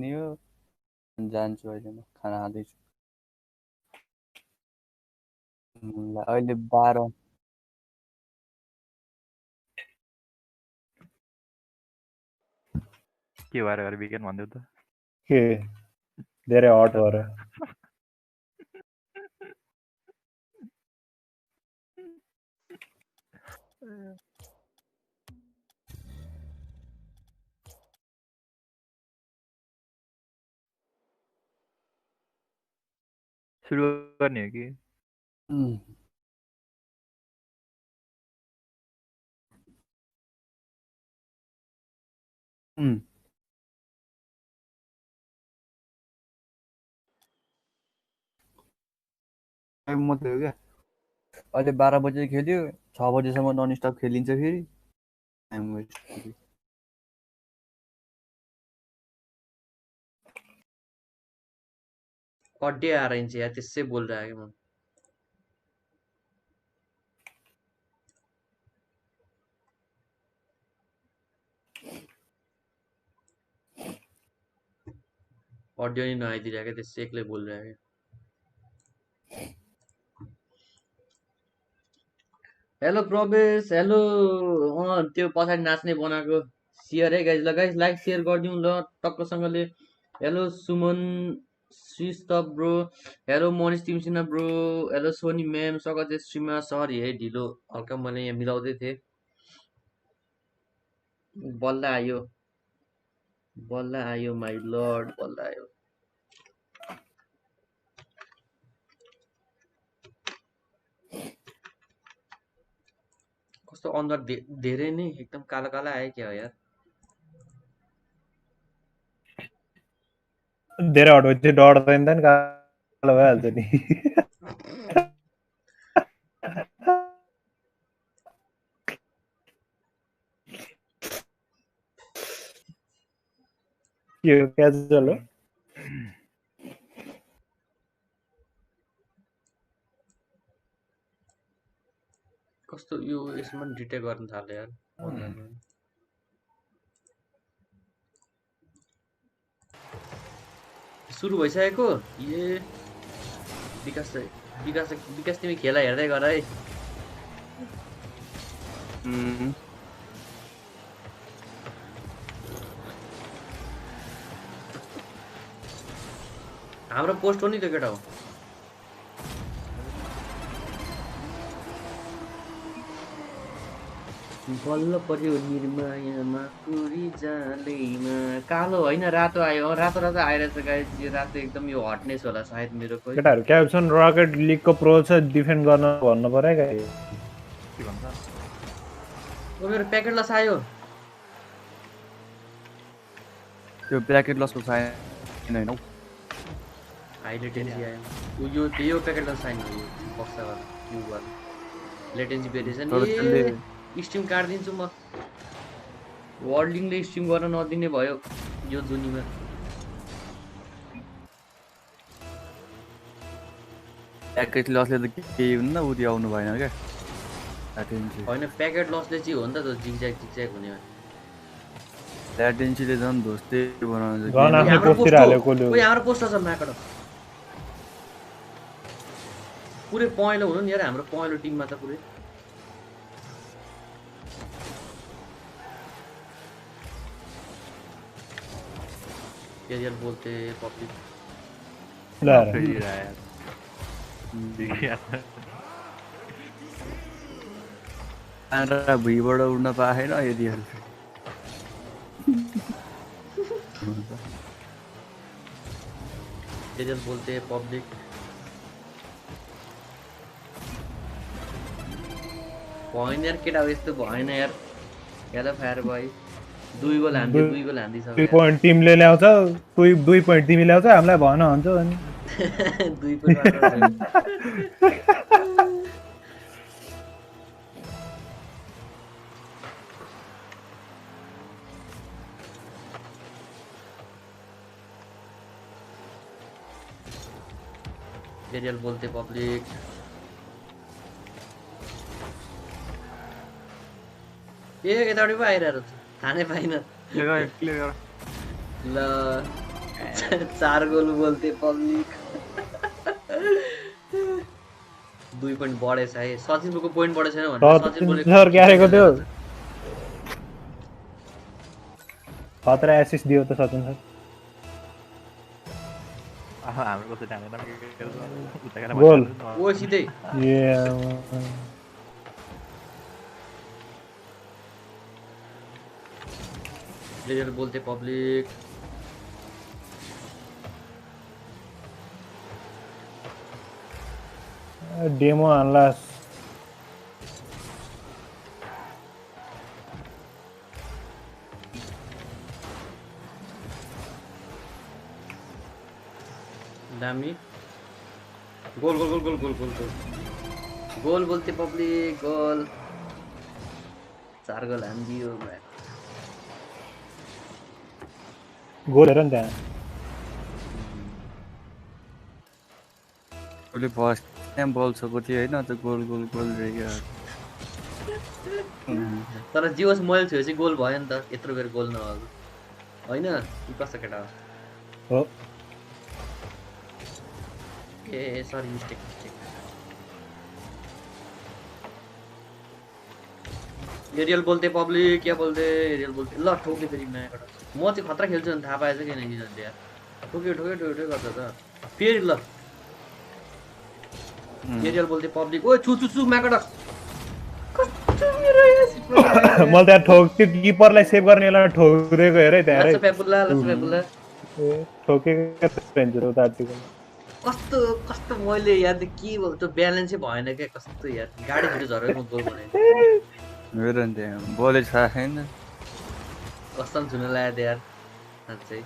नि हो जान्छु अहिले म खाना खाँदैछु ल अहिले 12 के भएर गरे बिकेन भन्दै त के धेरै हट भएर सुरु गर्ने हो कि टाइम मात्रै हो क्या अहिले 12 बजे खेल्यो 6 बजेसम्म नन स्टप खेलिन्छ फेरि टाइम वेस्ट अड्डे आ रही है यार त्यससे बोल रहा है कि म ऑडियो नहीं नआइदिई रहेको त्यससे एक्लै बोल रहा है हेलो प्रवेश हेलो त्यो पछाडि नाच्ने बनाएको शेयर है गाइज ल गाइज लाइक शेयर गरिदिउँ ल टक्कसँगले hello Suman Shrivastav bro hello Manish Timsina bro hello Soni ma'am स्वागत छ स्ट्रिममा सरी है ढिलो हल्का मैले यहाँ मिलाउँदै थिएँ बल्ल आयो माइ लर्ड बल्ल आयो कस्तो अनुहार धेरै नै एकदम काला काला आयो क्या हो यार धेरै हट भएपछि डढ्दैन त नि कालो भइहाल्छ नि के हो क्याजुअल हो कस्तो यो यसमा डिटेक्ट गर्न थाल्यो यार अनुहारमा सुरु भइसकेको ए विकास तिमी खेला हेर्दै गर है हाम्रो पोस्ट हो नि त्यो केटा हो बल्ल पर्यो निर्मायामा कुरी जालैमा कालो होइन रातो आयो रातो रातो आइरहेछ गाइस यो रातो एकदम यो हटनेस होला सायद मेरो कोही केटाहरु क्याप्सन रकेट लिगको प्रो छ डिफेन्ड गर्न भन्नु पर्यो के भन्छ ओ मेरो प्याकेट लस आयो त्यो प्याकेट लसको साइन हैन हाई लेटेन्सी आयो यो प्याकेट लस साइन हो यो बक्सावाला क्युबवाला लेटेन्सी भेरिएसन स्ट्रिम काट्दिन्छु म वर्ल्डिङले स्ट्रिम गर्न नदिने भयो यो दुनीमा प्याकेट लसले त केही हुन्न उति आउनु भएन क्या होइन प्याकेट लसले चाहिँ हो नि त त्यो जिगज्याग हुने ल्याटेन्सीले झन् धोस्ते बनाउँछ गन आफ्नो पोस्टतिर हालेको लो ओइ हाम्रो पोस्ट छ माकड पुरै पहेँलो हुनु नि यार हाम्रो पहेँलो टिममा त पुरै कैरियर बोलते पब्लिक भुइँबाट उड्न पाएन यतिहरू कैरियर बोलते पब्लिक भएन यार केटा यस्तो भएन यार याद फायर भयो 2 गोल हान्दै 2 गोल हान्दिसक्यो 2 पोइन्ट टिमले ल्याउँछ 2 पोइन्ट तिमी ल्याउँछ हामीलाई भन हुन्छ अनि 2 पोइन्ट कैरियर बोलते पब्लिक ए यताबाट पो आइरहेको छ थाहा नै पाइन ल 4 गोल बोल्थे पब्लिक 2 पोइन्ट बढेछ है सचिन ब्रोको पोइन्ट बढेको छैन भने सचिन सचिन ब्रोले सर क्या खिच्न गरेको थियो जान्छ खतरा एसिस्ट दियो त सचिन सर हाम्रो कसै जानेन गोल ओ सिधै एरियल बोल्थे पब्लिक डेमो हान्लास दामी goal goal goal goal goal goal goal goal बोल्थे पब्लिक गोल 4 गोल हानिदियो गोल हेर नि त्यहाँ उसले फर्स्ट टाइम बल छोको थियो होइन त गोल गोल गोल रहेको तर जे होस् मैले छोएपछि गोल भयो नि त यत्रो बेर गोल नभएको होइन कि कस्तो केटा हो हो ए सरी मिस्टेक मिस्टेक एरियल बोल्थे पब्लिक क्या बोल्थे एरियल बोल्थे ल ठोके फेरि नयाँबाट म चाहिँ खतरा खेल्छु भने थाहा पाएछ किन किनभने यार ठोक्यो ठोक्यो ठोक्यो गर्छ त फेरि ल एरियल बोल्थे पब्लिक ओ छु छु छु म्याकडक कस्तो मेरो मैले त्यहाँ त्यो किपरलाई सेभ गर्ने बेलामा ठोकिदिएको हेर है त्यहाँ लासो प्यापुल्ला ठोकेको कस्तो कस्तो मैले यार के भयो त्यो ब्यालेन्सै भएन क्या कस्तो यार गाडी छिटो झरेर म गोल बनाएँ हेर नि त्यहाँ बलै छ छैन कसम छुन लाग्यो यार साँच्चै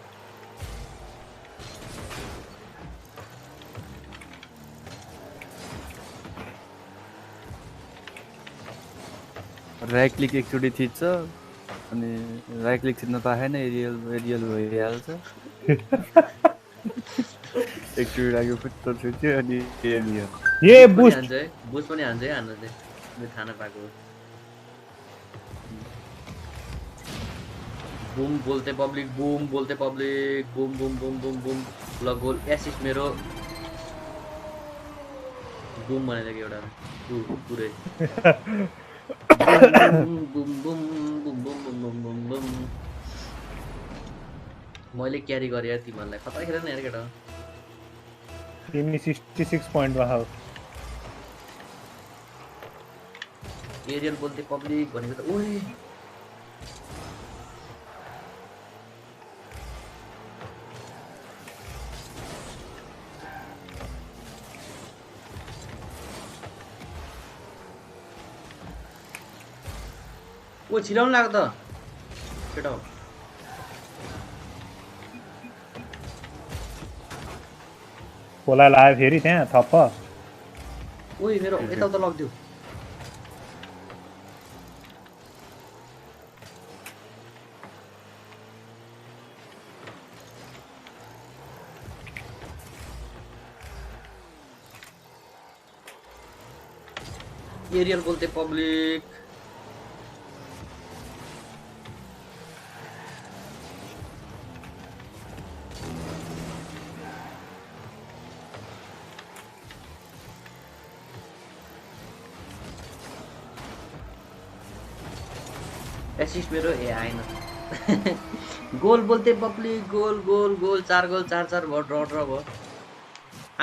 राइट क्लिक एकचोटि थिच्छ अनि राइट क्लिक थिच्न पाएन एरियल एरियल भइहाल्छ एकचोटि लाग्यो फुट्टो छुट्यो अनि एरियल ए बुस्ट पनि बुस्ट हान्छ है बुस्ट पनि हान्छ है हान्न चाहिँ मैले थाहा नपाएको बुम बोल्थे पब्लिक बुम बोल्थे public boom boom boom boom boom ल गोल एसिस्ट मेरो बुम भनेको एउटा पुरै boom boom boom boom boom boom boom boom मैले क्यारी गरेँ यार तिमीहरूलाई खतरा खेल न यार केटा तिमी 66 पोइन्टमा हौ एरियल बोल्थे पब्लिक भनेको त ओए ओ छिराउनु लाग्यो त केटा हो खोला लाग्यो फेरि त्यहाँ थप्प ओइ मेरो यताउता लगिदियो एरियल बोल्थे पब्लिक एसिस्ट मेरो ए आएन गोल बोल्थे public goal goal goal 4 goal 4-4 भयो ड्र ड्र भयो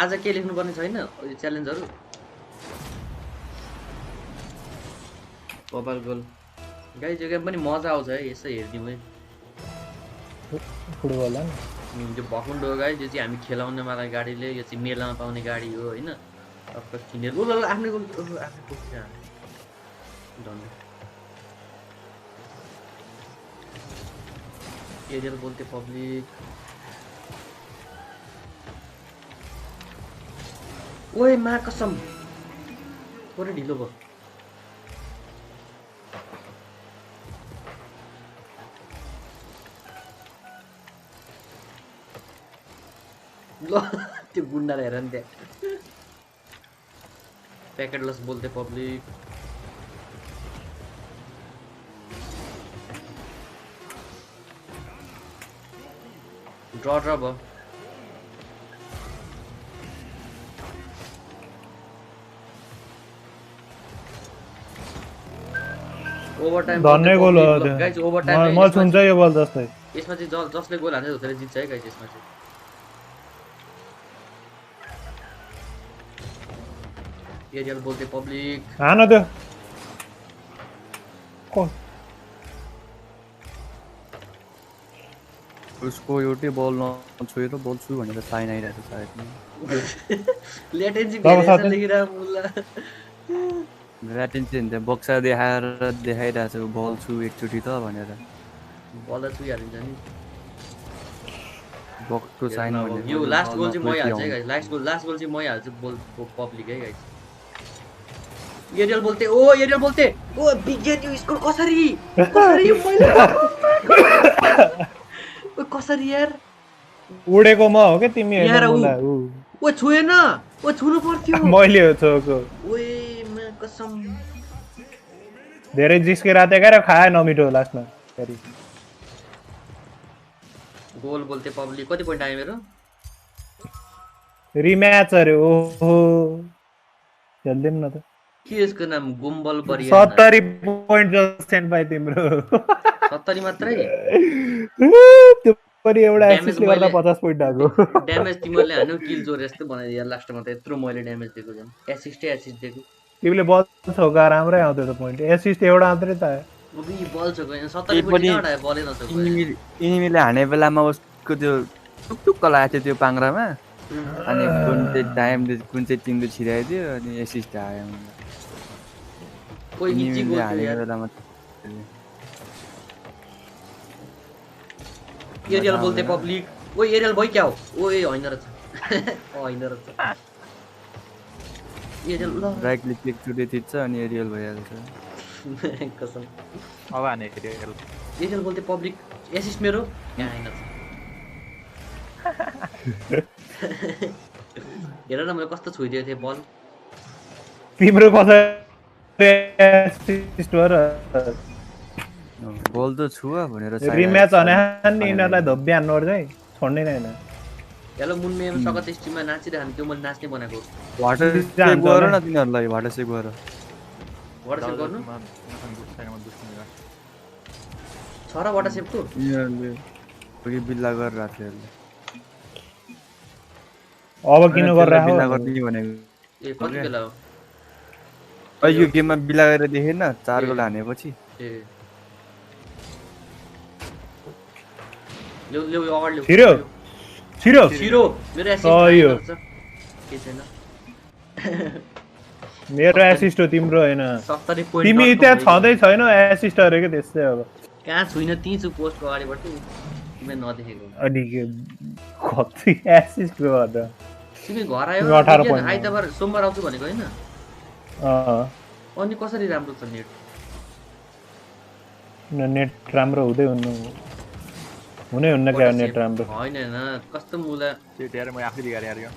आज के लेख्नुपर्ने छैन यो च्यालेन्जहरू कपाल गोल गाइस यो गेम पनि मजा आउँछ है यसो हेर्दिउँ है फुटबल त्यो भकुन्डो हो गाइस यो चाहिँ हामी खेलाउने मलाई गाडीले यो चाहिँ मेलामा पाउने गाडी हो होइन टक्क किनेर ल आफ्नै गोल आफ्नै गोल धन्यवाद एरियल बोल्थे पब्लिक ओए मा कसम थोरै ढिलो भयो ल त्यो गुन्डालाई हेर नि त्यहाँ प्याकेट लस बोल्थे पब्लिक ड्र भयो ओभरटाइम धन्ने गोल हो त्यो गाइज ओभरटाइम म छुन्छ यो बल जस्तै यसमा चाहिँ जसले गोल हाल्छ उसले जित्छ है गाइज यसमा चाहिँ एरियल बोल्दै पब्लिक हान त्यो उसको एउटै बल नछोएर बल छु भनेर साइन आइरहेको छ सायद लेटेन्सी भेरिएसन लेखिरहेको मुला ल्याटेन्सी हुन्छ बक्सा देखाएर देखाइरहेको छ बल छु एकचोटि त भनेर बल छुइहालिन्छ नि बक्सको साइन भनेको यो लास्ट गोल चाहिँ मै हाल्छ है गाइस लास्ट गोल चाहिँ मै हाल्छु बोल पब्लिक है गाइस एरियल बोल्थे ओ बिगेन यु स्कोर कसरी मैले ओ कसरी यार उडेको म हो के तिमी यार हैन ऊ मुला ओ छुएन ओ छुनु पर्थ्यो मैले हो छोको ओए म कसम धेरै जिस्केर आतेका र खाए नमिठो लास्टमा फेरि गोल बोल्थे पब्लिक कति पोइन्ट आयो मेरो रिम्याच अरे ओहो खेल्दिम न त के यसको नाम गुम्बल बरिया 70 पोइन्ट जस्टेन पाइ तिम्रो 70 मात्रै त्यो पनि एउटा ड्यामेज एसिस्टले गर्दा 50 पोइन्ट आको ड्यामेज तिमीले हान्यौ किल जोर यस्तो बनाइदियो लास्टमा त यत्रो मैले ड्यामेज दिएको झन् एसिस्ट दिएको तिमीले बल छोका राम्रै आउँथ्यो त पोइन्ट एसिस्ट एउटा मात्रै त आयो अबि बल छ गयो 70 पोइन्ट कहाँ आयो बलै नछ इनिमीले हाने बेलामा उसको त्यो टुक्टुक्क लागेको थियो त्यो पाङ्रामा अनि कुन चाहिँ टिमले छिराइदियो अनि एसिस्ट आयो कोही इची गोल हानेको बेलामा एरियल बोल्थे पब्लिक ओ एरियल भइ क्या हो ओए हैन रहेछ हैन रहेछ एरियल ल राइट क्लिक टुडे थिच्छ अनि एरियल भइहाल्छ कसम अब हाने एरियल बोल्थे पब्लिक एसिस्ट मेरो हैन हेर न मैले कस्तो छोइदिएको थिएँ बल तिम्रो कसरी एसिस्ट भएर बल त छुवा भनेर रिम्याच भने नि यिनीहरूलाई धोब्बी हान्नु पर्छ है छोड्ने नै हैन हेलो मुन्ने सकत स्ट्रिममा नाचिरहनु त्यो मैले नाच्ने बनाएको वाटर सेभ गर न तिनीहरूलाई वाटर सेभ गर वाटर सेभ गर्नु छ र वाटर सेभको यिनीहरूले बिल्ला गरेर राख्यो अब किन गरेर बिल्ला गर्ने भनेको ए कति बेला हो अहिले यो गेममा बिल्ला गरेर देखेन 4 गोल हानेपछि ए लो अगाडि छिरो छिरो मेरो एसिस्ट के छैन मेरो एसिस्ट हो तिम्रो हैन 70 पोइन्ट तिमी त्यहाँ छँदै छैन एसिस्ट अरे के त्यस्तै अब कहाँ छुइन त्यही छु पोस्टको अगाडिबाट तिमीले नदेखेको अनि के कति एसिस्ट गर्दा तिमी घर आयो आइतबार सोमबार आउँछु भनेको हैन अनि कसरी राम्रो छ नेट राम्रो हुँदै हुन्न क्या नेट राम्रो हैन हैन कस्तो मुला त्यो यार म आफै बिगारे यार यो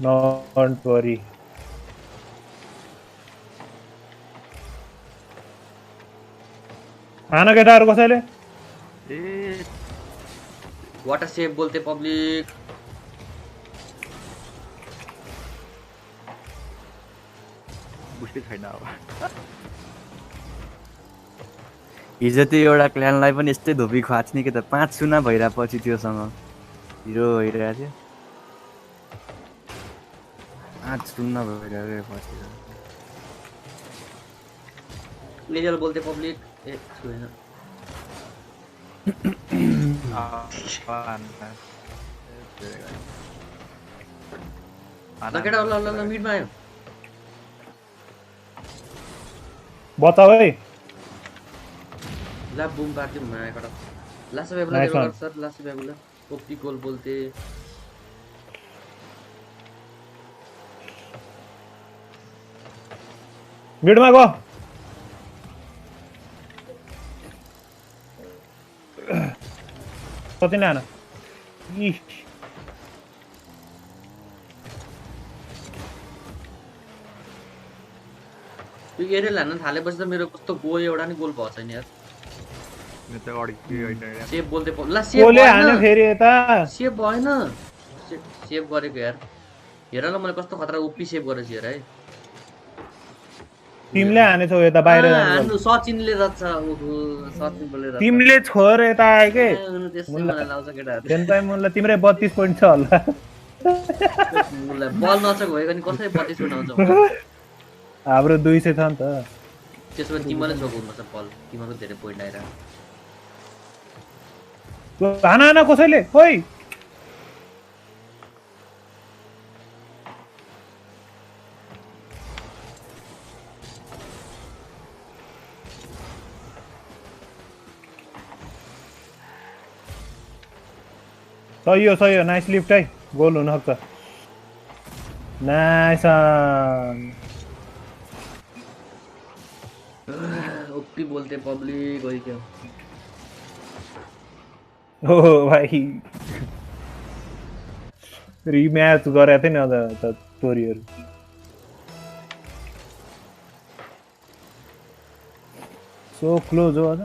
नट वरी आना केटाहरु कसैले ए वाटर सेभ बोल्थे पब्लिक बुस्टै छैन अब हिजो त्यो एउटा क्ल्यानलाई पनि यस्तै धोबी खुवाच्ने के त 5-0 भइरहेपछि त्योसँग हिरो भइरहेको थियो 5-0 भइरहेपछि एरियल बोल्थे पब्लिक ए छुएन केटा ल मिडमा आयो बताऊ है ला बुम पार्दिउँ न एकटा लास्ट बेबुला देबल सर लास्ट बेबुला ओपी गोल बोल्थे मिडमा गो कति नै आना यो एरियल हान्न थालेपछि त मेरो कस्तो गोल एउटा नि गोल भएको छैन यार यो त अडी होइन सेभ बोल्दै ला सेभ कोले भएन हान्यो फेरि यता सेभ भएन सेभ गरेको यार हेर ल मैले कस्तो खतरा ओपी सेभ गरेछु हेर है तिमीले हानेछौ यता बाहिर जानु हान्नु सचिनले रच्छ ओहो सचिन बोले रच्छ तिमीले छोर यता आयो के त्यसै मलाई लाउँछ केटाहरु सेन्ताइ मुल्ला तिम्रै 32 पोइन्ट छ होला मुल्ला बल नचक भएको नि कसरी 32 पोइन्ट आउँछ हाम्रो 200 छ नि त त्यसो भए तिमीले चोक हुनुपर्छ बल तिमीको धेरै पोइन्ट आएर हाना हाना कसैले खोइ सही हो नाइस लिफ्ट है गोल हुन सक्छ नाइस ओपी बोलते पब्लिक वही क्या ओ भाइ रिम्याच गरेको थिएँ नि अझ त स्टोरीहरू सो क्लोज हो अझ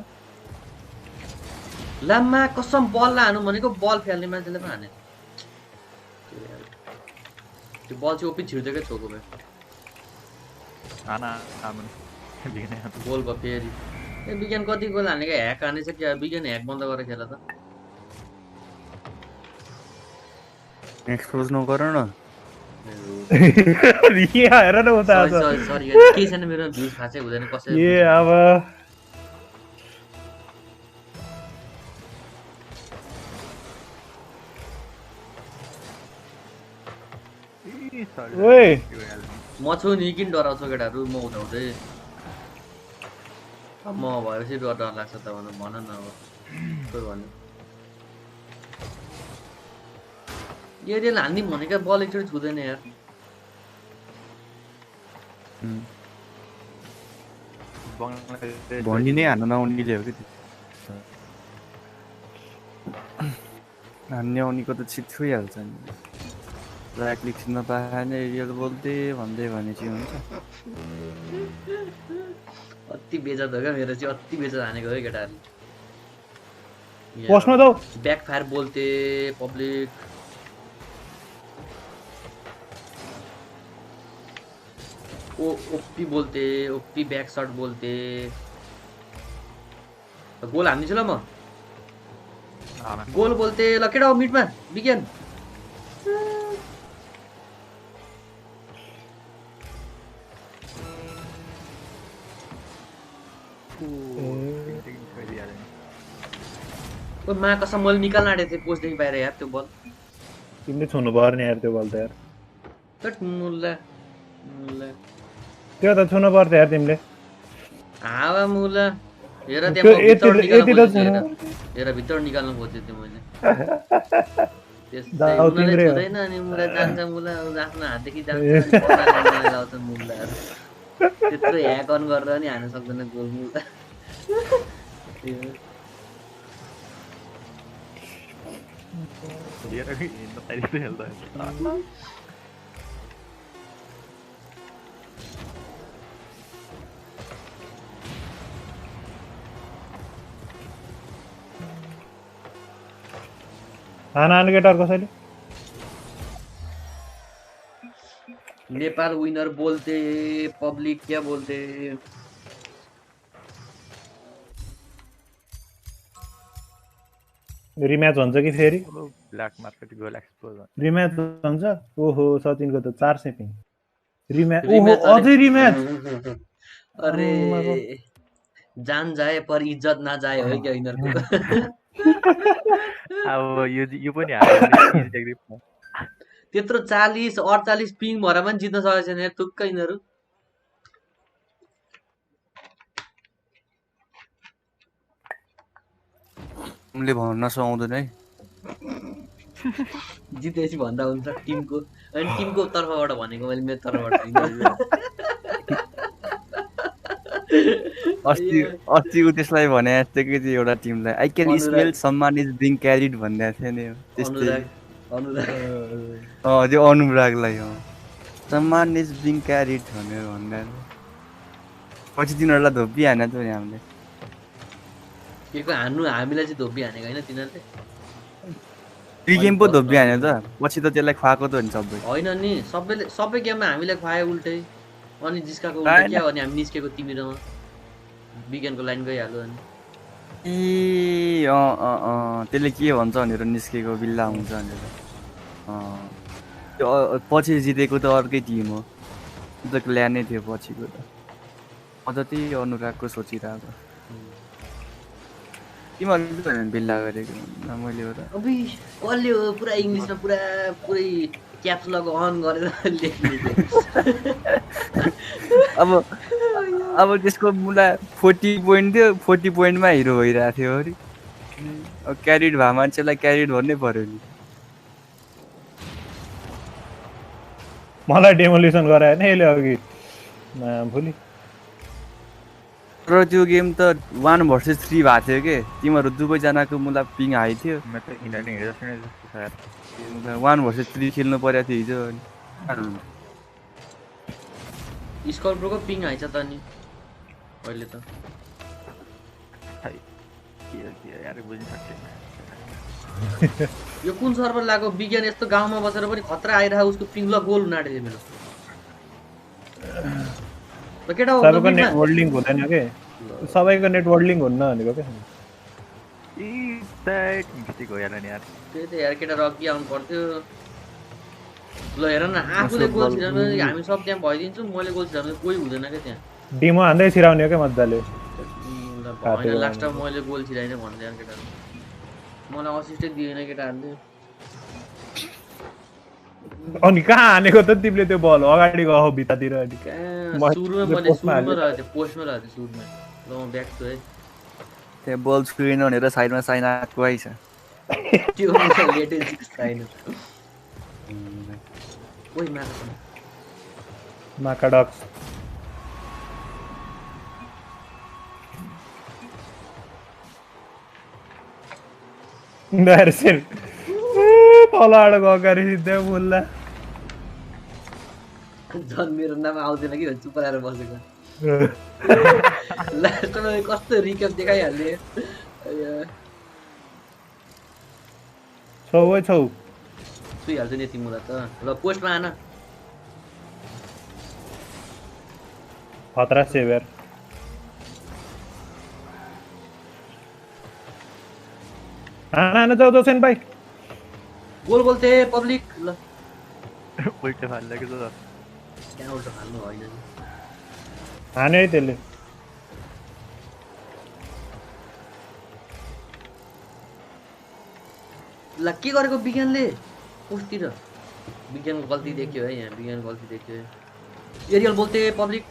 लामा कसम बल हानु भनेको बल फ्याल्ने मान्छेले पो हाने त्यो बल चाहिँ ओपी छिर्दैकै छोको भए आना आमन गोल भयो फेरि ए विज्ञान कति गोल हानेको ह्याक हानेछ क्या विज्ञान ह्याक बन्द गरेर खेल त एक्सपोज नगर न हेर न उता सरी केही छैन मेरो भ्युज खासै हुँदैन कसै ए अब ओए म छु नि किन डराउँछु केटाहरू म उठाउँदै म भएपछि डर लाग्छ त भन न अब के भन्नु एरियल हान्दिउँ भनेको बल एकचोटि छुँदैन यार भनि नै हान्न नआउनेले हो कि हान्ने आउनेको त छिट छुइहाल्छ नि राइट क्लिक छिन्न पाएन एरियल बोल्दै भन्दै भनेपछि हुन्छ अति बेजत हो क्या मेरो चाहिँ अति बेजत हानेको है केटाहरू पोस्टमा जाऊ बैक फायर बोलते पब्लिक ओपी बोलते ओपी बैक शॉट बोलते गोल हान्दिन्छु ल म गोल बोलते ल केटा हो मिडमा विज्ञान ओ मा कसम मैले निकाल्न आँटेको थिएँ पोस्टदेखि बाहिर यार त्यो बल तिमीले छुनु पर्ने यार त्यो बल त यार तट मुल्ला मुल्ला त्यो त छुनु पर्थ्यो यार तिमीले हावा मुल्ला हेर त्यहाँ भित्र निकाल्नु हेर भित्र निकाल्नु खोज्यो त्यो मैले त्यसै उनीहरूले छुँदैन अनि मुला जान्छ मुला आफ्नो हातदेखि जान्छ अनि लाउँछ मुल्लाहरू त्यत्रो ह्याक अन गरेर नि हान्न सक्दैन गोल मुल्ला हाना केटाहरु कसैले नेपाल विनर बोलते पब्लिक क्या बोलते रिम्याच हुन्छ कि फेरि black market goal expose rematch हुन्छ ओहो सचिनको त 400 पिङ रिम्याच ओहो अझै रिम्याच अरे जान जाए पर इज्जत ना जाए हो क्या यिनीहरुको अब यो पनि हाल्यो त्यत्रो 40 48 पिङ भएर पनि जित्न सकेको छैन यार तुक्क यिनीहरु उनले भन्न सुहाउँदैन है जितेपछि भन्दा हुन्छ टिमको अनि टिमको तर्फबाट भनेको मैले मेरो तर्फबाट अस्ति उ त्यसलाई भने जस्तो कि एउटा टिमलाई आई क्यान स्मेल सम्मान इज बिङ क्यारिड भन्दै थियो नि त्यस्तै त्यो अनुरागलाई सम्मान इज बिङ क्यारिड भनेर भन्दा पछि तिनीहरूलाई धोपी हाने थियो नि हामीले केको हान्नु हामीलाई चाहिँ धोबी हानेको होइन तिनीहरूले गेम पो धोबी हान्यो त पछि त त्यसलाई खुवाएको त नि सबै होइन नि सबै गेममा हामीलाई खुवायो उल्टै अनि जिस्काको उल्टै क्या अनि हामी निस्केको तिमीसँग विज्ञानको लाइन गइहाल्यो अनि ए त्यसले के भन्छ भनेर निस्केको बिल्ला हुन्छ भनेर त्यो पछि जितेको त अर्कै टिम हो त ल्यानै थियो पछिको त अझ त्यही अनुरागको सोचिरहेको तिमीहरूले बिल्ला गरेको मैले हो र अबि कसले हो पुरा इङ्ग्लिसमा पुरै क्याप्स लक अन गरेर लेख्ने अब त्यसको मुला 40 पोइन्ट थियो 40 पोइन्टमा हिरो भइरहेको थियो अरे अब क्यारिड भए मान्छेलाई क्यारिड भन्नै पर्यो नि मलाई डेमोलिसन गरायो नि यसले अघि भोलि र त्यो गेम त 1 भर्सेस 3 भएको थियो के तिमीहरू दुवैजनाको मुला पिङ हाई थियो 1 भर्सेस 3 खेल्नु पर्यो थियो हिजो स्कर्पियोको पिङ आइछ त नि अहिले त यो कुन सर्भर लाग्यो विज्ञान यस्तो गाउँमा बसेर पनि खतरा आइरहेको उसको पिङ ल गोल नाटेछ मेरो ल केटा हो सबैको नेटवर्क लिङ्क हुँदैन के सबैको नेटवर्क लिङ्क हुन्न भनेको के त्यही त यार केटा रकी आउनु पर्थ्यो ल हेर न आफूले गोल छिराउनु हामी सब त्यहाँ भइदिन्छौँ मैले गोल छिराउनु कोही हुँदैन क्या त्यहाँ डिमो हान्दै छिराउने हो क्या मजाले होइन लास्टमा मैले गोल छिराइनँ भन्दै केटाहरू मलाई असिस्टै दिएन केटाहरूले अनि कहाँ हानेको त तिमीले त्यो बल अगाडि गयो भित्तातिर अनि सुरुमा मैले सुरुमा रहेको थिएँ पोस्टमा रहेको थिएँ सुरुमा ल म ब्याक छु है त्यहाँ बल छुएन भनेर साइडमा साइन आएको आइछ त्यो लेटेस्ट छैन ओइ माकाडक्स दर्शन तलबाट गकारी सिधै बोल्ला झन् मेरो नाम आउँदैन कि चुप लाएर बसेको लास्टमा कस्तो रिक्याप देखाइहाल्ने छौ छौ सुइहाल्छु नि यति मुला त ल पोस्टमा आन खतरा सेभर आना जाऊ दोसेन भाइ गोल बोल्थे पब्लिक ल उल्टो फाल्दै के त त्यहाँ उल्टो फाल्नु होइन नि हाने है त्यसले ल के गरेको विज्ञानले पोस्टतिर विज्ञानको गल्ती देखियो है यहाँ विज्ञानको गल्ती देखियो है एरियल बोल्थे पब्लिक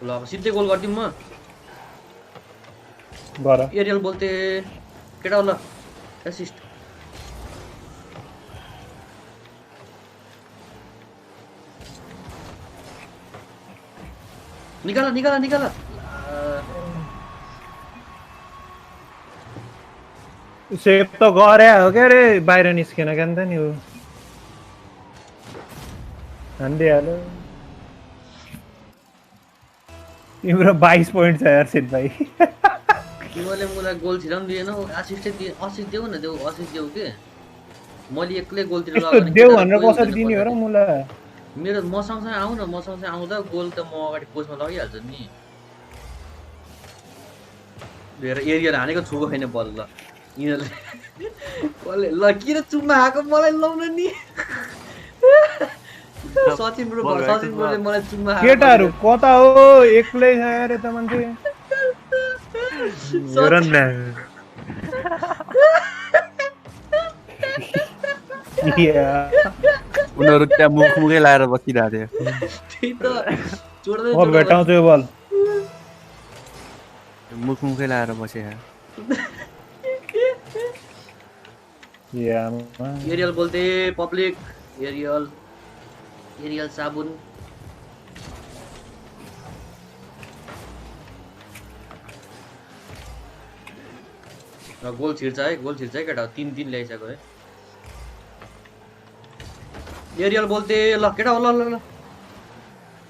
ल अब सिधै गोल गरिदिउँ म गर एरियल बोल्थे केटा ल एसिस्ट निकाल निकाल निकाल सेभ त गरे हो क्या रे बाहिर निस्केन क्या नि त नि हान्दिहाल्यो तिम्रो 22 पोइन्ट छ यार सेट भाइ तिमीले मलाई गोल छिराउनु दिएन असिस्ट देऊ न देऊ असिस्ट देऊ के मैले एक्लै गोलतिर लगाउने देऊ भनेर कसरी दिने हो र मलाई मेरो म सँगसँगै आऊ न म सँगसँगै आउँदा गोल त म अगाडि पोस्टमा लगाइहाल्छु नि हेर एरियर हानेको छुको छैन बल ल यिनीहरूले ल किन चुम्मा आएको मलाई लाउन नि सचिन ब्रोले मलाई चुम्मा केटाहरू कता हो एक्लै छ यार यता मान्छे उनीहरू त्यहाँ मुखमुखै लाएर बसिरहेको थियो भेटाउँछु यो बल मुखमुखै लाएर बसे एरियल बोल्थे पब्लिक एरियल साबुन र गोल छिर्छ है केटा 3-3 ल्याइसक्यो है एरियल बोल्थे ल केटा हो ल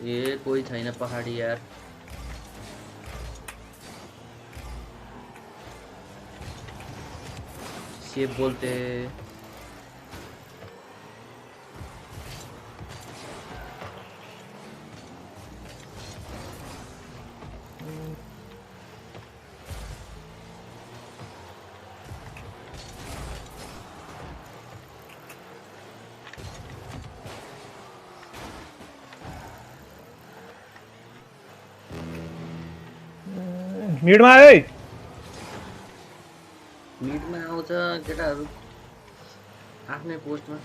ए कोही छैन पहाडी यार सेफ बोलते मिडमा आयो है मिडमा आउँछ केटाहरू आफ्नै पोस्टमा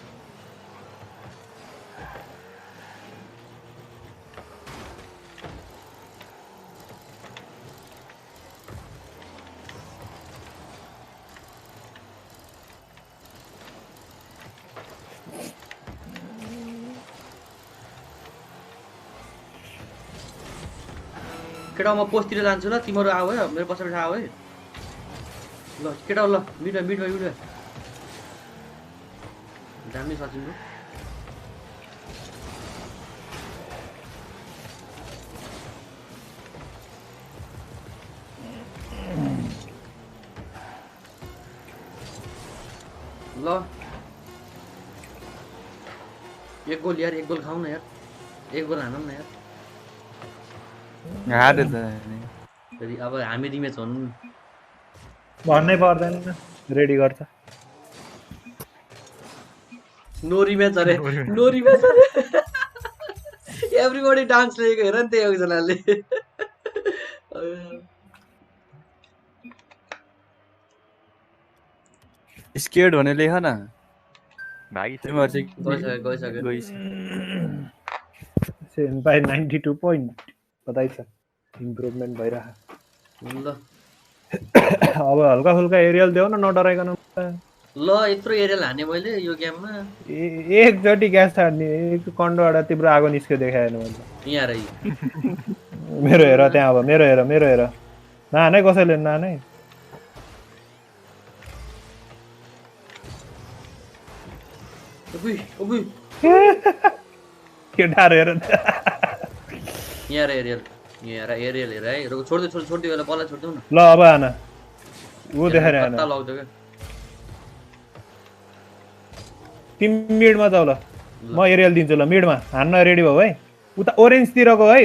केटा म पोस्टतिर जान्छु ल तिमीहरू आऊ है मेरो पछाडि आऊ है ल केटा ल मिडमा मिडमा मिडमा दामी सचिन ल एक गोल यार एक गोल खाऊ न यार एक गोल हानौँ न यार हारे त फेरि अब हामी रिमेच हुनु भन्नै पर्दैन रेडी गर्छ नो रिमेच अरे नो रिमेच अरे एभ्रीबडी डान्स लेखेको हेर नि त्यही एकजनाले स्केयर्ड भने लेख न भागिसक्यो तिमीहरू चाहिँ गइसक्यो सेन बाई 92 पोइन्ट कतै छ इम्प्रुभमेन्ट भइरहेको ल अब हल्का फुल्का एरियल देऊ न नडराइकन ल यत्रो एरियल हाने मैले यो गेममा एकचोटि ग्यास छाड्ने एक कन्डोबाट तिम्रो आगो निस्क्यो देखाएन मैले यहाँ रही मेरो हेर त्यहाँ अब मेरो हेर नानै कसैले नानै केटाहरू हेर यहाँ र एरियल यहाँ एरियल हेर है छोडिदियो बेला बल्ल छोडिदिउँ न ल अब आन ऊ देखाएर आन कता लग्दो क्या तिमी मिडमा जाऊ ल म एरियल दिन्छु ल मिडमा हान्न रेडी भयो है उता ओरेन्जतिरको है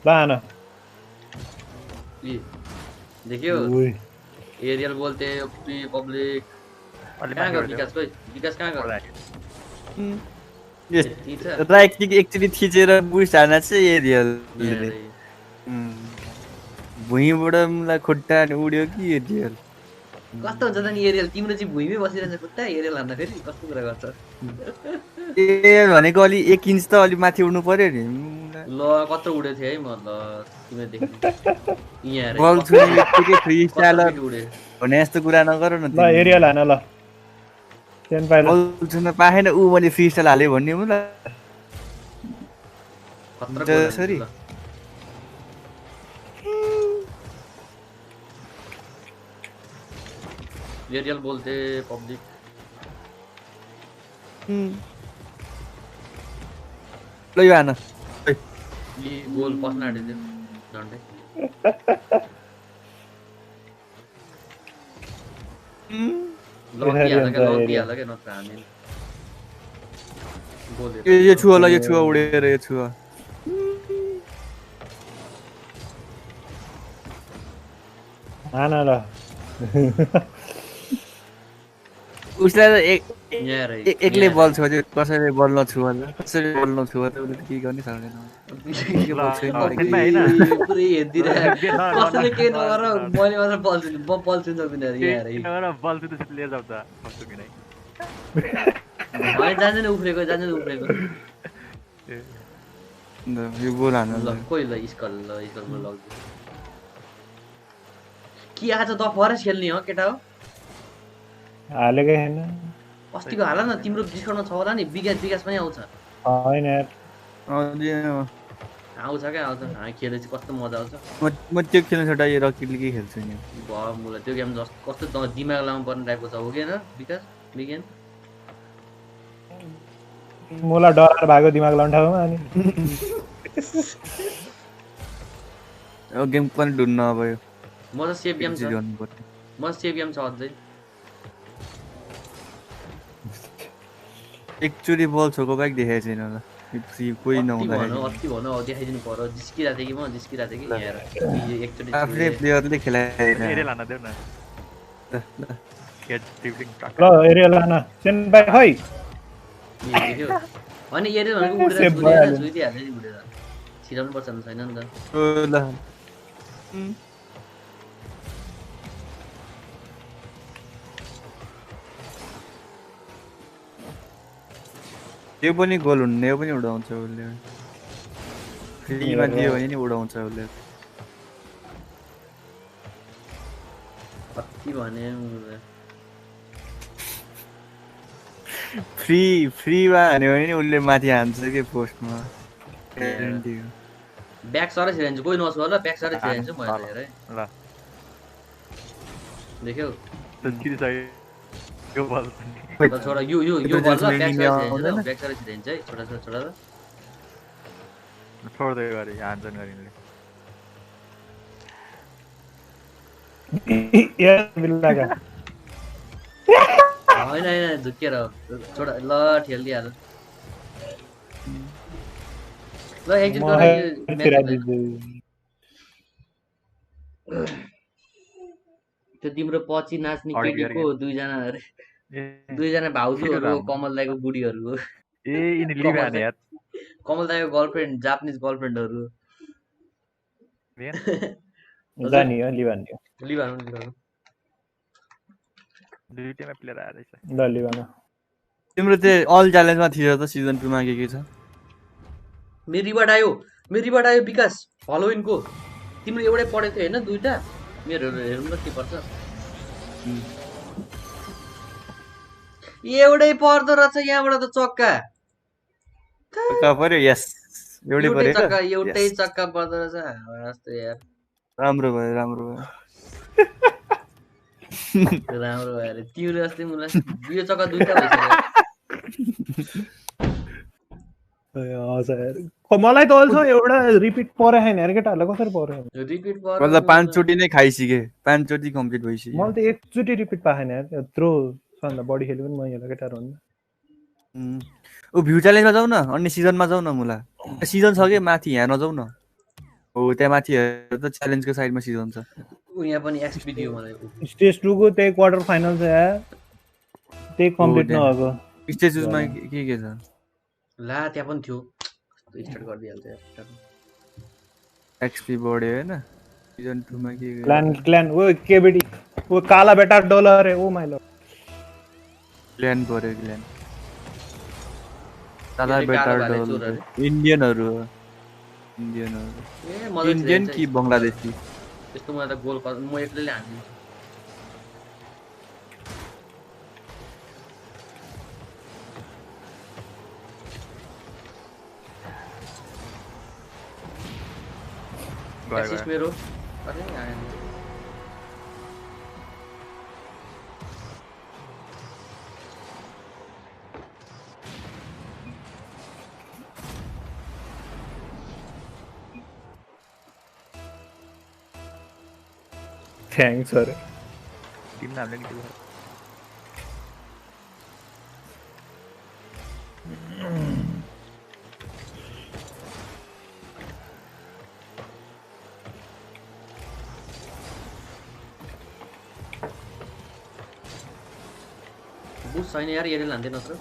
ल आन देखियो एरियल बोलते पब्लिक कहाँ गयो विकास कहाँ गयो राइट क्लिक एकचोटि थिचेर बुस्ट हान्न चाहिँ एरियल भुइँबाट मलाई खुट्टा उड्यो कि एरियल कस्तो हुन्छ त नि एरियल तिम्रो चाहिँ भुइँमै बसिरहेछ खुट्टा एरियल हान्दा फेरि कस्तो कुरा गर्छ ए भनेको अलि 1 इन्च त अलि माथि उड्नु पर्यो नि ल कत्रो उडेको थियो है म ल तिमीले देख्नु यहाँ बल छुने बित्तिकै फ्री स्टाइलर उडे भने जस्तो कुरा नगर न ल एरियल हान ल टेन पाइल बल छुन पाएन ऊ मैले फ्री स्टाइल हाल्यो भन्ने हो ल सरी एरियल बोलते पब्लिक ल यो हान यी गोल पस्न आँटिदियो झन्डै लकिहाल्छ क्या नत्र हामी यो छुवा ल यो छुवा उडेर यो छुवा हान ल उसलाई यहाँ रही एक्लै बल छ कसैले बल नछुवा कसैले बल नछुवा त उसले त केही गर्नै सक्दैन पुरै हेरिदिरहेको कसैले केही नगर मैले मात्र पल्सिन्छ बिना यहाँ रही जान्छ उफ्रेको यो गोल हान ल कोही ल स्कल लग्यो कि आज त फरेस्ट खेल्ने हो केटा हो हालेकै छैन अस्तिको हाल न तिम्रो डिस्काउन्टमा छ होला नि विकास पनि आउँछ होइन यार आउँछ क्या आउँछ हामी खेलेपछि कस्तो मजा आउँछ म त्यो खेल्नु छोडा यो रकी लिगै खेल्छु नि भयो मलाई त्यो गेम जस्तो कस्तो दिमाग लाउनु पर्ने टाइपको छ हो कि होइन विकास विज्ञान मलाई डराएर भागो दिमाग लाउने ठाउँमा अनि यो गेम पनि ढुन्न अब यो म त सेफ गेम छ एक्जिट गर्नुपर्ने म सेफ गेम छ अझै एकचोटि बल छोको बाइक देखाएको छैन होला कोही नहुँदाखेरि अति भनौँ अब देखाइदिनु पर्यो जिस्किरहेको थिएँ कि म जिस्किरहेको थिएँ कि यहाँ एकचोटि आफ्नै प्लेयरले खेलाएन एरिया लान देऊ न ल ल टिप्लिङ टक्क ल एरिया लान सेन्बाई खै देख्यो अनि एरिया भनेको उडेर सेफ छुदिएन भइहाल्यो। छुइदिइहाल्छ नि उडेर छिराउनु पर्छ नि छैन नि त ओ ल यो पनि गोल हुन्न यो पनि उडाउँछ उसले फ्रीमा दियो भने नि उडाउँछ उसले कति भने फ्रीमा हान्यो भने नि उसले माथि हान्छ कि पोस्टमा ग्यारेन्टी हो ब्याक सरै छिराइदिन्छु कोही नछु होला ब्याक सरै छिराइदिन्छु म हेर है ल देख्यौ तस्किदिसक्यो यो बल ल छोडा यो बल ल ब्याक सरै छिराइदिन्छु ल ब्याक सरै छिराइदिन्छ है छोडा छोडा छोडा छोड्दै गरे हान्छन् गरिनले बिल्लाका होइन होइन झुक्केर छोडा ल ठेलिदिइहाल ल एकजिट गर यो म्याच त्यो तिम्रो पछि नाच्ने केटीको दुईजना भाउजूहरू हो कमल दाईको बुढीहरूको ए यिनी लिभाने यार कमल दाईको गर्लफ्रेन्ड जापानिज गर्लफ्रेन्डहरू जानी हो लिभान हो लिभानु दुईटैमा प्लेयर आएर रहेछ ल लिभान तिम्रो त्यो अल च्यालेन्जमा थियो त सिजन 2 मा के छ मेरो रिवार्ड आयो विकास हलोविनको तिम्रो एउटै पढेको थियो होइन दुईटा मेरो हेरौँ न के पर्छ एउटै पर्दो रहेछ यहाँबाट त चक्का पर्यो यस एउटै चक्का पर्दो रहेछ यार राम्रो भयो राम्रो अरे तिम्रो जस्तै मलाई यो चक्का दुईटा भइसक्यो मलाई त अल्छ एउटा रिपिट परे छैन यार केटाहरूलाई कसरी पऱ्यो रिपिट मतलब 5 चोटि नै खाइसके 5 चोटि कम्प्लिट भइसक्यो मैले त एकचोटि रिपिट पाएन यार यत्रो सबभन्दा बढी खेल्यो पनि मैले केटाहरू भन्दा ओ भ्यू च्यालेन्जमा जाऊ न अन्य सिजनमा जाऊ न मुला सिजन छ के माथि यहाँ नजाऊ न हो त्यहाँ माथि हेर त च्यालेन्जको साइडमा सिजन छ यहाँ पनि एक्सपी दियो मलाई स्टेज 2 को त्यही क्वार्टर फाइनल छ यार त्यही कम्प्लिट नभएको स्टेजमा के छ ला त्यहाँ पनि थियो स्टार्ट गरिदिइहाल्छ यार एक्सपी बढ्यो हैन सिजन 2 मा के क्ल्यान ओ केबीडी ओ काला बेटा डलर है ओ माय लॉर्ड क्ल्यान बढ्यो क्ल्यान काला बेटा डलर इन्डियनहरु इन्डियन कि बंगलादेशी त्यस्तो मलाई त गोल म एक्लैले हान्दिन्छु एसिस्ट मेरो अरे आएन थ्याङ्क्स अरे टिम नामले नि के बुस छैन यार एरियल हान्दै नत्र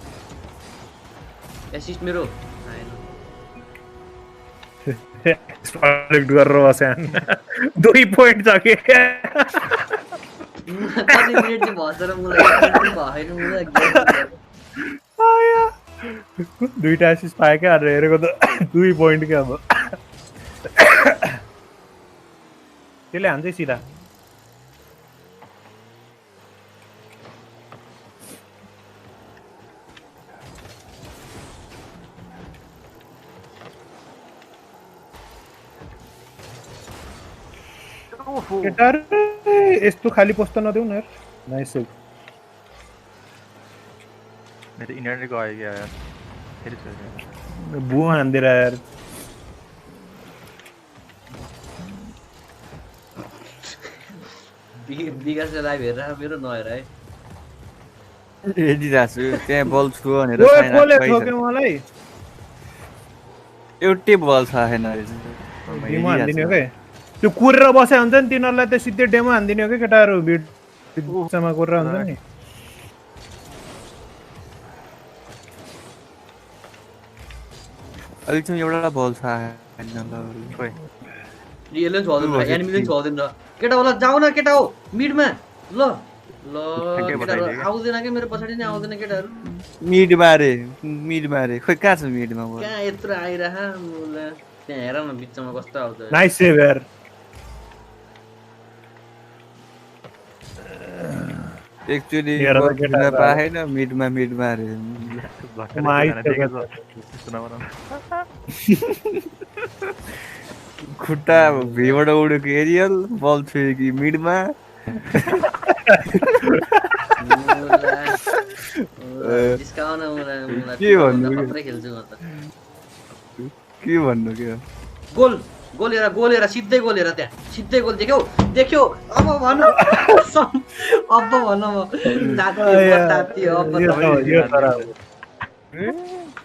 एसिस्ट मेरो आएन कलेक्ट गरेर बस्यान 2 पोइन्ट छ के कति मिनेट चाहिँ भन्छ र मलाई भएन मलाई दुईटा एसिस्ट पाए क्या अरे हेरेको त 2 पोइन्ट क्या अब त्यसले हान्छ सिधा ओहो केटाहरु यस्तो खाली पोस्ट नदेऊ न यार नाइस सेभ मेरो इन्टरनेट गयो क्या यार फेरि छोड्यो बुवा हान्दिएर यार विकासले लाइभ हेरेर मेरो नहेर है हेरिरहेको छु त्यहाँ बल छु भनेर ओए sign कोले up ठोक्यो मलाई एउटै बल छ छैन रहेछ डेमो हान्दिने हो के त्यो कुरेर बसे हुन्छ नि तिनीहरूलाई त सिधै डेमो हान्दिने हो कि केटाहरू बिचमा कुरेर हुन्छ नि अहिलेसम्म एउटा बल छ छैन ल खोइ रियलै छोड्दैन Two versus एनिमीले three. छोड्दैन केटा होला जाऊ न केटा हो मिडमा ल ल ठ्याक्कै केटाहरू बताइदियो क्या। आउँदैन के मेरो पछाडि नै आउँदैन केटाहरू मिड मारे खोइ कहाँ छ मिडमा बल कहाँ यत्रो आइरह मुला त्यहाँ हेर न बिचमा कस्तो आउँछ नाइस सेभ यार एक्चुअली हेर त बल केटाहरू छुन पाएन मिडमा अरे भर्खरै माइक एकजना देखेको त त्यस्तो नबनाउनु खुट्टा भिबाट उडेको एरियल बल छुयो कि मिडमा जिस्काउन मुला मुला के भन्नु के? खत्रै खेल्छु म त के भन्नु के हो? गोल गोल हेर सिधै गोल हेर त्यहाँ सिधै गोल देख्यौ अब भन अब भन म ताती अब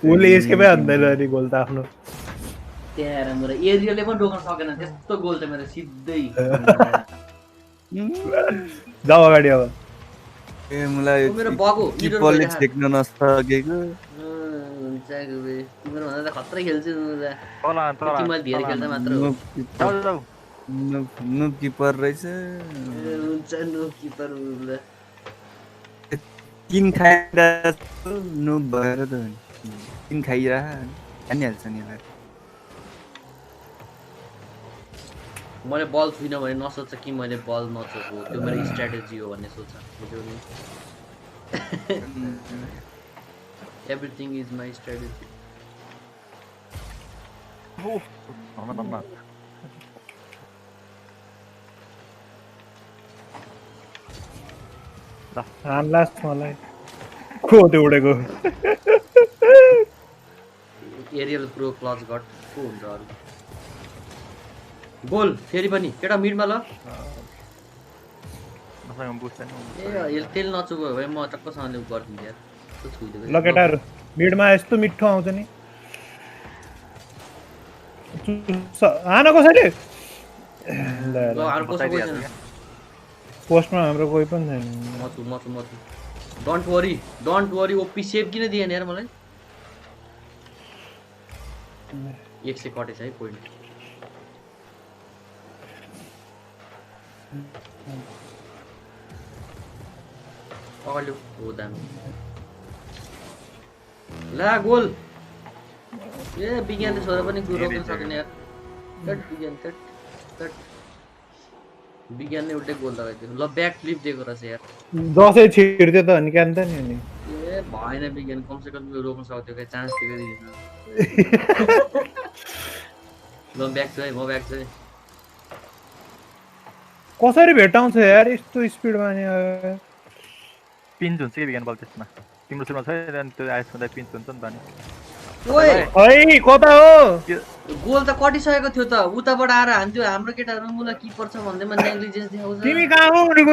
उसले यसकै पो हान्दैन अनि गोल त आफ्नो त्यहाँ हेर मेरो एरियाले पनि रोक्न सकेन त्यस्तो गोल छ मेरो सिधै जाऊ अगाडि अब ए मलाई ओ मेरो बगो किपरले छेक्न नसकेको हुन्छ गुबे तिम्रो भन्दा त खत्रै खेल्छु मुला तल तिमीले धेरै खेल्दा मात्र हो जाऊ जाऊ नु किपर रहेछ हुन्छ नो किपर मुला किन खाइरहेको नु भएर त किन खाइरह हानिहाल्छ नि यसलाई मैले बल छुइनँ भने नसोच्छ कि मैले बल नछोको त्यो मेरो स्ट्राटेजी हो भन्ने सोच्छ बुझ्यौ नि एभ्रिथिङ इज माई स्ट्राटेजी धन्न हान्लास् मलाई को त्यो उडेको एरियल प्रो क्लच गट को हुन्छ अरू गोल फेरि पनि केटा मिडमा ल मसँग बुझ्छ नि ए तेल नचुको भए म टक्कसँगले गरिदिन्छु यार त्यो छुइदिएको ल केटाहरू मिडमा यस्तो मिठो आउँछ नि हान कसैले ल अरू कसो कोही छैन पोस्टमा हाम्रो कोही पनि छैन मचु डोन्ट वरी ओपी सेभ किन दिएन यार मलाई 100 कटेछ है पोइन्ट अगाडि हो दामी ला गोल ए विज्ञानले छोरा पनि रोक्न सकेन यार विज्ञानले एउटै गोल लगाइदियो ल ब्याक फ्लिप दिएको रहेछ यार दसैँ छिर्थ्यो त अनि क्यान त नि अनि ए भएन विज्ञान कमसेकम यो रोक्न सक्थ्यो क्या चान्स दिएको दिएन ल ब्याक छु है म ब्याक छु है कसरी भेटाउँछ यार यस्तो स्पिडमा नि पिन्च हुन्छ कि बिहान बल त्यसमा तिम्रो सुरुमा छ अनि त्यो आइसमा पिन्च हुन्छ नि त अनि ओए है कता हो गोल त कटिसकेको थियो त उताबाट आएर हान्थ्यो हाम्रो केटाहरू मुला किपर छ भन्दैमा नेग्लिजेन्स देखाउँछ तिमी कहाँ हो उडेको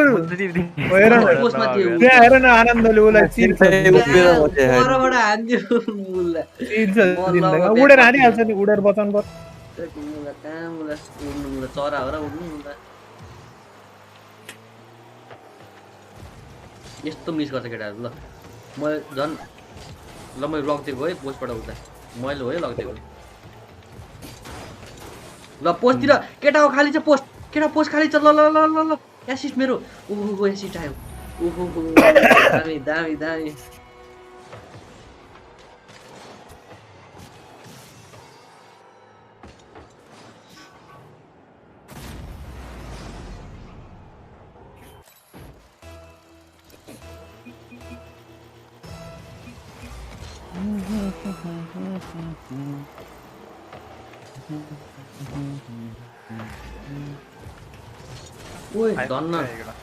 हेर न पोस्टमा थियो त्यहाँ हेर न आनन्दले उसलाई चिन्छ परबाट हान्थ्यो मुला चिन्छ जिन्दगी उडेर हानिहाल्छ नि उडेर बचाउनु पर्छ मुला कहाँ मुला उड्नु मुला चरा हो र उड्नु मुला यस्तो मिस गर्छ केटाहरू ल म झन् ल मैले लगिदिएको है पोस्टबाट उता मैले हो है लगिदिएको ल पोस्टतिर केटा हो खाली छ पोस्ट केटा पोस्ट खाली छ ल ल ल ल ल एसिस्ट मेरो ओहो एसिस्ट आयो ओहो दामी दामी दामी ओए आइपुग्छ धन्न एकजना।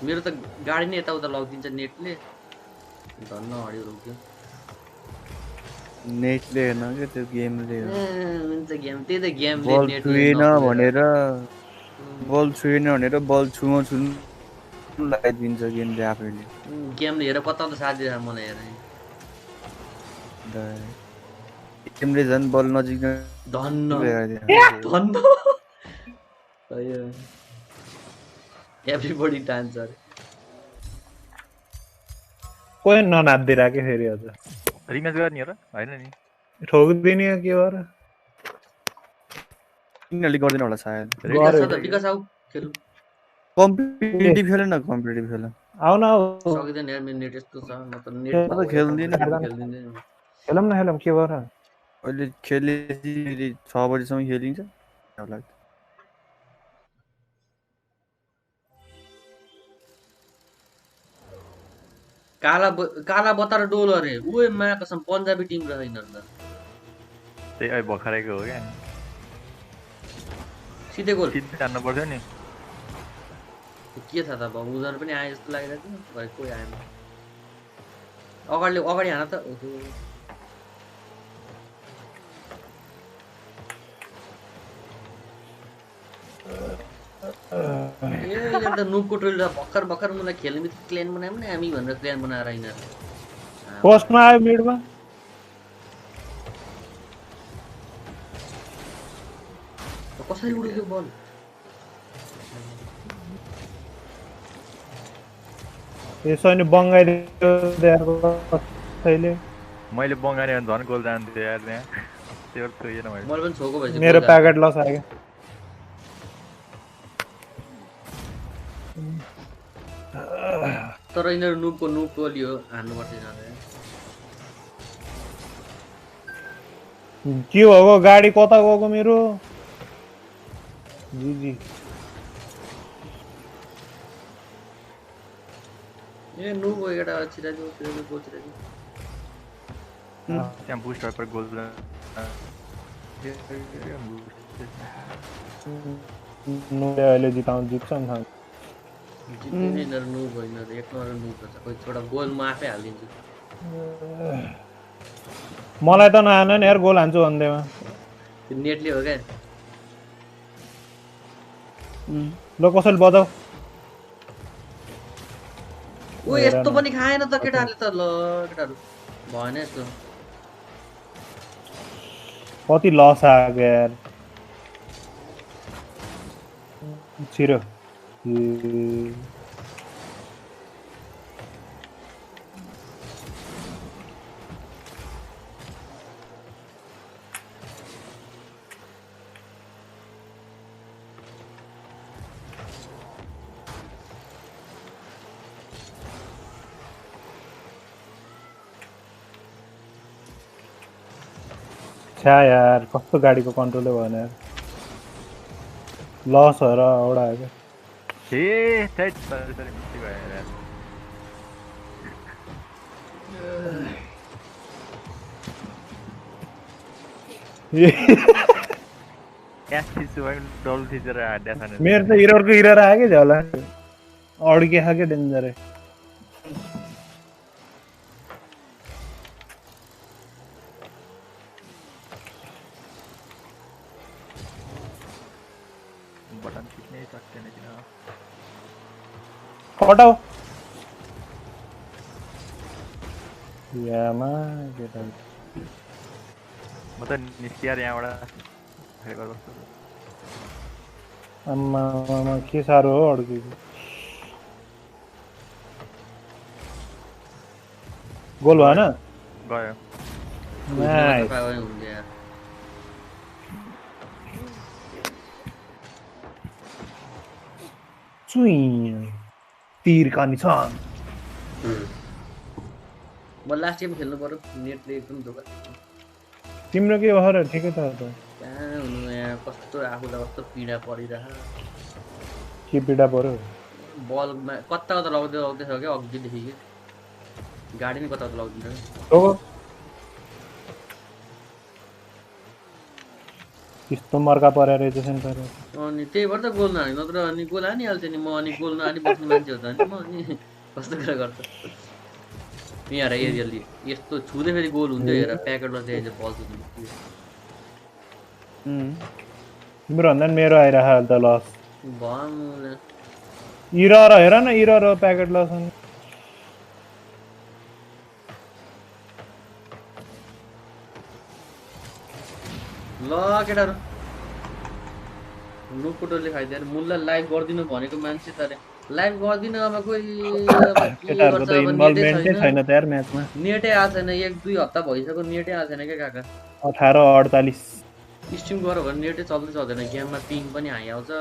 मेरो त गाडी नै यताउता लगिदिन्छ नेटले धन्न हड्यो रोक्यो नेटले हेर्न क्या त्यो गेमले हो। हुन्छ गेम त्यही त गेमले बल नेटले छुएन नपुगेर भनेर बल छुमा छुनु लगाइदिन्छ गेमले आफैले। गेमले हेर कता त साथ दिएर मलाई हेर गेमले झन् बल नजिक धन्न लगाइदिन्छ। धन्न एभ्रीबडी डान्स अरे कोही ननाच्दिरहेको फेरि अझ रिम्याच गर्ने हो र होइन नि ठोकिदिने हो के भएर यिनीहरूले गर्दैन होला सायद। विकास छ त विकास आऊ खेलौँ कम्पिटिटिभ खेल न कम्पिटिटिभ खेल। आउन आऊ सकिँदैन यार मेरो नेट यस्तो छ म त नेट म त खेल्दिनँ। खेल्दिनँ खेलौँ न के भएर अहिले खेलेपछि 6 बजीसम्म खेलिन्छ। काला बत्ता र डोल अरे ओए मा कसम पन्जाबी टिम रहेछ यिनीहरू त त्यही अहिले भर्खरैको हो क्या सिधै गोल सिधै जान्नु पर्थ्यो नि के थाहा त अब उनीहरू पनि आए जस्तो लागिरहेको थियो भरे कोही आएन अगाडि हान त ओहो ए यहाँ त नुबको टोइल भर्खर मलाई खेल्ने बित्तिकै क्ल्यान बनायौँ नि हामी भनेर क्ल्यान बनाएर यिनीहरू पोस्टमा आयो मिडमा कसरी उड्यो त्यो बल यसो अनि बङ्गाइदियो कसैले मैले बङ्गाली भने झन् गोल जान्थेँ यार त्यहाँ त्यो छोइएन मैले मैले पनि छोको भएपछि मेरो प्याकेट लस आयो तर यिनीहरू नुब गोली हो हान्नुपर्छ यिनीहरूले के भएको गाडी कता गएको मेरो जी ए नुब हो एउटा छिराजु गोल छिराजु त्यहाँ बुस्टर पर गोल अहिले जित्छ नि त जित्ने नै यिनीहरू नुब हो यिनीहरू एक नम्बर नुब छ कोही एउटा गोल म आफै हालिदिन्छु मलाई त नआएन नि यार गोल हान्छु भन्दैमा त्यो नेटले हो क्या ल कसैले बजाऊ ओ यस्तो पनि खाएन त केटाहरूले त ल केटाहरू भएन यस्तो कति लस आएको यार छिरो छ्या यार कस्तो गाडीको कन्ट्रोलै भएन यार लस भएर एउटा आयो ए थैट सरी मिस्टेक भयो यार क्यास थिच्छु भयो डल थिचेर हाड्या छैन मेरो त हिरोको हिरो आयो कि झोला अड्के खाके डेन्जरै बटन थिच्नै सक्दैन किन हटाऊ यामा केटा म त निस्किएर यहाँबाट हेरेको जस्तो आम्मा के साह्रो हो अड्केको गोल भएन गयो नाइस हुन्छ यार चुई तीरका निशान म लास्ट गेम खेल्नु पर्यो नेटले एकदम धोका तिम्रो के भएर ठिकै त कहाँ हुनु यहाँ कस्तो आफूलाई कस्तो पीडा परिरह के पीडा पर्यो बलमा कता लगाउँदैछ क्या अघिदेखि कि गाडी नै कता लगाउँदिन्छ त्यस्तो मर्का परेर रहेछ सेन्टर अनि त्यही भएर त गोल नहाने नत्र अनि गोल हानिहाल्थ्यो नि म अनि गोल नहानी बस्ने मान्छे हो त अनि म अनि कस्तो कुरा गर्छ यहाँ हेर एरियली यस्तो छुँदै फेरि गोल हुन्थ्यो हेर प्याकेटलाई चाहिँ बल तिम्रो भन्दा नि मेरो आइरहेको अहिले त लस भयो इरर हेर न इरर प्याकेट लस अनि ल केटाहरू नुकुटोले खाइदिएर मुललाई लाइभ गरिदिनु भनेको मान्छे त अरे लाइभ गर्दिनँ अब कोही अब के गर्छ अब नेटै छैन त यार म्याचमा नेटै आएको छैन 1-2 हप्ता भइसक्यो नेटै आएको छैन क्या काका 18:48 स्ट्रिम गर भने नेटै चल्दैन गेममा पिङ पनि हाई आउँछ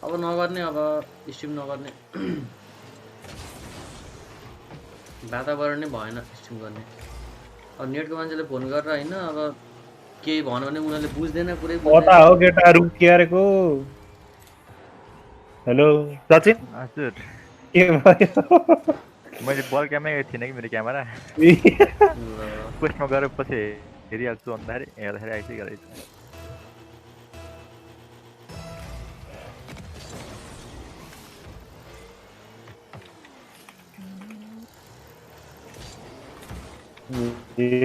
अब नगर्ने अब स्ट्रिम नगर्ने वातावरण नै भएन स्ट्रिम गर्ने अब नेटको मान्छेले फोन गरेर होइन अब केही भन्यो भने उनीहरूले बुझ्दैन कुरै कता हो केटाहरू के गरेको हेलो सचिन हजुर के भयो मैले बल क्यामै थिइनँ कि मेरो क्यामेरा पोस्टमा गएर पछि हेरिहाल्छु भन्दाखेरि हेर्दाखेरि आइसक्यो रहेछ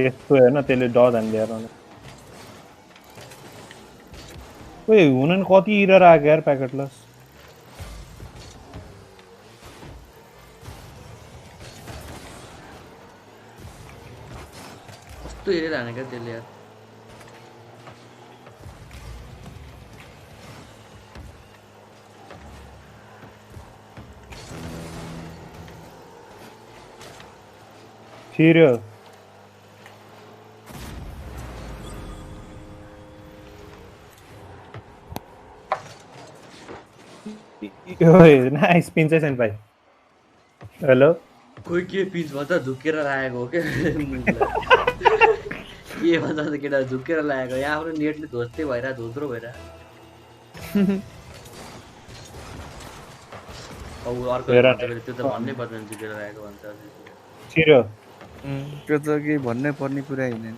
यस्तो हेर्न त्यसले डज हानिदिएर ओए हुन नि कति इरर आएको यार प्याकेट लस कस्तो हेरेर हानेको त्यसले यार छिर्यो नाइस पिन चाहिँ भाइ हेलो खोइ के पिच भन्छ झुकेर लागेको हो क्या के भन्छ त केटा झुकेर लागेको यहाँ आफ्नो नेटले ध्वस्तै भइरहेको धोत्रो भइरहेको अब अर्को त्यो त भन्नै पर्दैन झुकेर लागेको भन्छ छिर्यो त्यो त केही भन्नै पर्ने कुरा होइन नि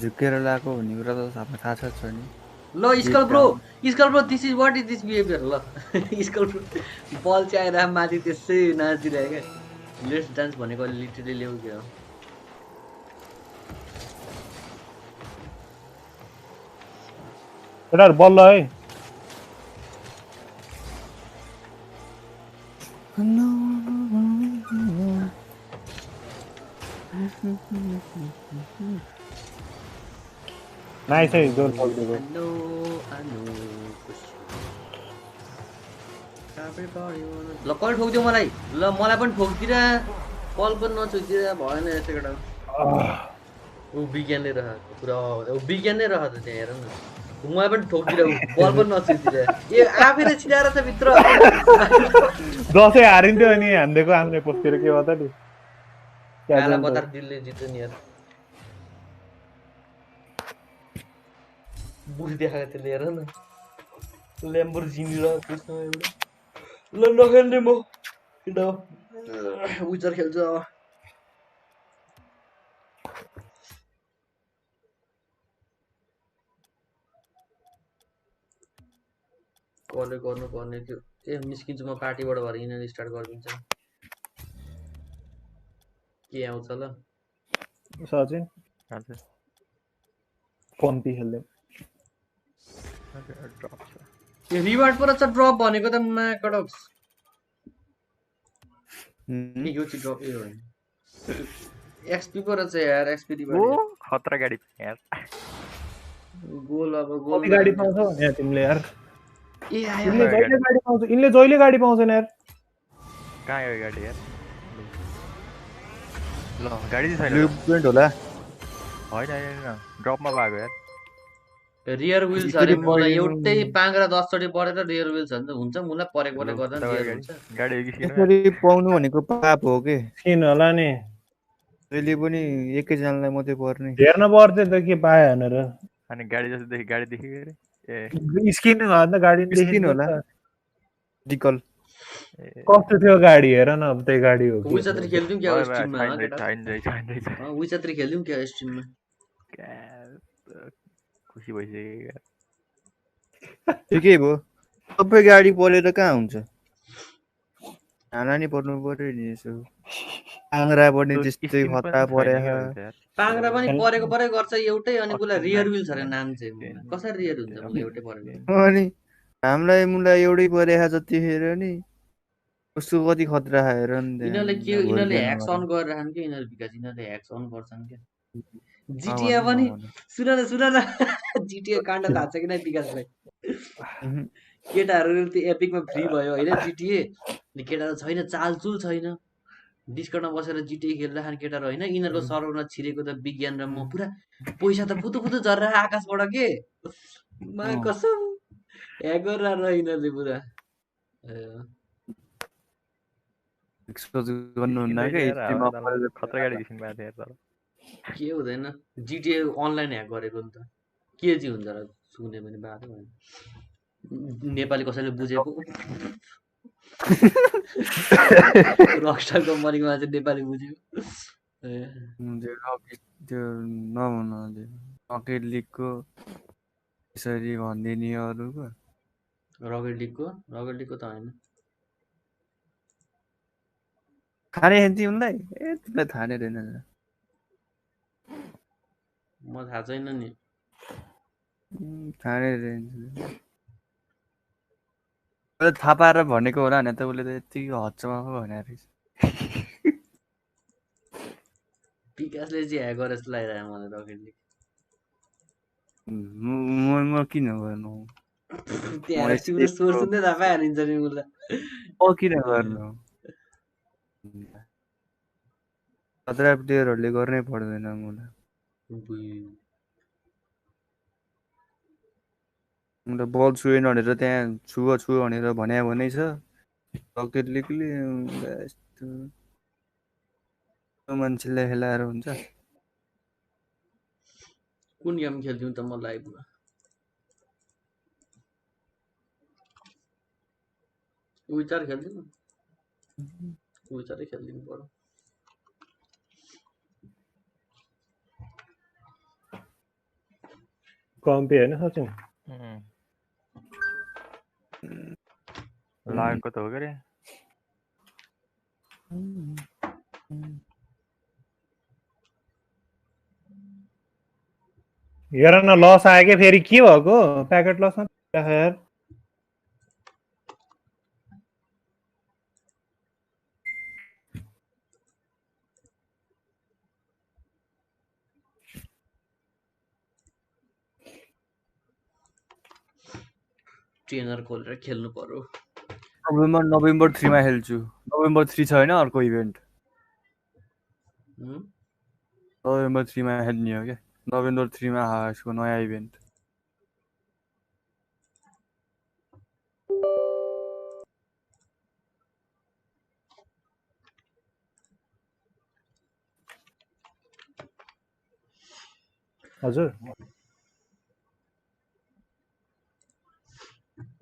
झुकेर लगाएको भन्ने कुरा त सबैलाई थाहा छ नि ल skull bro this is what is this behaviour ल स्कल ब्रो बल चाहिँ आएर माथि त्यसै नाचिदिरहेको क्या लेट्स डान्स भनेको लिटरली ल्याउ क्या केटाहरू बल्ल है नाइस है जोर पक्रेको ल कल ठोकिदियो मलाई ल मलाई पनि ठोकिदिएर कल पनि नछोकिदिएर भएन यस्तो केटा ऊ विज्ञानले रह पुरा ऊ विज्ञान नै रह त त्यहाँ हेर न मलाई पनि ठोकिदिएर बल पनि नछोकिदिएर ए आफैले छिराएर छ भित्र दसैँ हारिन्थ्यो अनि हानिदिएको आम्रे पोस्टेर के हो त नि काला बजार दिलले जित्यो नि यार बुढी देखाएको त्यसले हेर न ल्याम्बोर्गिनी र त्यसमा एउटा ल नखेल्ने म केटा विचर खेल्छु अब कसले गर्नुपर्ने थियो ए निस्किन्छु म पार्टीबाट भएर यिनीहरू स्टार्ट गरिदिन्छ के आउँछ ल सचिन हजुर पम्पी खेल्दै ड्रप छ यो रिवार्ड पर छ ड्रप भनेको त म्याकडक्स यो चाहिँ ड्रप ए होइन एक्सपी पर छ यार एक्सपी रिवार्ड खतरा गाडी यार गोल अब गोल गाडी पाउँछ भने तिमीले यार ए आयो इनले जहिले गाडी पाउँछ इनले जहिले गाडी पाउँछन् यार कहाँ आयो गाडी यार ल गाडी चाहिँ छैन ब्लुप्रिन्ट होला होइन होइन ड्रपमा भएको यार रियर व्हील्स अरे मलाई एउटै 5 र 10 चोटि परेर रियर व्हील्स हुन्छ हुन्छ मलाई परेको परेको गर्दा रियर हुन्छ गाडी किन यसरी पाउनु भनेको पाप हो के किन होला नि जहिले पनि एकैजनालाई मात्रै पर्ने हेर्न पर्थ्यो त के पायो भनेर अनि गाडी जस्तो देखि गाडी देखेको अरे ए स्किन भन्दा गाडी स्किन होला डिकल कस्तो थियो गाडी हेर न अब त्यही गाडी हो कि विचत्री खेल्थ्यौँ क्या भयो स्ट्रिममा छैन रहेछ विचत्री खेल्थ्यौँ क्या स्ट्रिममा खुसी भइसक्यो ठिकै भयो सबै गाडी परेर कहाँ हुन्छ खाना नि पर्नु पर्यो नि यसो आङ्रा पनि त्यस्तै खतरा परे पाङ्रा पनि परेको गर्छ एउटै अनि उसलाई अस्ति रियर म्याच विल छ अरे नाम चाहिँ कसरी रियर हुन्छ मलाई एउटै परेको अनि हामीलाई मुलाई एउटै परेको जतिखेर नि कस्तो कति खतरा हेर नि यिनीहरूले ह्याक्स अन गरिरहन् कि यिनीहरू विकास यिनीहरूले ह्याक्स अन गर्छन् क्या जिटिए पनि सुन न जिटिए काण्ड थाहा छ कि नै विकासलाई केटाहरू त्यो एपिकमा फ्री भयो होइन जिटिए केटाहरू छैन चालचुल छैन डिस्कर्डमा बसेर जिटिए खेलिरहेको केटाहरू होइन यिनीहरूको सर्भरमा छिरेको त विज्ञान र म पुरा पैसा त पुतो पुतो झरेर आकाशबाट के कसम ह्याक गरेर यिनीहरूले पुरा खतरा गाडी घिसिङ भएको थियो तर के हुँदैन जिटिए अनलाइन ह्याक गरेको नि त के चाहिँ हुन्छ र सुने पनि बाटो भएन नेपाली कसैले बुझेको रकस्टार कम्पनीको मान्छे नेपाली बुझ्यो त्यो नभन्नु रकेट लिगको यसरी भनिदिने अरूको रकेट लिगको त होइन खाने हेर्ने उनलाई तिमीलाई थाहा नै रहेन म थाहा छैन नि थाहा नै रहेछ थाहा पाएर भनेको होला नि त उसले त यतिकै हदसम्म पो भनेर रहेछ विकासले चाहिँ ह्याक गरेर जस्तो लागिरहेको मलाई रकेट लिग म किन गर्नु त्यहाँ तिम्रो सोर्स नै थाहा पाइहालिन्छ नि उसलाई किन गर्नु खतरा प्लेयरहरूले गर्नै पर्दैन मलाई बल छुएन भनेर त्यहाँ छु भनेर भने छ रकेट लिगले यस्तो मान्छेलाई खेलाएर हुन्छ कुन गेम खेल्थ्यौँ त म लाइभमा विचार खेल्थ्यौँ विचारै खेलिदिनु पर्यो कम्पी होइन सचिन लागेको त हो के अरे हेर न लस आयो क्या फेरि के भएको प्याकेट लसमा यार ट्रेनर खोलेर खेल्नु पर्यो नोभेम्बर 3 मा खेल्छु नोभेम्बर 3 छ होइन अर्को इभेन्ट नोभेम्बर 3 मा खेल्ने हो क्या नोभेम्बर 3 मा यसको नयाँ इभेन्ट हजुर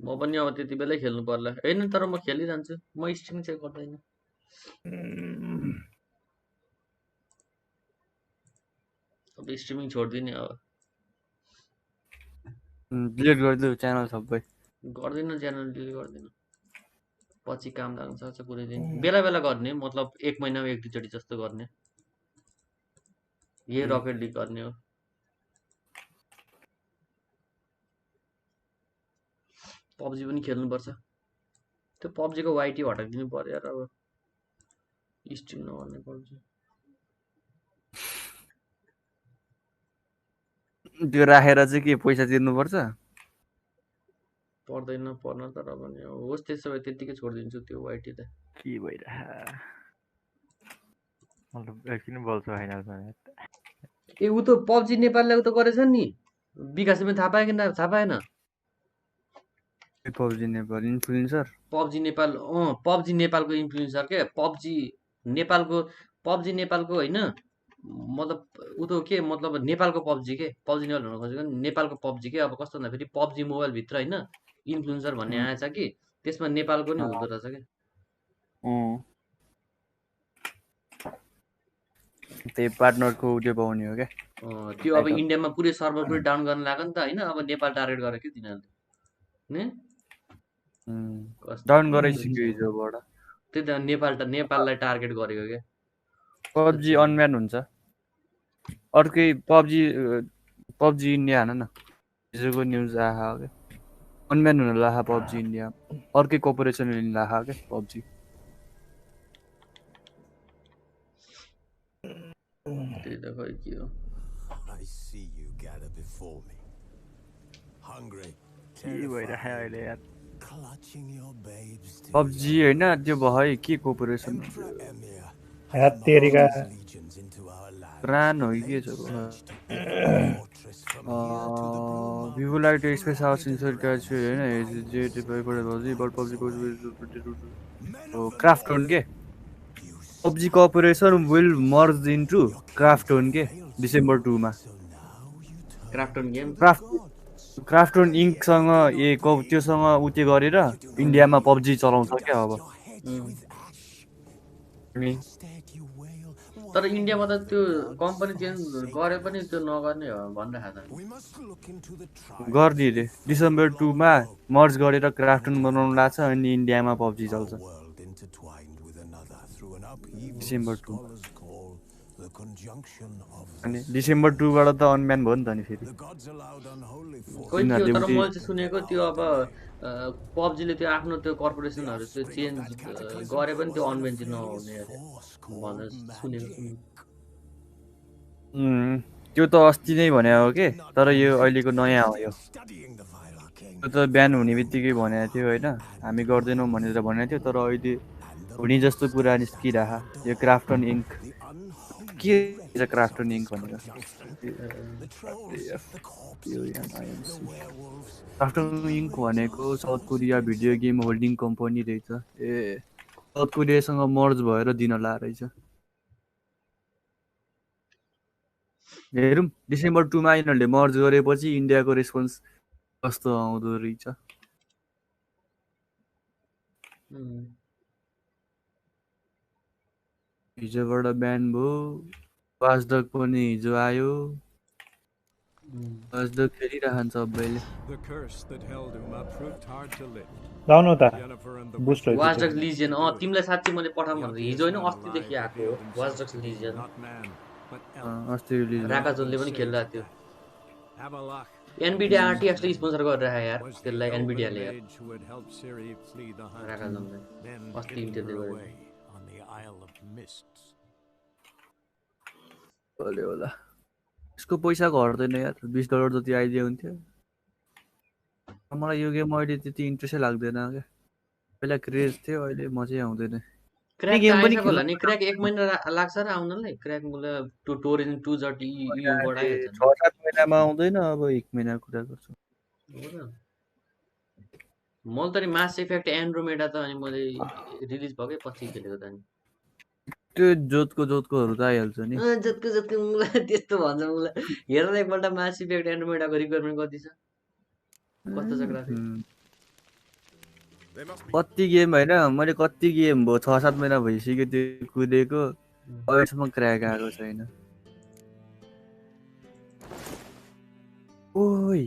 म पनि अब त्यति बेलै खेल्नु पर्ला होइन तर म खेलिरहन्छु म स्ट्रिम चाहिँ गर्दैन अब स्ट्रिमिङ छोडिदिने अब डिलिट गरिदियो च्यानल सबै गर्दिनँ च्यानल डिलिट गर्दिनँ पछि काम लाग्न सक्छ कुनै दिन बेला बेला गर्ने मतलब 1 महिनामा 1-2 चोटि जस्तो गर्ने यही रकेट लिग गर्ने हो पब्जी पनि खेल्नुपर्छ त्यो पब्जीको वाइटी हटाइदिनु पर्यो यार अब स्ट्रिम नगर्ने पब्जी त्यो राखेर चाहिँ के पैसा तिर्नुपर्छ पर्दैन पर्न तर पनि होस् त्यसो भए त्यतिकै छोडिदिन्छु त्यो वाइटी त के भइरहेको किन बोल्छ फाइनलमा ए ऊ त पब्जी नेपालले ऊ त गरेछ नि विकासले पनि थाहा पायो कि थाहा पाएन PUBG Nepal influencer PUBG Nepal PUBG नेपालको इन्फ्लुएन्सर के पब्जी नेपालको होइन मतलब ऊ त के मतलब नेपालको पब्जी के पब्जी नेपाल भन्न खोजेको नेपालको पब्जी के अब कस्तो भन्दाखेरि पब्जी मोबाइलभित्र होइन इन्फ्लुएन्सर भन्ने आएछ कि त्यसमा नेपालको नि हुँदो रहेछ क्या त्यही पार्टनरको उयो पाउने हो क्या त्यो अब इन्डियामा पुरै सर्भर पनि डाउन गर्न लाग्यो नि त होइन अब नेपाल टार्गेट गरेर के तिनीहरूले ने डाउन गराइसक्यो हिजोबाट त्यही त नेपाललाई टार्गेट गरेको क्या पब्जी अनब्यान हुन्छ अर्कै पब्जी इन्डिया हेर्न न हिजोको न्युज आहा हो क्या अनब्यान हुन लाहा पब्जी इन्डिया अर्कै कर्पोरेसनले लाहा क्या पब्जी त्यही त खै के हो I see you gather before me. Hungry, के भइरहेको अहिले यार clutching your babes to PUBG होइन त्यो भयो के कर्पोरेसन Emperor Emir हात तेरिका legions into our land. प्राण हो कि के छ Fortress from here to the Blue Mountains. People like to express how sincere catch होइन क्राफ्टोन के PUBG corporation will merge into Krafton के डिसेम्बर 2 मा क्राफ्टन गेम क्राफ्टोन इङ्कसँग त्योसँग उते गरेर इन्डियामा पब्जी चलाउँछ क्या अब तर इन्डियामा त त्यो कम्पनी चेन्ज गरे पनि त्यो नगर्ने हो भनिरहेको छ गरिदिए रे डिसेम्बर 2 मा मर्ज गरेर क्राफ्टोन बनाउनु लाग्छ अनि इन्डियामा पब्जी चल्छ डिसेम्बर 2 अनि डिसेम्बर 2 बाट त अनब्यान भयो नि त नि फेरि कोही थियो तर मैले चाहिँ सुनेको त्यो अब पब्जीले त्यो आफ्नो त्यो कर्पोरेसनहरू त्यो चेन्ज गरे पनि त्यो अनब्यान चाहिँ नहुने अरे भनेर सुनेको त्यो त अस्ति नै भने हो के तर यो अहिलेको नयाँ हो यो त्यो त बिहान हुने बित्तिकै भनेको थियो होइन हामी गर्दैनौँ भनेर भनेको थियो तर अहिले हुने जस्तो कुरा निस्किरह यो क्राफ्टन इङ्क के छ क्राफ्टन इङ्क भनेर क्राफ्टन इङ्क भनेको south Korea video game holding company रहेछ ए साउथ कोरियासँग मर्ज भएर दिन ला रहेछ हेरौँ डिसेम्बर 2 मा यिनीहरूले मर्ज गरेपछि इन्डियाको रेस्पोन्स कस्तो आउँदो रहेछ हिजोबाट ब्यान भयो वाचडग पनि हिजो आयो वाचडग खेलिरहन्छ सबैले लाउनु त बुस्ट हो वाचडग लिजियन तिमीलाई साँच्चै मैले पठाउँ भनेर हिजो होइन अस्तिदेखि आएको हो वाचडग लिजियन अस्ति रिलिज राकाजोनले पनि खेलिरहेको थियो एनबिडिया आरटीएक्सले स्पोन्सर गरिरहेको यार त्यसलाई एनबिडियाले यार राकाजोनले अस्ति इन्टरले गर्यो भले होला यसको पैसा घट्दैन यार $20 जति आइदियो हुन्थ्यो मलाई यो गेम अहिले त्यति इन्ट्रेस्टै लाग्दैन क्या पहिला क्रेज थियो अहिले मजै आउँदैन क्र्याक गेम पनि होला नि क्र्याक 1 महिना लाग्छ र आउनलाई क्र्याक मलाई टोरेन 230 युबाट आइहाल्छ 6-7 महिनामा आउँदैन अब 1 महिना कुरा गर्छु मैले त नि मास इफेक्ट एन्ड्रोमेडा त अनि मैले रिलिज भएकै पछि खेलेको त नि त्यो जोतकोहरू त आइहाल्छ नि जोतको मलाई त्यस्तो भन्छ मलाई हेर एकपल्ट मास इफेक्ट एन्ड्रोमेडाको रिक्वायरमेन्ट कति छ कस्तो छ ग्राफिक कति गेम होइन मैले कति गेम भयो 6-7 महिना भइसक्यो त्यो कुदेको अहिलेसम्म क्र्याक आएको छैन ओइ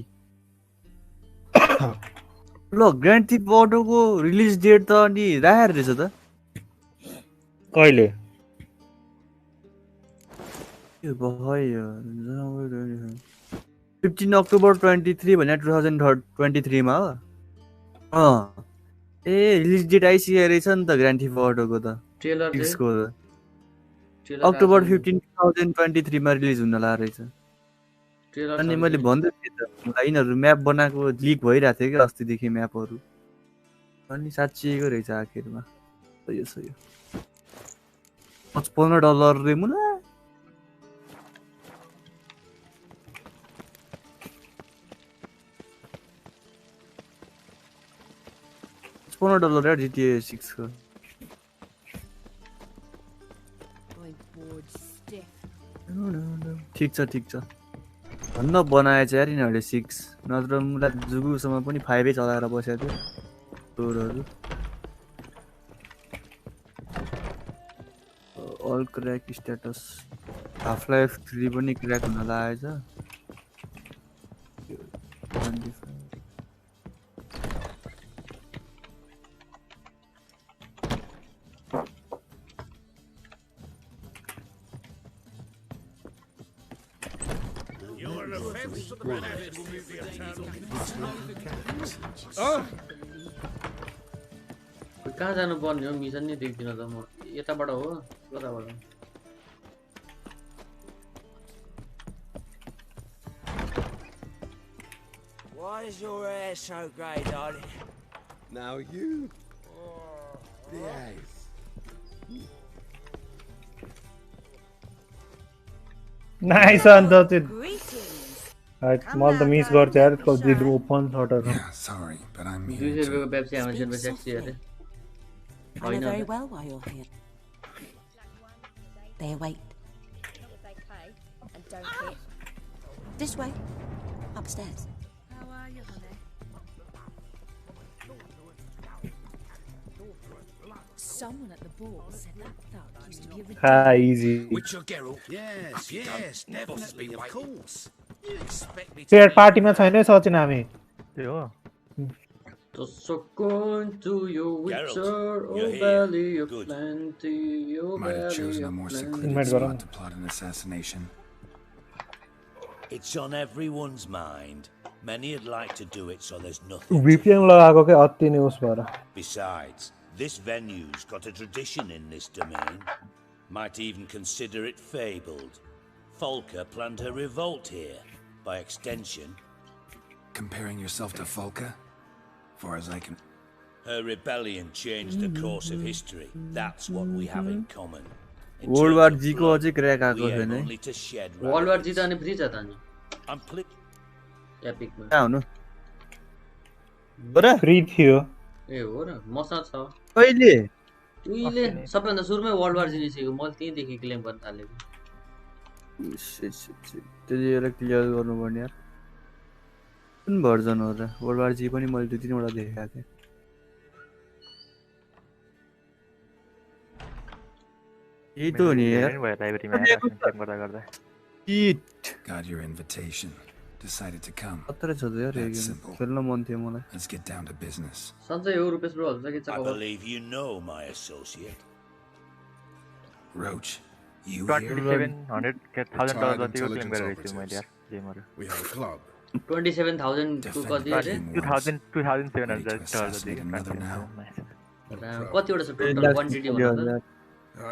ल ग्रान्ड थेफ्ट अटोको रिलिज डेट त अनि राखेर रहेछ त कहिले के भयो 15 अक्टोबर 23 भने 2023 मा हो ए रिलिज डेट आइसकेको रहेछ नि त ग्रान्ड थेफ्ट अटोको त ट्रेलर को अक्टोबर 15 2023 मा रिलिज हुन ला रहेछ अनि मैले भन्दै थिएँ त यिनीहरू म्याप बनाएको लिक भइरहेको थियो कि अस्तिदेखि म्यापहरू अनि साँच्चीको रहेछ आखिरमा सही $55 रे मुना $55 यार GTA 6 को ठिक छ भन्न बनाएछ यार यिनीहरूले 6 नत्र मलाई जुगुसम्म पनि 5 चलाएर बसेको थियो all crack status half life 3 पनि क्र्याक हुन लागेछ 25 कहाँ जानु पर्ने हो मिसन नै देख्दिन त म यताबाट हो कताबाट Why is your hair so grey, darling? Now you. Yes. Nice अन्त त्यो Greetings. मैले त मिस गर्छ यार कति ओपन थटहरु Yeah, sorry, but I'm 200 here रुपैयाँको to... पेप्सी एमाजोनमा ट्याक्सी अरे I know very well why you're here. They await. And don't hit. This way. Upstairs. How are you, honey? Someone at the ball said that thug used to be a हा easy Witcher Geralt? Yes, yes, definitely, of course. You expect me to त्यो पार्टीमा छैन सचिन हामी त्यो हो Succumb to your witcher, Geralt, oh you're here. valley of Good. plenty, oh Might have valley chosen a of more plenty. secluded Invite spot Garam. to plot an assassination. It's on everyone's mind. Many would like to do it so there's nothing. to VPN लगाएको के अति नै उस भएर Besides, this venue's got a tradition in this domain. Might even consider it fabled. Folker planned her revolt here. By extension, Comparing yourself to Folka? Far as I can... her rebellion changed the course of history. That's what we have in common. In World terms War of G को blood, अझै crack आएको we aim छैन है only to shed world war ravens. जित अनि free छ त नि I'm एपिकमा कहाँ हुनु हो र फ्री थियो ए हो र मसँग छ कहिले उहिले सबैभन्दा सुरुमै वर्ल्ड वार जिनिसकेको मैले त्यहीँदेखि क्लेम गर्न थालेको त्यति बेला क्लियर गर्नुपर्ने यार कुन भर्जन हो र वर्ल्ड वार जी पनि मैले 2-3 वटा देखेको थिएँ यही त हो नि यार भयो लाइब्रेरीमा चेक गर्दा गर्दा it Got your invitation. Decided to come. खतरा छ त यार यो That's गेम simple. खेल्न मन थियो मलाई Let's get down to business. सन्चै हो रुपेश ब्रो हजुर के छ I खबर believe you know my associate. Roach, you here? $27,000 जतिको क्लेम गरेर छु मैले यार गेमहरु We have a club. 27000 को कति अरे Ready to assassinate another now? कतिवटा छ टोटल क्वान्टिटी भन्दा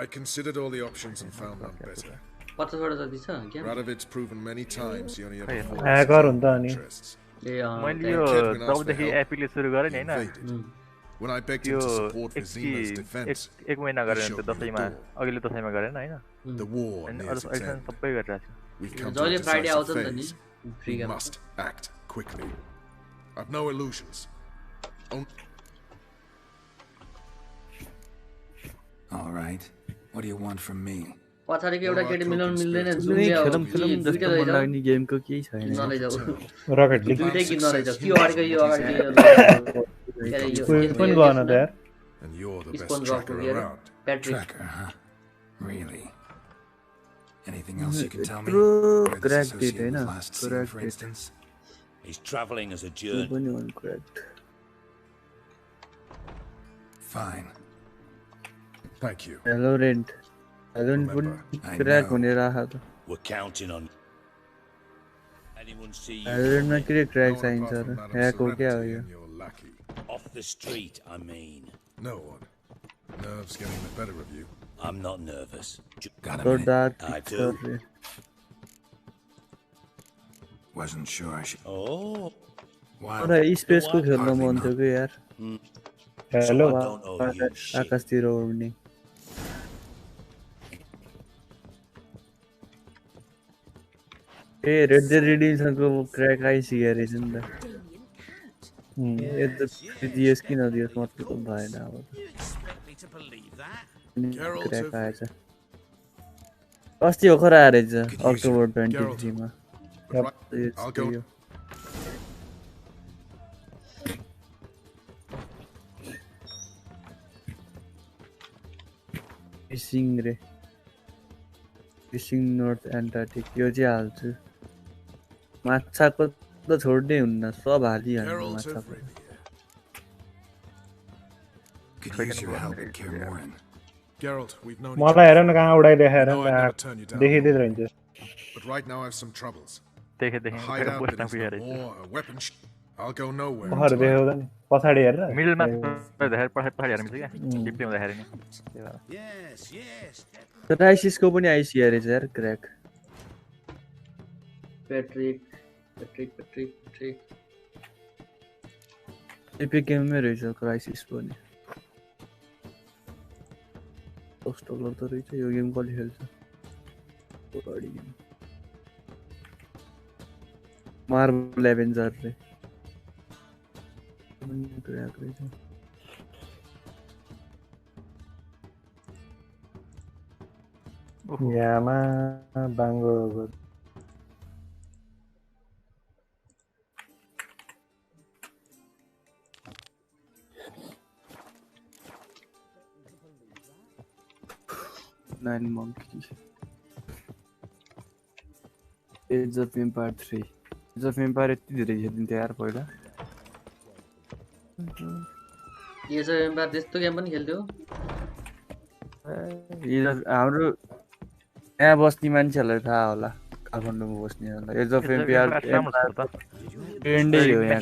I considered all the options and found none better. 50 वटा जति छ game Radovid's proven many times he only Hey, ever hacker हुन्छ अनि interests. ए मैले यो जबदेखि एपीले सुरु गरेँ नि हैन Invaded. When I begged him यो to support Vizima's defense, एक महिना गरेर त्यो दशैँमा अघिल्लो दशैँमा गरेन हैन the war अनि nears its अहिले end. सबै गरिरहेको छु We've come to a जहिले फ्राइडे आउँछ decisive नि त नि phase. Free We game must act quickly. I've no illusions. All right. What do you want from me? पछाडिको एउटा केटी मिलाउन मिल्दैन कुनै जुम्ले खेलौँ आउँ खेलौँ कि जस्तो दुईटा मन लैजाऊ लाग्ने गेमको केही छैन किन्न लैजाऊ रकेट लिग दुईटै किन्न लैजाऊ कि अगाडिको यो अगाडि पनि गर्न त यार And you're the best sponge tracker गएको around. Patrick Tracker, huh? Really? Anything else you can tell me? True. Where this Correct it, associate हैन? was last seen, Correct for it. instance? He's traveling as a त्यो journey. पनि incorrect Fine. Thank you. Hello rent hello पनि crack हुने राखा त We're counting on. Anyone see you हेलोरेन्टमा के crack No one चाहिन्छ apart र from Madame ह्याक हो क्या हो Serenity यो and your lackey. off the street? I mean, No one. Nerves getting the better of you. I'm not nervous. Got a तो minute? Dark I picture do. रे Wasn't sure I should... Oh, Wow. तर स्पेसको खेल्न Hardly मन not. थियो कि यार hello I don't owe you shit. आकाशतिर उड्ने ए रेड डेड रिडिङसँगको क्र्याक आइसक्यो रहेछ नि त यता दियोस् कि नदियोस् मतलब भएन अब You expect me to believe that? Crack आएछ अस्ति भर्खर आएर रहेछ अक्टोबर 23 मा But right, I'll go. सिङ रे फिसिङ नर्थ एन्टार्क्टिक यो चाहिँ हाल्छु माछाको त छोड्दै हुन्न सब हालिहाल्नु माछाको Could use your help at Kaer Geralt, we've known each मलाई हेर न other. कहाँ उडाइदेखाएर No, I'd never turn you down. देखिँदै रहन्छ But right now I have some troubles. देखे A hideout post that is पुगेर no more, a weapon I'll go nowhere. भर until I- देखाउँदा नि पछाडि हेरेर मिडलमा देखाएर पछाडि हेर्न मिल्छ क्या डिप्ली हुँदाखेरि नि त्यही भएर Yes, yes. क्राइसिसको पनि आइसिया रहेछ यार क्र्याक पेट्रिक एपिक गेममै रहेछ क्राइसिस पनि $10 त रहेछ यो गेम कसले खेल्छ बढी गेम मार्बल एभेन्जर रे क्र्याक रहेछ यामा बाङ्गो Nine Monkey Age of Empire 3 Age of Empire यति धेरै खेलिन्थ्यो यार पहिला एज अफ एम्पायर त्यस्तो गेम पनि खेल्थ्यो हाम्रो यहाँ बस्ने मान्छेहरूलाई थाहा होला काठमाडौँमा बस्नेहरूलाई एज अफ एम्पायर ट्रेन्डै हो यहाँ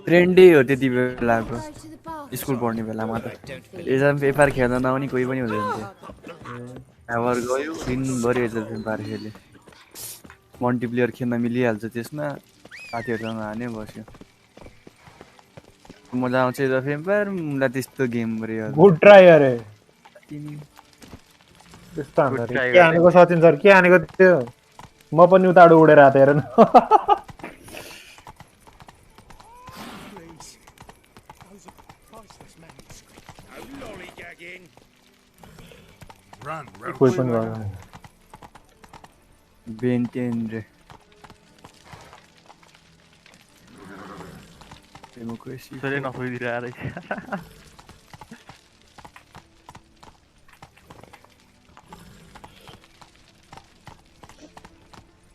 ट्रेन्डै हो त्यति बेलाको स्कुल पढ्ने बेलामा त एज अफ एम्पायर खेल्न नआउने कोही पनि हुँदैन थियो हावर गयो दिनभरि एज अफ एम्पायर खेल्यो मल्टिप्लेयर खेल्न मिलिहाल्छ त्यसमा साथीहरूसँग हान्यो बस्यो मजा आउँछ एज अफ एम्पायर मलाई त्यस्तो गेम रे गुड ट्राई अरे त्यस्तो हान्दा के हानेको सचिन सर के हानेको त्यो म पनि उताडो उडेर आएको हेर न कोही पनि गर्दैन बेन्टेन रे डेमोक्रेसी त्यसले नसोधिरहेको रहेछ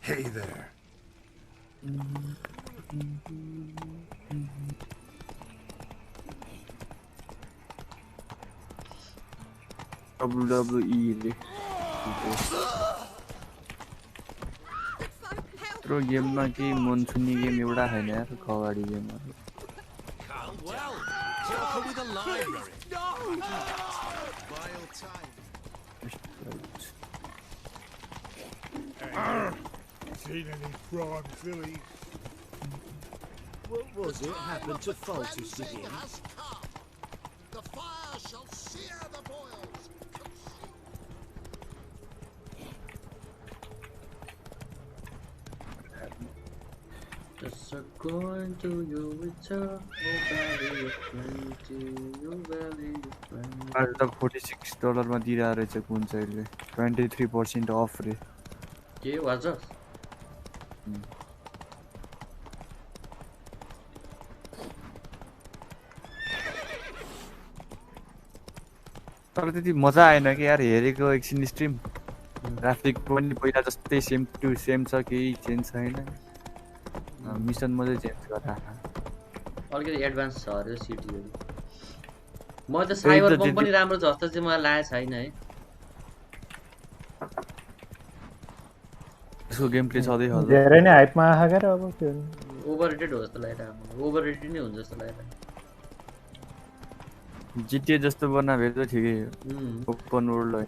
Hey there. WWE रे त्यत्रो गेममा केही मन छुने गेम एउटा छैन यार कबड्डी गेमहरू Well, talk with a library. Vile time. Seen any prime filly? What was it happened to Faltus again? The fire shall sear the boils. Just a going to you with your valley of plenty, your valley of plenty. आज त $46 मा दिइरहेको रहेछ कुन चाहिँले 23% of रे के was तर त्यति मजा आएन कि यार हेरेको एकछिन स्ट्रिम ग्राफिक पनि पहिला जस्तै सेम टु सेम छ केही चेन्ज छैन मिसन मात्रै चेन्ज गरेर अलिकति एडभान्स छ अरे सिटीहरू म त साइबर बम पनि राम्रो छ जस्तो चाहिँ मलाई लागेको छैन है यसको गेम प्ले छँदै होला धेरै नै हाइपमा आएको के अब के ओभररेटेड हो जस्तो लागिरहेको ओभररेटेड नै हुन्छ जस्तो लागिरहेको जिटिए जस्तो बना भए त ठिकै हो ओपन वर्ल्ड हो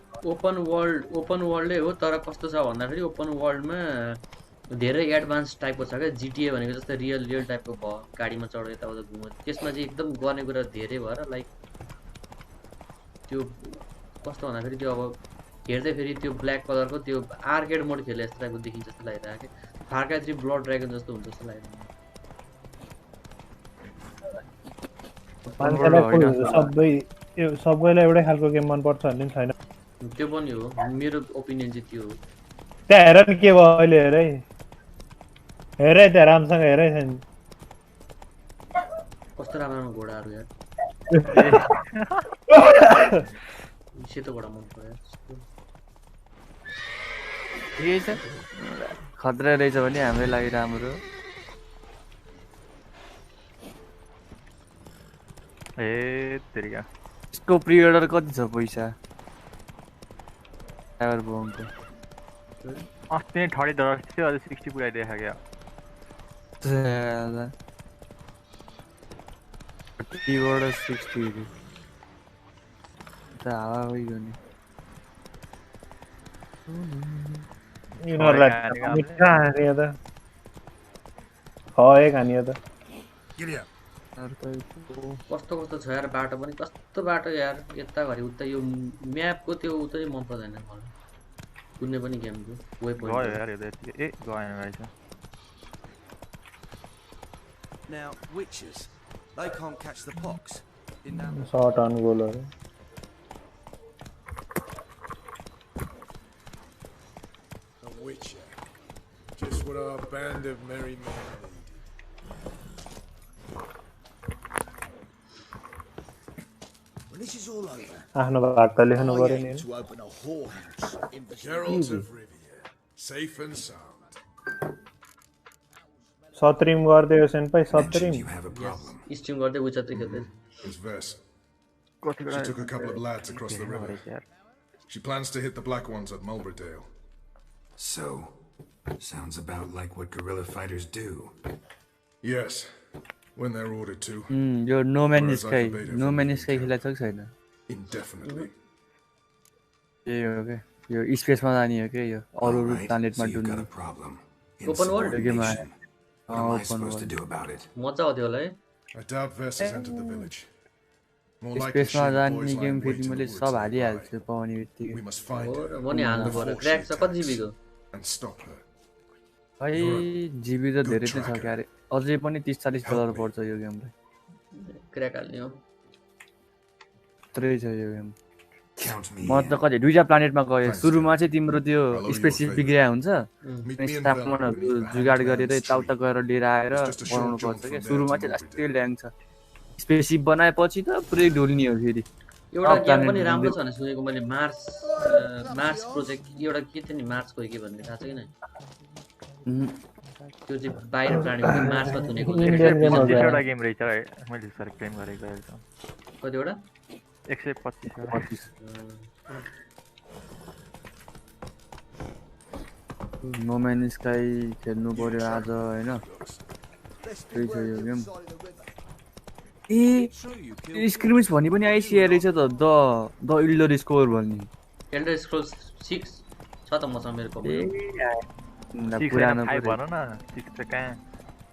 ओपन वर्ल्डै हो तर कस्तो छ भन्दाखेरि ओपन वर्ल्डमा धेरै एडभान्स टाइपको छ क्या जिटिए भनेको जस्तै रियल टाइपको भयो गाडीमा चढ्यो यताउता घुम्यो त्यसमा चाहिँ एकदम गर्ने कुरा धेरै भएर लाइक त्यो कस्तो भन्दाखेरि त्यो अब हेर्दै फेरि त्यो ब्ल्याक कलरको त्यो आर्केड मोड खेले जस्तो टाइपको देखिन्छ जस्तो लागिरहेको क्या फार क्राई 3 ब्लड ड्रागन जस्तो हुन्छ जस्तो लागिरहेको सबैलाई एउटै खालको गेम मनपर्छ भन्ने छैन त्यो पनि हो मेरो ओपिनियन चाहिँ त्यो हो त्यहाँ हेर नि के भयो अहिले हेरै त्यहाँ रामसँग हेरै छैन कस्तो राम्रो घोडाहरू यार सेतोबाट मन पर्यो ठिकै छ खतरा रहेछ भने हाम्रै लागि राम्रो ए तेरिका यसको प्रि अर्डर कति छ पैसा टावर बोमको अस्ति नै $30 थियो अहिले 60 पुऱ्याइदिएको क्या 30बाट 60 त हावा भइगयो नि यिनीहरूलाई मिठा हाने त खै खाने त कस्तो कस्तो छ यार बाटो पनि कस्तो बाटो यार यता घरि उता यो म्यापको त्यो उतै मन पर्दैन मलाई कुनै पनि गेमको वेपन गयो यार यो त ए गएन रहेछ Now, witches, they can't catch the pox. Shot on goal हो A witcher. Just what our band of merry men needed. When this is all over, आफ्नो वार्ता लेख्नु I पर्यो aim नि to open a whorehouse in the Geralt of Rivia, safe and sound. सत्रिम गर्दियो Sen भाइ सत्रिम stream गर्दै उचात्रै खेल्दै Is Vess. She took a couple of lads across the river. She plans to hit the black ones at Mulberdale. So, sounds about like what guerrilla fighters do. Yes, when they're ordered to. यो no man sky खेलेको छ कि छैन Indefinitely. ए हो के यो स्पेसमा जाने हो के यो अरु प्लानेटमा डुल्ने ओपन वर्ल्ड गेममा What am I supposed to do about it? मजा आउँथ्यो होला है I doubt Vess has entered the village. More likely she स्पेसमा and the जाने boys game lie in wait फेरि मैले in the सब woods हालिहाल्छु पाउने nearby. बित्तिकै We must find her म नि हाल्नु पर्यो क्र्याक छ कति जिबीको and stop her. है जिबी त धेरै नै छ क्यारे अझै पनि $30-40 पर्छ यो गेमलाई क्र्याक हाल्ने हो त्रै छ यो गेम Count me म त कति दुईटा प्लानेटमा गएँ सुरुमा चाहिँ तिम्रो त्यो स्पेसिफिक ग्रिया हुन्छ सामानहरू जुगाड गरेर यताउता गएर लिएर आएर बनाउनु पर्छ क्या सुरुमा चाहिँ लास्टै ल्याङ छ स्पेसिफिक बनाएपछि त पुरै ढुल्ने हो फेरि एउटा गेम पनि राम्रो छ भने सुनेको मैले मार्स प्रोजेक्ट एउटा के थियो नि मार्सको के भन्ने थाहा छ कि नै त्यो चाहिँ बाहिर प्राणीको मार्समा थुनेको एउटा गेम रहेछ मैले सर क्लेम गरेको एकदम कतिवटा 125 नो म्यान स्काई खेल्नु पर्यो आज हैन त्यही छ यो गेम ए स्क्रिमिज भन्ने पनि आइसिए रहेछ त द इल्डर स्कोर भन्ने एल्डर स्क्रोल्स 6 छ त मसँग मेरो कपी पुरानो 5 भन न 6 त कहाँ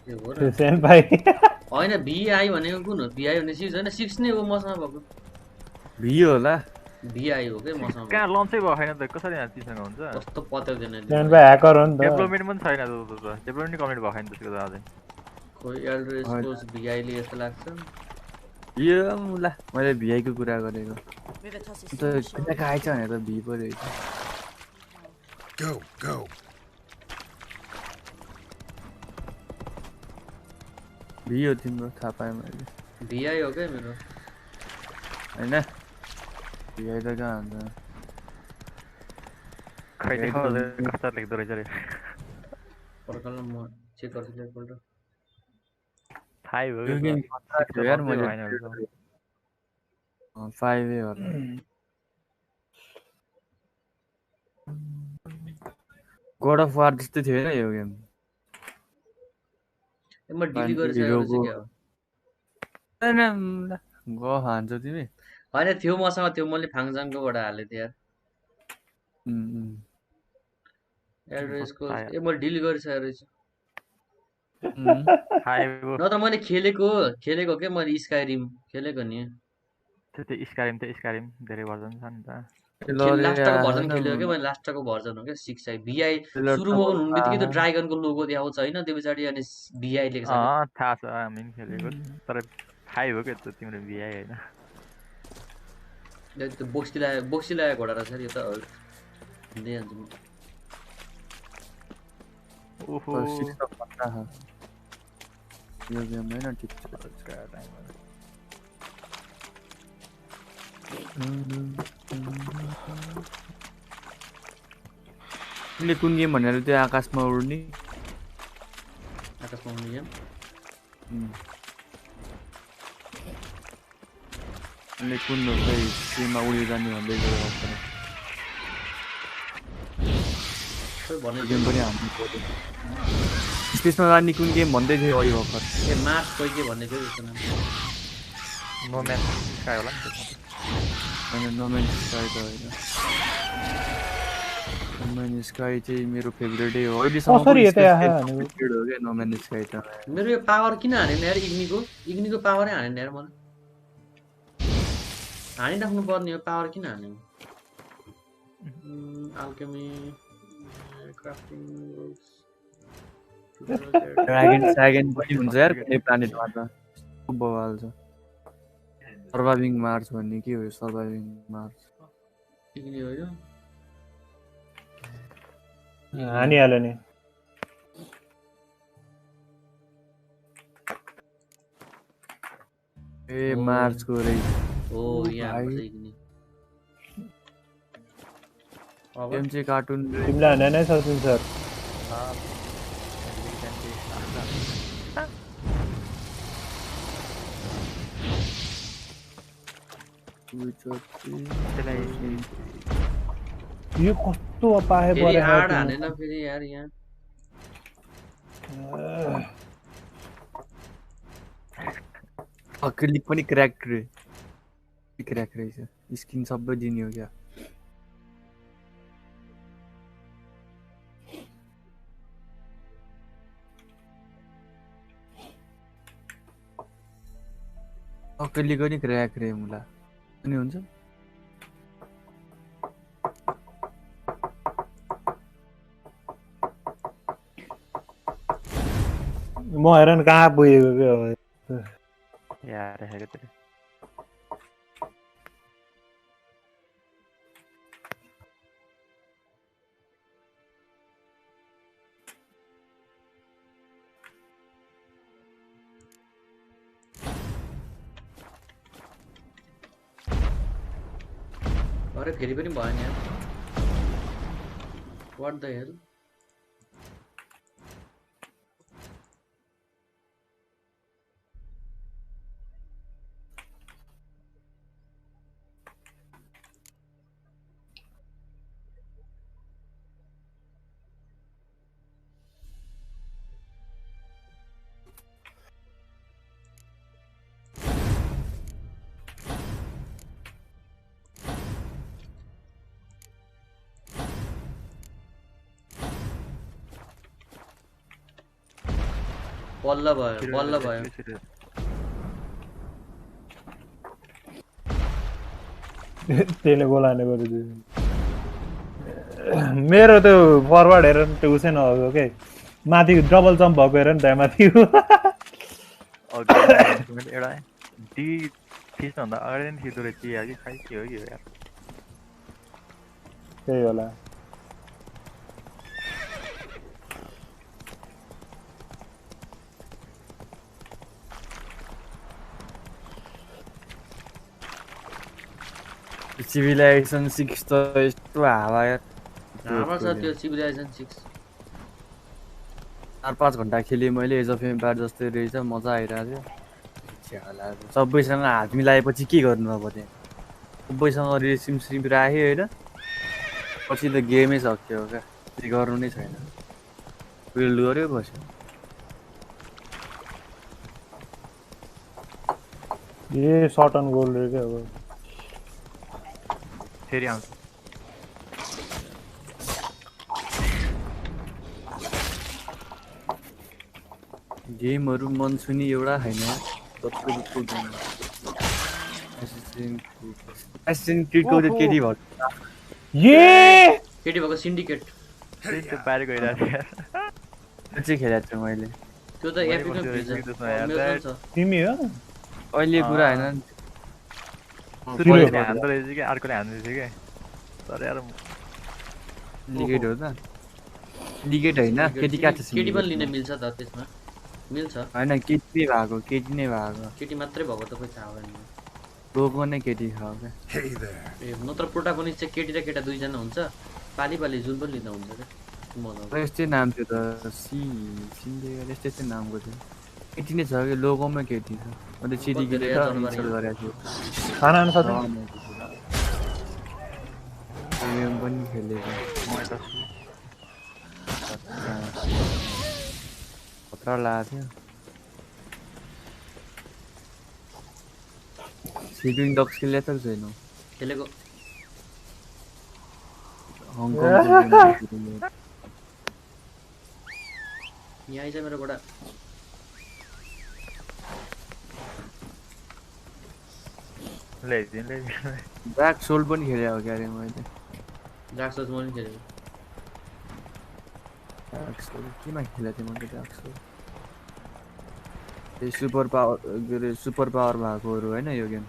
ए हो र सेन भाइ हैन भिआई भनेको कुन हो भिआई भने 6 हैन 6 नै हो मसँग भएको भियो होला भिआई हो के मसँग कहाँ लन्चै भएको छैन त कसरी तिसँग हुन्छ कस्तो पत्याउँदैन सेन भाइ ह्याकर हो नि त डेभलपमेन्ट पनि छैन त डेभलपमेन्ट कम्प्लिट भएको छैन त्यसको त अझै खोइ एल्डर स्क्रोल्स भिआई ले जस्तो लाग्छ यो मुला मैले भिआई को कुरा गरेको River tosses त किन आएछ भने त भी पो रहेछ Go, go. भियो तिम्रो थाहा पाएँ मैले भिआई हो के मेरो हैन भिआई त कहाँ हुन्छ खै देखाउँदै कस्तो लेख्दो रहेछ रे पर्खल म चेक गर्छु एकपल्ट 5 हो यो गेम खतरा थियो यार मैले 5 ए होला गॉड अफ वार जस्तै थियो हैन यो गेम म डिलिट गरिसकेको छु के हो हैन गो हान्छ तिमी हैन थियो मसँग त्यो मैले फाङजाङकोबाट हाले थिए यार एड्रेसको ए मैले डिलिट गरिसकेको रहेछु न त मैले खेलेको के मैले स्काइरिम खेलेको नि त्यो स्काइरिम धेरै भर्जन छ नि त लास्टको भर्जन खेलेको के मैले लास्टको भर्जन हो के 6 आई भिआई सुरुमा हुनु बित्तिकै त्यो ड्रागनको लोगो देखाउँछ हैन त्यो पछाडी अनि भिआई लेख्छ थाहा छ हामी खेलेको तर 5 हो के त तिम्रो भिआई हैन त्यो बोक्सी लागे घोडा रहेछ यो त दिए हान्छु म ओहो यो गेम हैन ठीक छ तिमीले कुन गेम भनेर त्यो आकाशमा उड्ने आकाशमा उड्ने गेम तिमीले कुन चाहिँ सीमा उड्यो जाने भन्दै गयो गेम पनि हान्नु पर्यो स्पेसमा जाने कुन गेम भन्दै थियो अघि भर्खर ए मार्स खोइ के भन्ने थियो त्यसको नाम नो म्यान स्काई होला नि नो म्यान स्काई त होइन नो म्यान स्काई चाहिँ मेरो फेभरेटै हो अहिलेसम्म हो क्या नो म्यान स्काई त मेरो यो पावर किन हानेन यार इग्नीको पावरै हानेन यार मलाई हानिराख्नु पर्ने हो पावर किन हान्यो अल्केमी क्राफ्टिङ ड्रागन पनि हुन्छ यार कुनै प्लानेटमा त खूब बवाल छ सर्भाइभिङ मार्स भन्ने के हो सर्भाइभिङ मार्स इग्नी हो यो हानिहाल्यो नि ए मार्सको रहेछ हो यहाँ इग्नी गेम चाहिँ कार्टुन तिमीलाई हाने नै सक्छन् सर यो कस्तो पाए फेरि आड हानेन फेरि यार यहाँ अक्रिलिक पनि क्र्याक रहेछ स्किन सबै दिने हो क्या अक्रिलिक पनि क्र्याक रे मुला अनि हुन्छ म हेरन कहाँ पुगेको के हो यार हेरेको त्यसले अरे फेरि पनि भएन यार व्हाट द हेल बल्ल भयो त्यसले गोल हाने गरिदियो मेरो त्यो फरवर्ड हेर त्यो उसै नभएको के माथि डबल जम्प भएको हेर नि त्यहाँ माथि एउटा डी थिच्नुभन्दा अगाडि नै थिच्दो रहेछ यार कि खै के हो कि यार त्यही होला सिभिलाइजेसन 6 त यस्तो हावा यार हावा छ त्यो सिभिलाइजेसन 6 4-5 घण्टा खेलेँ मैले एज अफ एम्पायर जस्तै रहेछ मजा आइरहेको थियो सबैसँग हात मिलाएपछि के गर्नु अब त्यहाँ सबैसँग रिलेसनसिप राखेँ होइन पछि त गेमै सक्यो क्या के गर्नु नै छैन बिल्ड गर्यो बस्यो ए सर्ट अन गोल रे के अब फेरि आउँछ गेमहरू मन छुनी एउटा छैन केटी भएको सिन्डिकेट बाहिर गइरहेको त्यो चाहिँ खेलेको छु मैले त्यो त एपिक तिमी हो अहिले कुरा होइन हान्दो रहेछ कि अर्कोले हान्दै थियो क्या तर यार लिगेट हो त लिगेट होइन केटी काट्छ केटी पनि लिन मिल्छ त त्यसमा मिल्छ होइन केटी नै भएको केटी मात्रै भएको त कोही थाहा भएन लोगो नै केटी खाओ क्या Hey there. ए नत्र प्रोटागोनिस्ट चाहिँ केटी र केटा दुईजना हुन्छ पाली पाली जुन पनि लिँदा हुन्छ क्या मजा यस्तै नाम थियो त सिन्डेगर यस्तै नामको थियो केटी नै छ कि लोगोमा केटी छ मैले चिरिकीले त इन्स्टल गरेको थियो खाना खान सक्छ गेम पनि खेलेको खतरा लाग्थ्यो स्लिपिङ डग्स खेलेको छैन खेलेको हङकङ यहाँ आइज मेरो बडा ब्याक सोल पनि खेलेको क्या अरे मैले डार्क सोल्स पनि खेलेको डार्क सोल केमा खेलेको थिएँ मैले dark soul a super power के अरे सुपर पावर भएकोहरू होइन यो गेम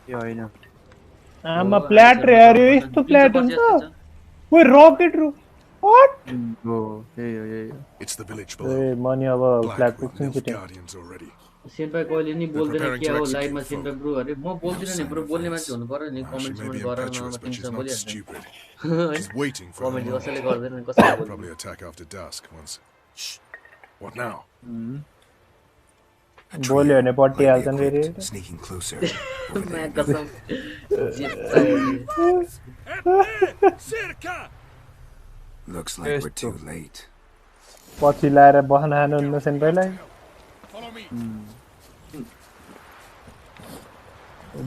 यो होइन आमा प्ल्याट रे अरे यस्तो प्ल्याट हुन्छ ओइ रकेट रु व्हाट हो यही हो It's the village below. A money अब फ्ल्याग पुग्छन् छिटै Guardians already. सेन्पाई कहिले नि बोल्दैन के हो लाइभमा सेन्पाई ब्रो अरे म बोल्दिनँ नि ब्रो बोल्ने मान्छे हुनु पर्यो नि कमेन्ट समेन्ट गरेर नभए तिमीसँग बोलिहाल्छ She's waiting for comment a कसैले गर्दैन कसैले बोल्दैन Probably attack after dusk once. Shh. What now? बोल्यो भने पट्टी हाल्छन् फेरि Sneaking closer. मैं कसम Looks like we're too late. पछि लाएर बस्न हान्नु सेन्पाईलाई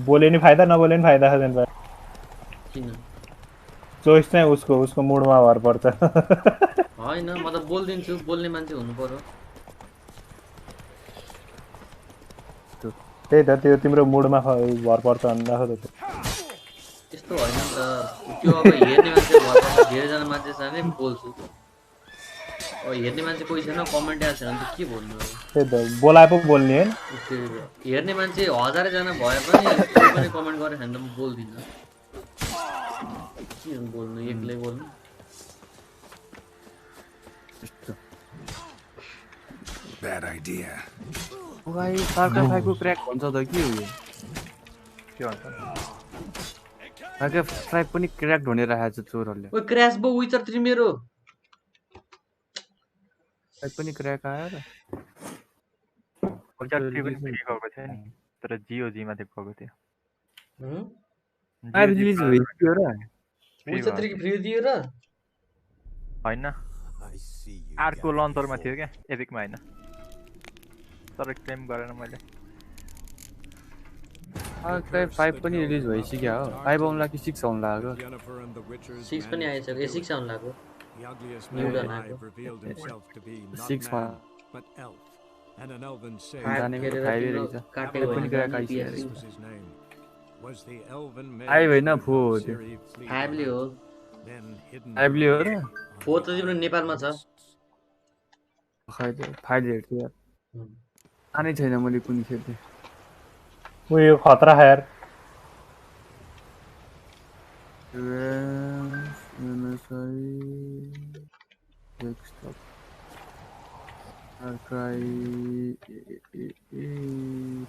बोले नि फाइदा नबोले नि फाइदा छ सेन्पाई किन चोइस चाहिँ उसको मुडमा भर पर्छ हैन म त बोल्दिन्छु बोल्ने मान्छे हुनु पर्यो त्यही त त्यो तिम्रो मुडमा भर पर्छ भन्दा हो त त्यस्तो हैन नि त त्यो अब हेर्ने मान्छे भर पर्छ धेरैजना मान्छे छ भने बोल्छु अब हेर्ने मान्छे कोही छैन कमेन्ट आएको छैन त के भन्नु त्यही त बोलाए पो बोल्ने हैन हेर्ने मान्छे हजारैजना भए पनि कोही पनि कमेन्ट गरे भने त म बोल्दिनँ के बोल्नु एक्लै बोल्नु Bad idea. भाइ सार्का फाइको क्र्याक भन्छ त के हो यो के भन्छ सार्का फाइक पनि क्र्याक हुने राखेको छ चोरहरूले ओइ क्र्याश बो विचर 3 मेरो फाइक पनि क्र्याक आयो र विचर 3 पनि फ्री गएको थियो नि तर जिओजी मा चाहिँ गएको थियो आइ रिलिज भयो र विचर 3 फ्री दियो र हैन आर्को लन्चरमा थियो क्या एपिकमा हैन तर क्लेम गरेन मैले फाइक 5 पनि रिलिज भइसक्यो हो 5 आउन लाग्यो 6 आउन लाग्यो 6 पनि आइसक्यो 6 आउन लाग्यो एउटा लाग्यो 6 मा जाने मेरो 5 रहेछ काटेको पनि क्र्याक आइसक्यो आइ होइन फो हो त्यो 5 ले हो 5 ले हो र फो त तिम्रो नेपालमा छ खै त्यो 5 हेर्छु यार आनै छैन मैले कुन खेल्थे उयो खतरा है यार डेस्कटप आर्काइ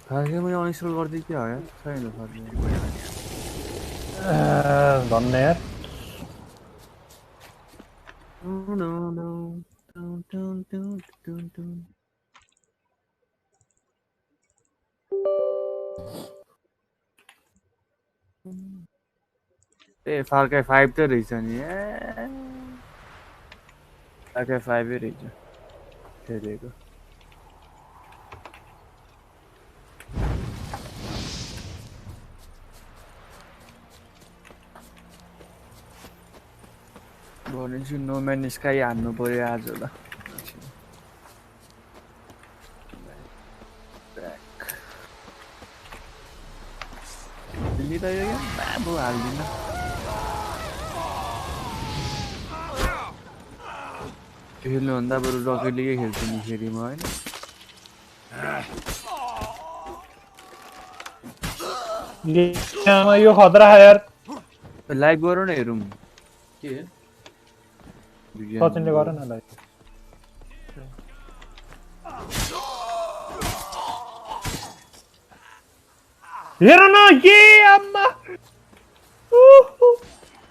फागे मैले अनइन्स्टल गर्दै के हो यार छैन फागे भन्ने यार ए फार्काई 5 त रहेछ नि फार्काई 5 रहेछ खेलेको भनेपछि नो म्यान स्काई हान्नु पर्यो आज ल दिल्ली त यो बाबु हाल्दिन खेल्नुभन्दा बरु रकेट लिगै खेल्छु नि फेरि म होइन यो खतरा है यार लाइभ गरौ न हेरौँ के सचिनले गर न लाइभ हेर न ये अम्मा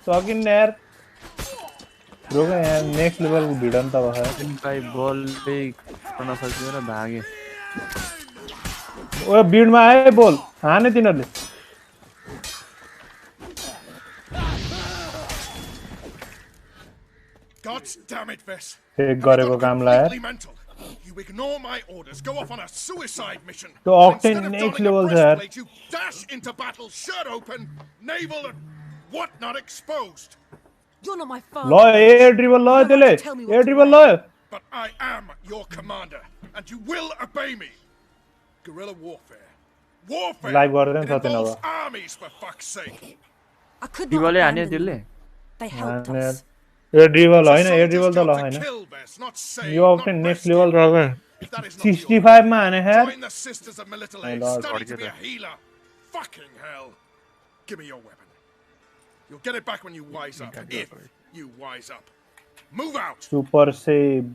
सकिन यार रोग यार नेक्स्ट लेभल को भिडन त भयो भाइ बलले गर्न सक्दैन र भागे ओ बिडमा आए बोल हाने तिनीहरुले God damn it, Vess. एक गरेको कामलाई यार You ignore my orders, go off on a suicide mission. त्यो octane next level छ यार You dash into battle, shirt open, navel and whatnot exposed. You're not my ल father. एयर ड्रिबल ल त्यसले एयर ड्रिबल ल But I am your commander, and you will obey me. Guerrilla warfare. Warfare! Live गर्दैन It सतेन involves अब armies, for fuck's sake. I could not दिवाले हाने abandon त्यसले them. They helped us. Air dribble हैन air Soldier's dribble त job ल to हैन kill, Vess, not save, यो not octane next rescue. level रह्यो If that is not 65 मा हाने यार Join the Sisters of Melitele, My lord. study to be a healer. Fucking hell. Give me your weapon. You'll get it back when you wise up. If you wise up. Move out! Super save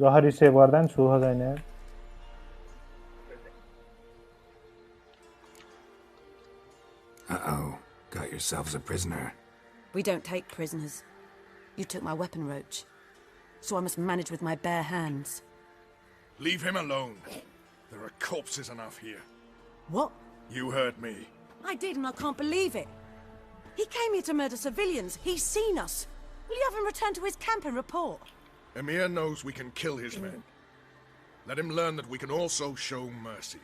जहरी save गर्दा नि सुख छैन यार Uh-oh. Got yourselves a prisoner. We don't take prisoners. You took my weapon, Roach. So I must manage with my bare hands. Leave him alone. There are corpses enough here. What? You heard me. I did, and I can't believe it. He came here to murder civilians. He's seen us. Will you have him return to his camp and report? Emir knows we can kill his men. Let him learn that we can also show mercy.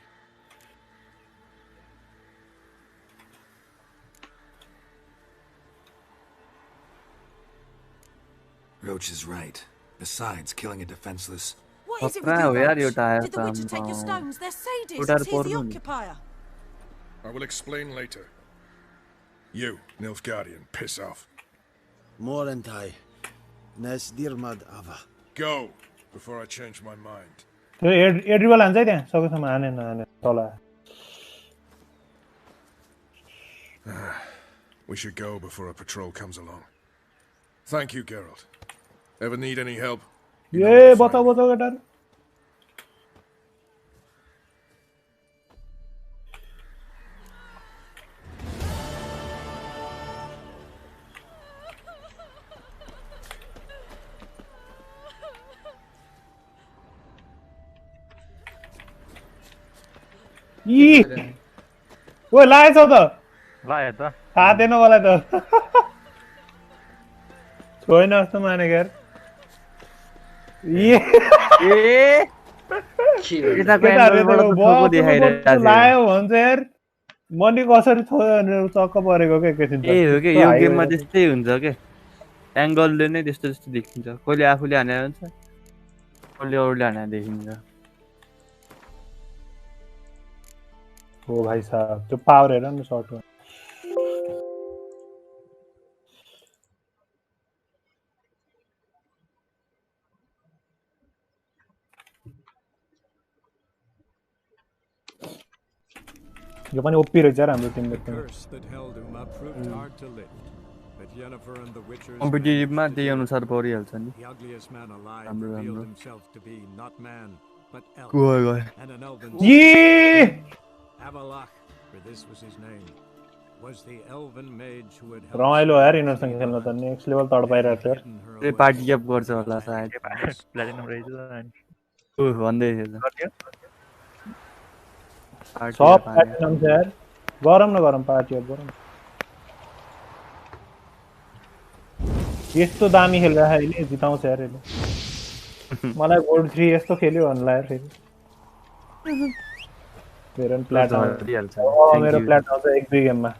Roach is right. Besides, killing a defenseless... What is it with Patra you, ho yaar, Roach? yo tire Did the Witcher from, take your stones? They're sadists. Utar He's the pornu ni. occupier. I will explain later. You, Nilfgaardian, piss off. Morentai. Nes dirmad ava. Go, before I change my mind. त्यो air dribble हान्छ है त्यहाँ सकेसम्म हाने नहाने तल We should go before a patrol comes along. Thank you, Geralt. Ever need any help? You know where A to find बचाउ me. बचाउ केटाहरु ई ओ लाएछ त लायो त थाहा थिएन मलाई त छोइन जस्तो मानेको यार लायो भन्छ यार मनी कसरी छोयो भनेर चक्क परेको क्या एकैछिन ए हो कि यो गेममा त्यस्तै हुन्छ के एङ्गलले नै त्यस्तो त्यस्तो देखिन्छ कहिले आफूले हाने हुन्छ कहिले अरूले हाने देखिन्छ हो भाइ साहब त्यो पावर हेर न सर्टमा यो पनि ओपी रहेछ यार हाम्रो टिमले कम्पिटिटिभमा त्यही अनुसार परिहाल्छ नि राम्रो राम्रो गयो गयो रमाइलो यार यिनीहरूसँग खेल्न त नेक्स्ट लेभल तडपाइरहेको थियो ए पार्टी क्याप गर्छ होला सायद प्लेटिनम रहेछ उ भन्दै थियो सब प्लेटिनम छ यार गरम न गरम पार्टी अब गरम यस्तो दामी खेलिरहेको अहिले जिताउँछ यार यसले मलाई गोल्ड 3 यस्तो खेल्यो भन्ला यार फेरि मेरो प्लेट हाल्छ मेरो प्लेट आउँछ एक दुई गेममा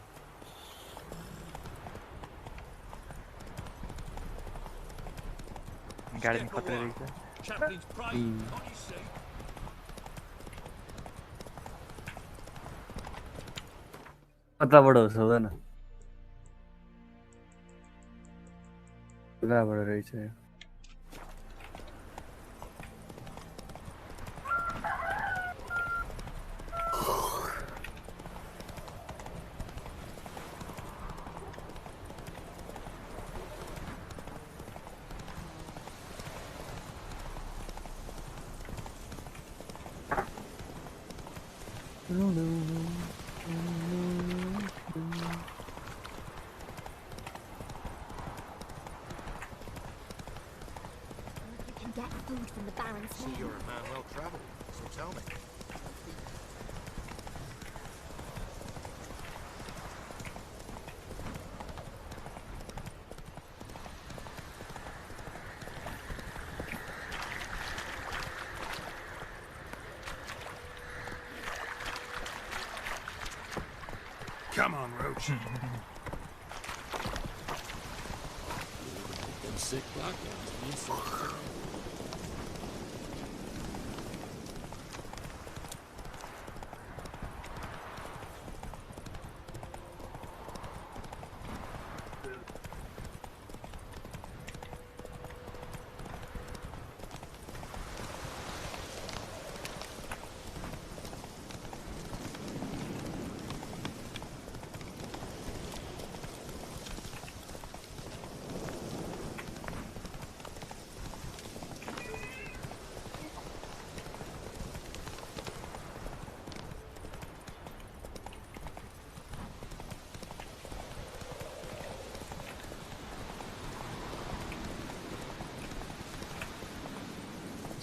गाडी खतरे रहेछ कताबाट होस् हुँदैन कताबाट रहेछ यो You can get food from the Baron's See, you're a man well traveled, so tell me. Come on, Roach. Them sick black ones, me so.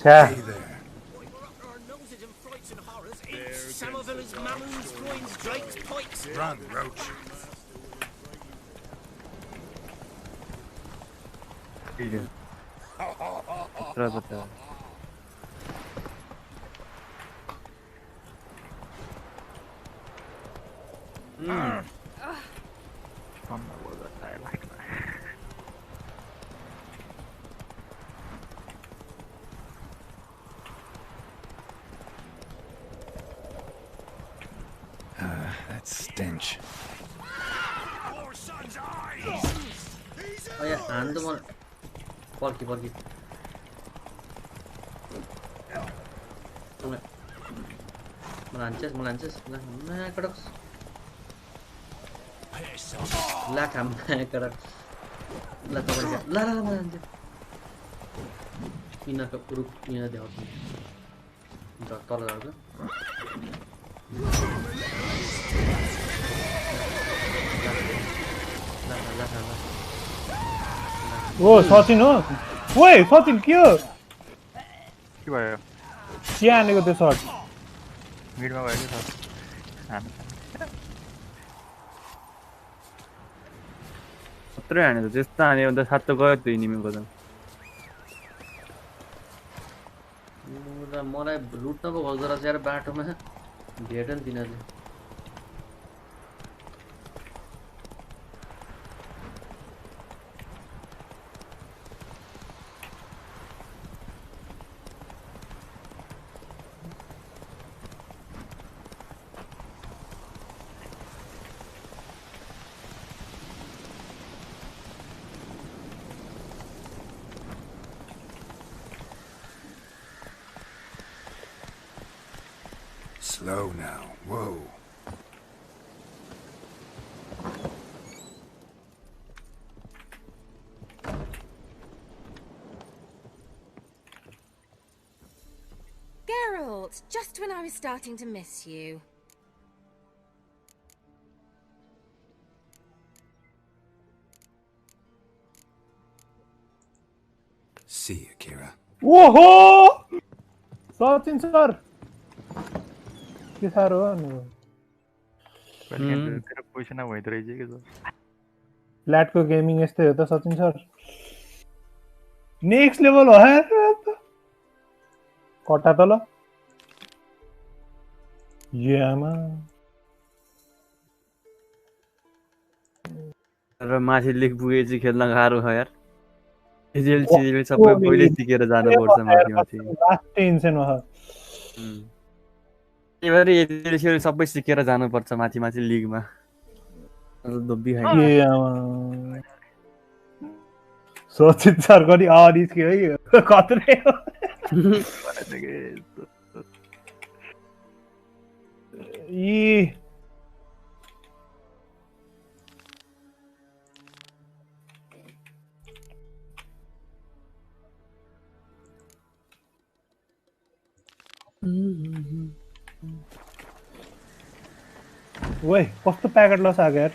छ्या Hey there. Somerville's mammons, groins, drakes, pikes. Run, Roach. Patra patra. That stench. Oh yeah, hand them on. Porky. Melances. Nah, kadaks. La kam kadaks. La kabar. La melances. Ina ka puruk ina deh aku. Dah tolak aku. ओ सचिन हो ओए सचिन के हो के भयो के हानेको त्यो short मिडमा भयो कि सर Patra haneको त्यस्तो हान्यो भने त सात त गयो त्यो इनिमीको त मलाई लुट्नको खोज्दो रहेछ यार बाटोमा भेट्यो नि तिनीहरूले Slow now. Whoa. Geralt, just when I was starting to miss you. See you, Kira. ओहो सचिन सर के साह्रो हो नि तेरो पैसा नभइदो रहेछ के सर ल्याटको गेमिङ यस्तै हो त सचिन सर नेक्स्ट लेभल हो यार कटा त ल यामा र माथि लिग पुगेपछि खेल्न गाह्रो छ यार सिजिएल सबै पहिले सिकेर जानुपर्छ माथि लास्ट टेन्सन हो त्यही भएर एजिएल सबै सिकेर जानुपर्छ माथि लिगमा दोब्बी खाइ सचिन सर पनि निस्क्यो है कत्रै हो यी ओए कस्तो प्याकेट लस आएको यार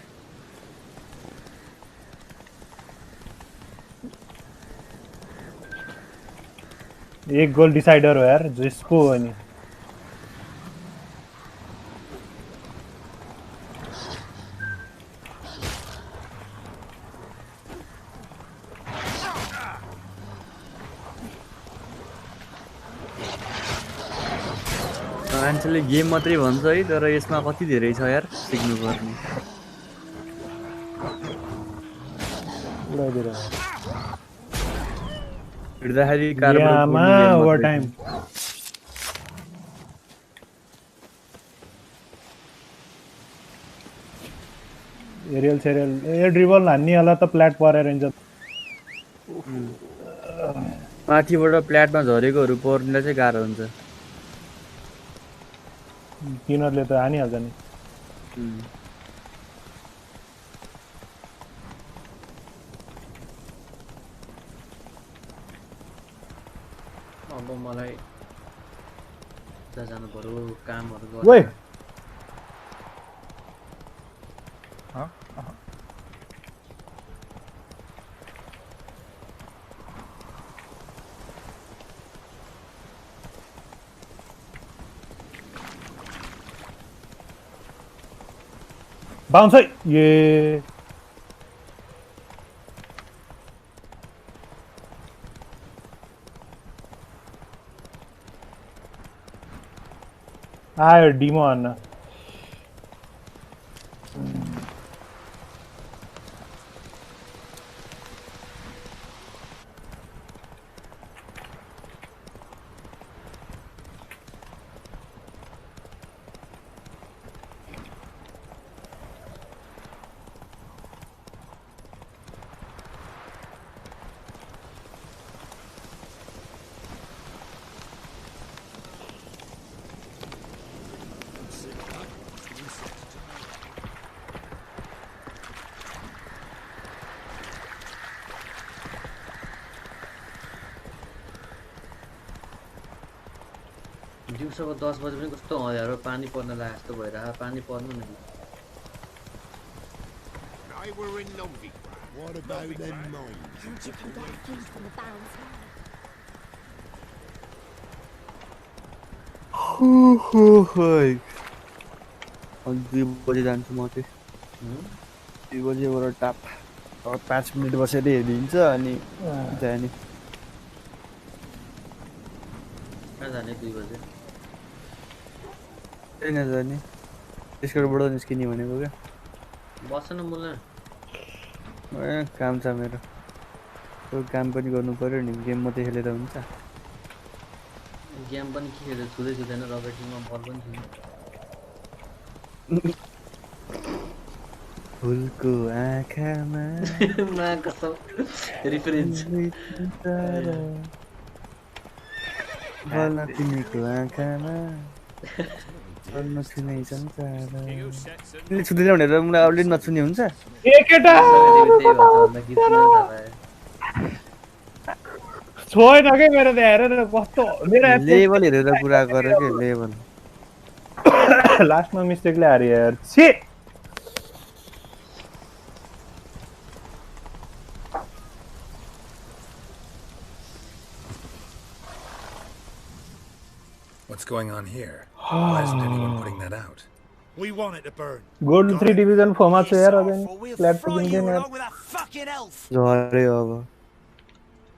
एक गोल डिसाइडर हो यार जिसको हो नि मान्छेले गेम मात्रै भन्छ है तर यसमा कति धेरै छ यार सिक्नु पर्ने हिँड्दाखेरि कारबाट ओभर टाइम एरियल सेरियल ए ड्रिबल हान्ने होला त प्ल्याट परेर हिँड्छ माथिबाट प्ल्याटमा झरेकोहरू पर्नेलाई चाहिँ गाह्रो हुन्छ तिनीहरूले त हानिहाल्छ नि अब मलाई जानु पर्यो कामहरु ओए बाउन्स है ये आयो डिमो हान्न दिउँसोको 10 बजे पनि कस्तो हँदारो पानी पर्न लाग्यो जस्तो भइरहेको पानी पर्नु न What about them mines? And you can get food from the barrens now. 2 बजे जान्छु म चाहिँ 2 बजेबाट टाप 5 मिनेट बसेर हेरिन्छ अनि जाने कहाँ जाने 2 बजे ट्रेन जाने त्यसकोबाट निस्किने भनेको क्या बस्न मुला काम छ मेरो काम पनि गर्नु पर्यो नि गेम मात्रै खेलेर हुन्छ गेम पनि के खेलेर छुँदै छुँदैन रकेटिङमा बल पनि छैन फुलको आँखामा कसम रिफरेन्स बल्न तिमीको आँखामा बल्न छुनै संसार तिमीले छुँदैन भनेर मलाई अलरेडी नछुने हुन्छ ए केटा छोएन के मेरो त हेरेर कस्तो मेरो लेभल हेरेर कुरा गर के लेभल लास्टमा मिस्टेकले हारे यार छी What's going on here? Why isn't anyone putting that out? We want it to burn. Gold 3 division 4 मा छ यार अझै फ्ल्याट त किन्दैन यार झरे अब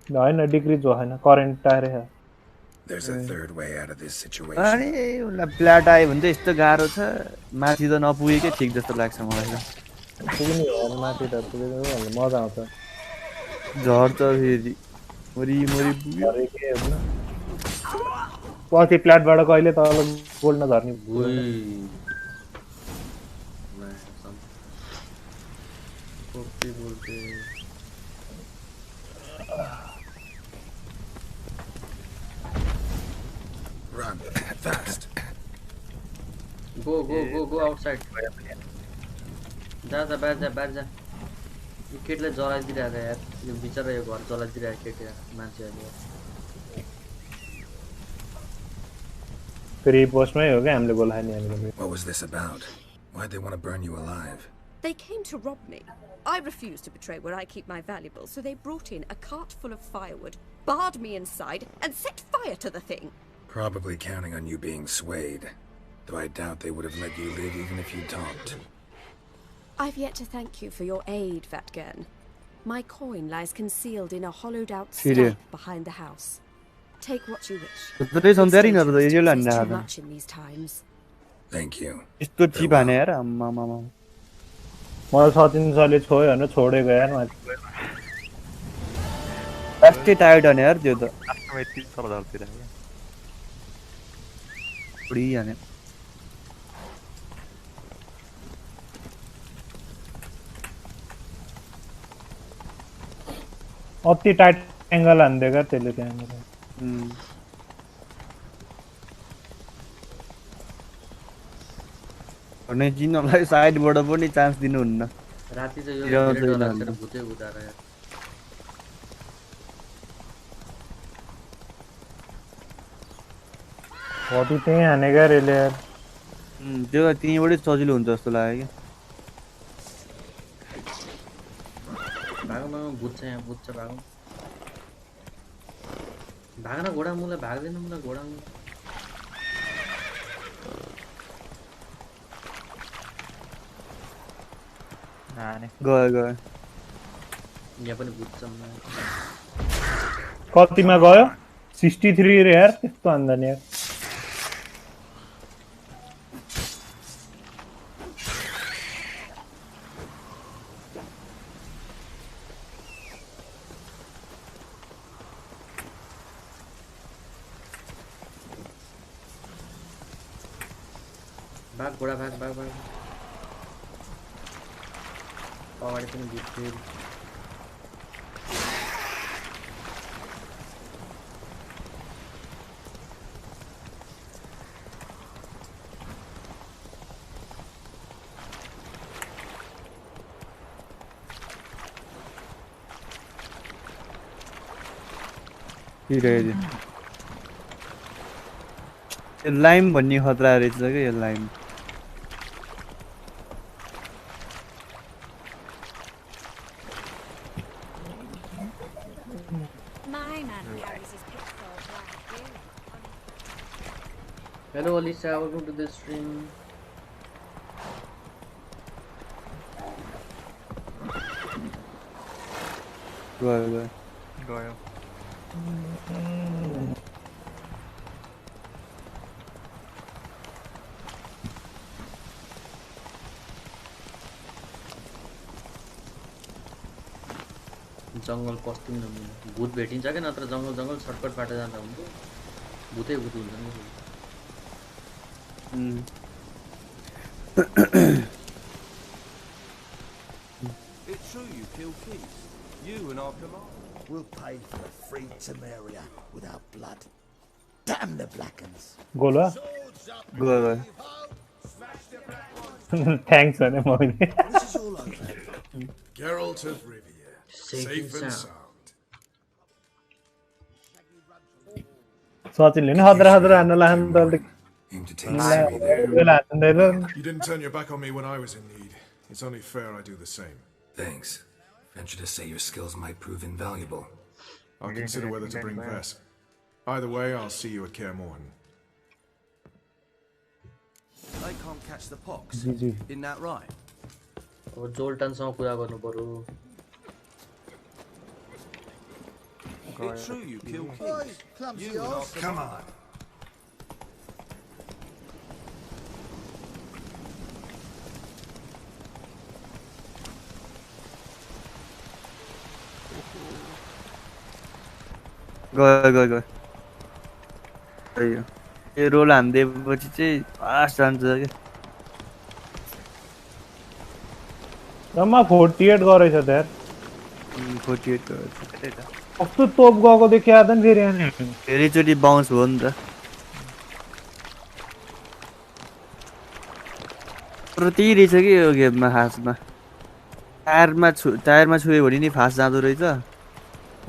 हैन डिक्रिज भएन करेन्ट आएर है There's a third way out of this situation. अरे उला प्ल्याट आयो भने त यस्तो गाह्रो छ माथि त नपुगेकै ठीक जस्तो लाग्छ मलाई त पुग्ने हो माथि त पुगेको मजा आउँछ झर्छ फेरि मरी मरी पुग्यो के हो पछि प्ल्याटबाट कहिले तल gold नझर्ने Run fast. Go outside. जा बाहिर जा यो केटले जलाइदिरहेको यार यो बिचरा यो घर जलाइदिरहेको केट यार मान्छेहरूले फेरि पोस्टमै हो क्या हामीले गोल हान्ने हामीले What was this about? Why'd they want to burn you alive? They came to rob me. I refused to betray where I keep my valuables, so they brought in a cart full of firewood, barred me inside, and set fire to the thing. Probably counting on you being swayed. Though I doubt they would have let you live even if you talked. I've yet to thank you for your aid, Vatgern. My coin lies concealed in a hollowed-out stump behind the house. Take what you wish. There sono dei There's rinari too much in these times. Thank you. यस्तो cheap हाने यार आम्मामा मलाई सचिन सरले छोयो भने छोडेको यार मैले लास्टै टायर्ड हाने यार त्यो त लास्टमा यति तल झर्तिर उडी हाने अति टाइट एंगल हान्दियो त्यसले त्यहाँनिर भने जिनलाई साइडबाट पनि चान्स दिनुहुन्न राति चाहिँ यो धेरै डर लाग्छ भुतै उदाएर यार कति त्यही हानेका रेले यार त्यो त्यहीँबाटै सजिलो हुन्छ जस्तो लाग्यो कि भागमा भूत छ यहाँ भूत छ भागौँ भाग्न घोडा मुला भाग्दैन मुला घोडा मुला गयो यहाँ पनि भूत छ कतिमा गयो 63 रे यार त्यस्तो हान्दा नि यार भाग घोडा भाग भाग भाग अगाडि पनि भूत थियो लाइम भन्ने खतरा रहेछ क्या यो लाइम Hello Alisa, welcome to the stream. गयो जंगल पस्दिन भूत भेटिन्छ क्या नत्र जंगल जंगल सर्टकट बाटो जाँदा हुन्थ्यो भूतै भूत हुन्छ नि It's true you killed Keith. You and our commander. We'll pay for the free Temeria without blood. Damn the Blackens. गोला गयो थ्यांक्स भने मैले This is all over. Geralt of Rivia, safe and sound. सचिनले नि हद्रा हद्रा हान्न लाग्यो त Aim to take Siri there. You didn't turn your back on me when I was in need. It's only fair I do the same. Thanks. Venture to say your skills might prove invaluable. I'll consider whether to bring Vess. Either way, I'll see you at Kaer Morhen. They can't catch the pox. Isn't that right? अब जोल्टनसँग कुरा गर्नु पर्यो It's true you killed Keith. You and our Come on. गयो यो role हान्दिएपछि चाहिँ fast जान्छ क्या जम्मा 48 गरेछ त यार 48 गरेछ कस्तो तोप गएको देखिया त नि फेरि यहाँ फेरिचोटि बाउन्स हो नि त तर त्यही रहेछ कि यो गेममा खासमा टायरमा छुयो भने नि फास्ट जाँदो रहेछ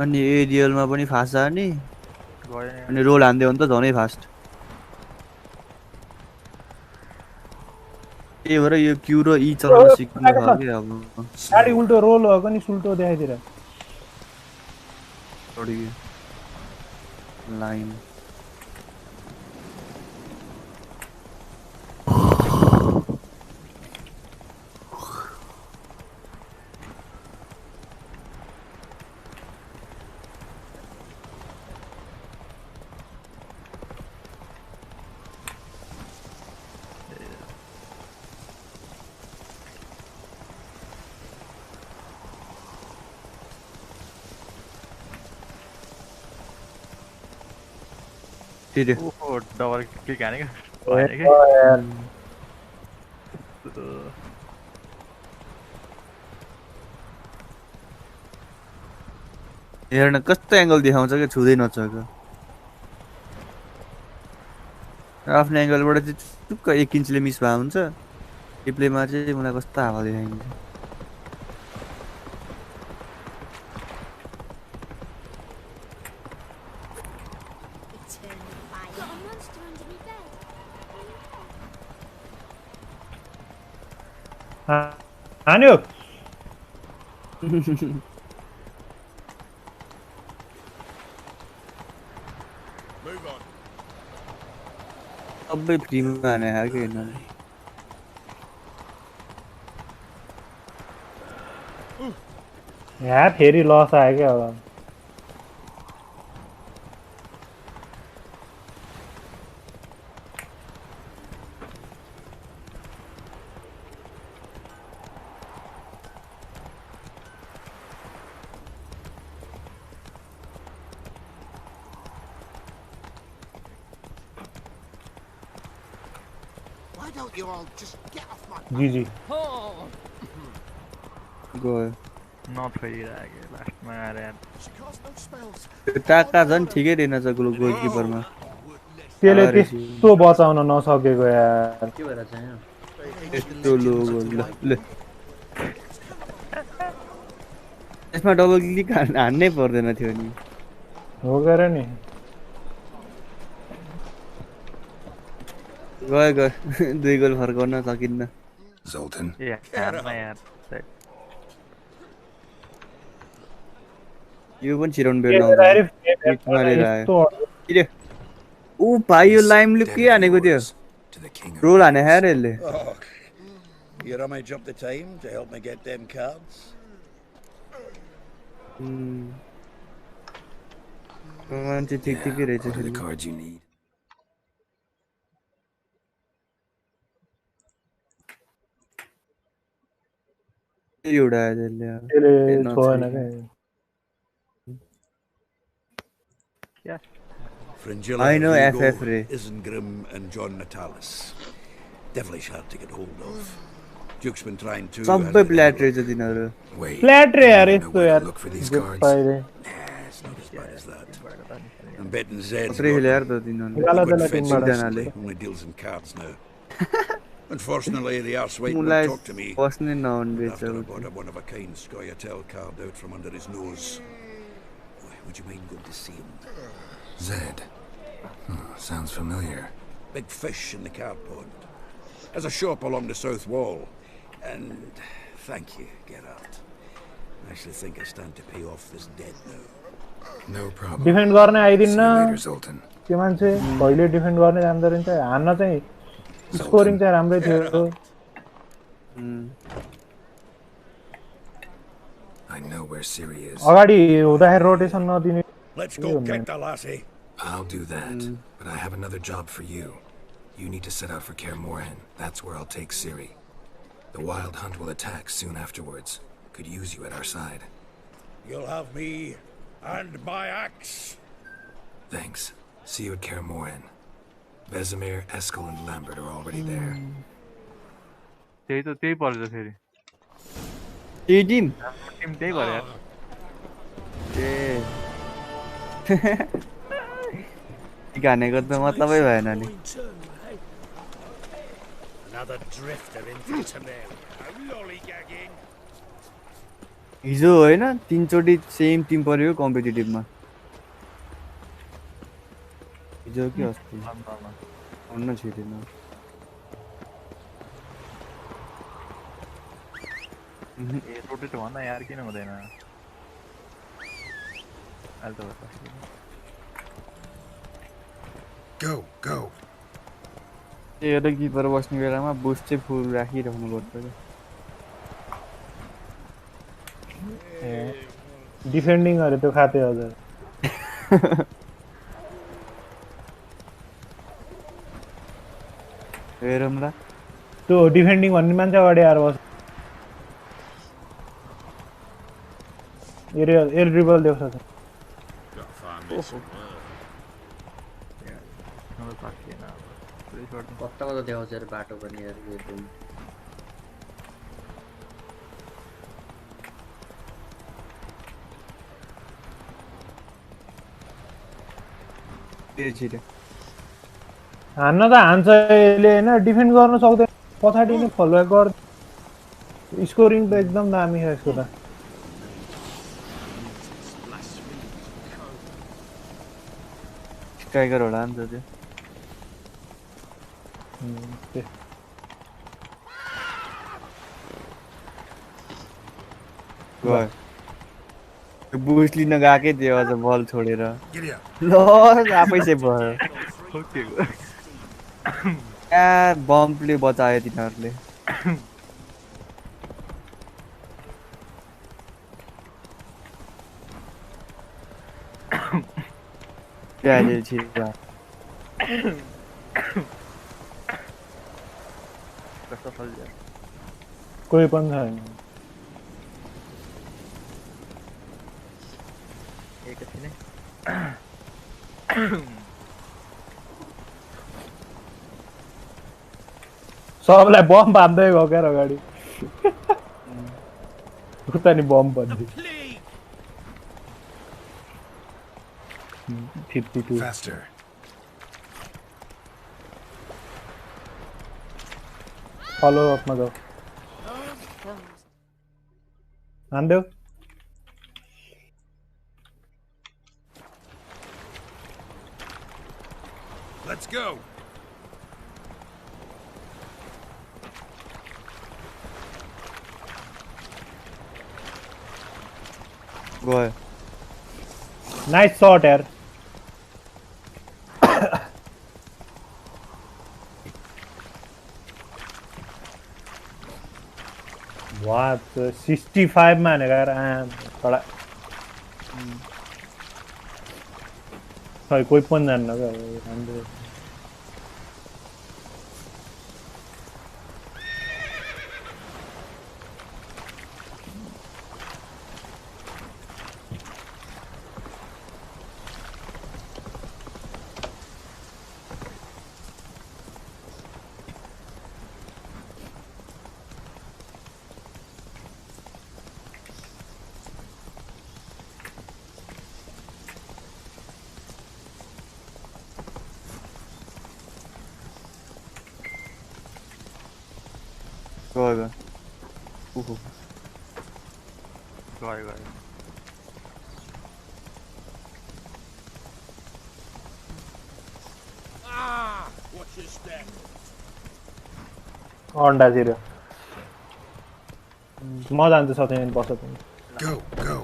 अनि एरियलमा पनि फास्ट जाने अनि रोल हान्दियो भने त झनै फास्ट त्यही भएर यो क्यू र ई चलाउन सिक्नु छ कि अब गाडी उल्टो रोल भएको नि सुल्टो देखाइदिएर थोडी लाइन Did ओहो डबल क्लिक हानेको यार हेर्न कस्तो एंगल देखाउँछ के छुदै नछको आफ्नो एंगलबाट चाहिँ टुक्क 1 इन्चले मिस भए हुन्छ रिप्लेमा चाहिँ मलाई कस्तो हावा देखाइन्छ हान्यो सबै फ्रीमा हाने हो कि यिनीहरूले यहाँ फेरि लस आयो क्या अब Why don't you all just get off my GG. गयो नथोइरहेको लास्टमा आएर यार She casts no spells. त्यो टाका झन् ठिकै रहेनछ गोलकिपरमा त्यसले त्यस्तो बचाउन नसकेको यार के भएर चाहिँ यस्तो लो गोल ल यसमा डबल क्लिक हान्नै पर्दैन थियो नि हो गएर नि गयो 2 गोल फर्काउन सकिन्न Zoltan. यार खानमा यार यो पनि छिराउनु बेर्न आउँछ ऊ भाइ यो लाइमले के हानेको थियो रोल हाने यार यसले You rummage up the time to help me get them cards? मान्छे ठिकै रहेछ What are the cards you need? एउटा त्यसले छोएन क्या Fringilla I know Vigo, FF Ray. Isengrim and John Natalis. Devilish hard to get hold of. Duke's been trying to. सबै प्ल्याट रहेछ तिनीहरु flat रे यार यस्तो यार It's not as bad as that. I'm betting Zed's कसरी खेले यार त only deals in cards now. Unfortunately, the arsewite won't talk to me. बस्नै नहुने After I रहेछ bought a one-of-a-kind Scoia'tael card out from under his nose. Would you mind going to see him? Zed. Sounds familiar. Big fish in the card pond. There's a shop along the south wall. And thank you, Geralt. I actually think I stand to pay off this debt now. No problem. Defend गर्ने आइदिन्न See you later, Zoltan. त्यो मान्छे पहिले defend गर्ने जान्दो रहेछ हान्न चाहिँ scoring चाहिँ राम्रै थियो I know where Ciri is. अगाडि हुँदाखेरि रोटेसन नदिने Let's go get the lassie. I'll do that, but I have another job for you. You need to set out for Kaer Morhen. That's where I'll take Ciri. The Wild Hunt will attack soon afterwards. Could use you at our side. You'll have me and my axe. Thanks. See you at Kaer Morhen. Vesemir, Eskel, and Lambert are already there. त्यही पर्छ फेरि ए team team त्यही भयो यार ए गानेको त मतलबै भएन नि Another drifter into Temeria. Lollygagging. हिजो हैन 3 चोटी सेम टिम पर्यो कम्पिटिटिभमा हिजो के अस्ति अन्न छिरेन ए रोटेट भन्न यार किन हुँदैन अहिले त Go, go. एउटा किपर बस्ने बेलामा बुस्ट चाहिँ फुल राखिराख्नु पर्छ डिफेन्डिङहरु त्यो खाते हजुर हेरौँला त्यो डिफेन्डिङ भन्ने मान्छे अगाडि आएर बस एयर ड्रिबल देख्छ कता कता देखाउँछ यार बाटो पनि यार एकदम छिटो हान्न त हान्छ यसले हैन डिफेन्ड गर्न सक्दैन पछाडी नै फलोब्याक गर स्कोरिङ त एकदम दामी छ यसको त स्ट्राइकर होला नि त त्यो गयो बुस्ट लिन गएकै थियो अझ बल छोडेर ल आफै सेभ भयो बम्पले बचायो तिनीहरूले कोही पनि छैन एकछिन सबलाई बम बाँध्दै गयो क्या अगाडि उता नि बम भन्दै 52 Faster. फलो अपमा जाऊ हान्देऊ Let's go. गयो नाइस शॉट यार वाह 65 मा हानेको यार कडा खै कोही पनि जान्न क्या राम्रो गयो गयो Watch your step. अन्डा जिरो म जान्छु सधैँ बस पनि Go, go.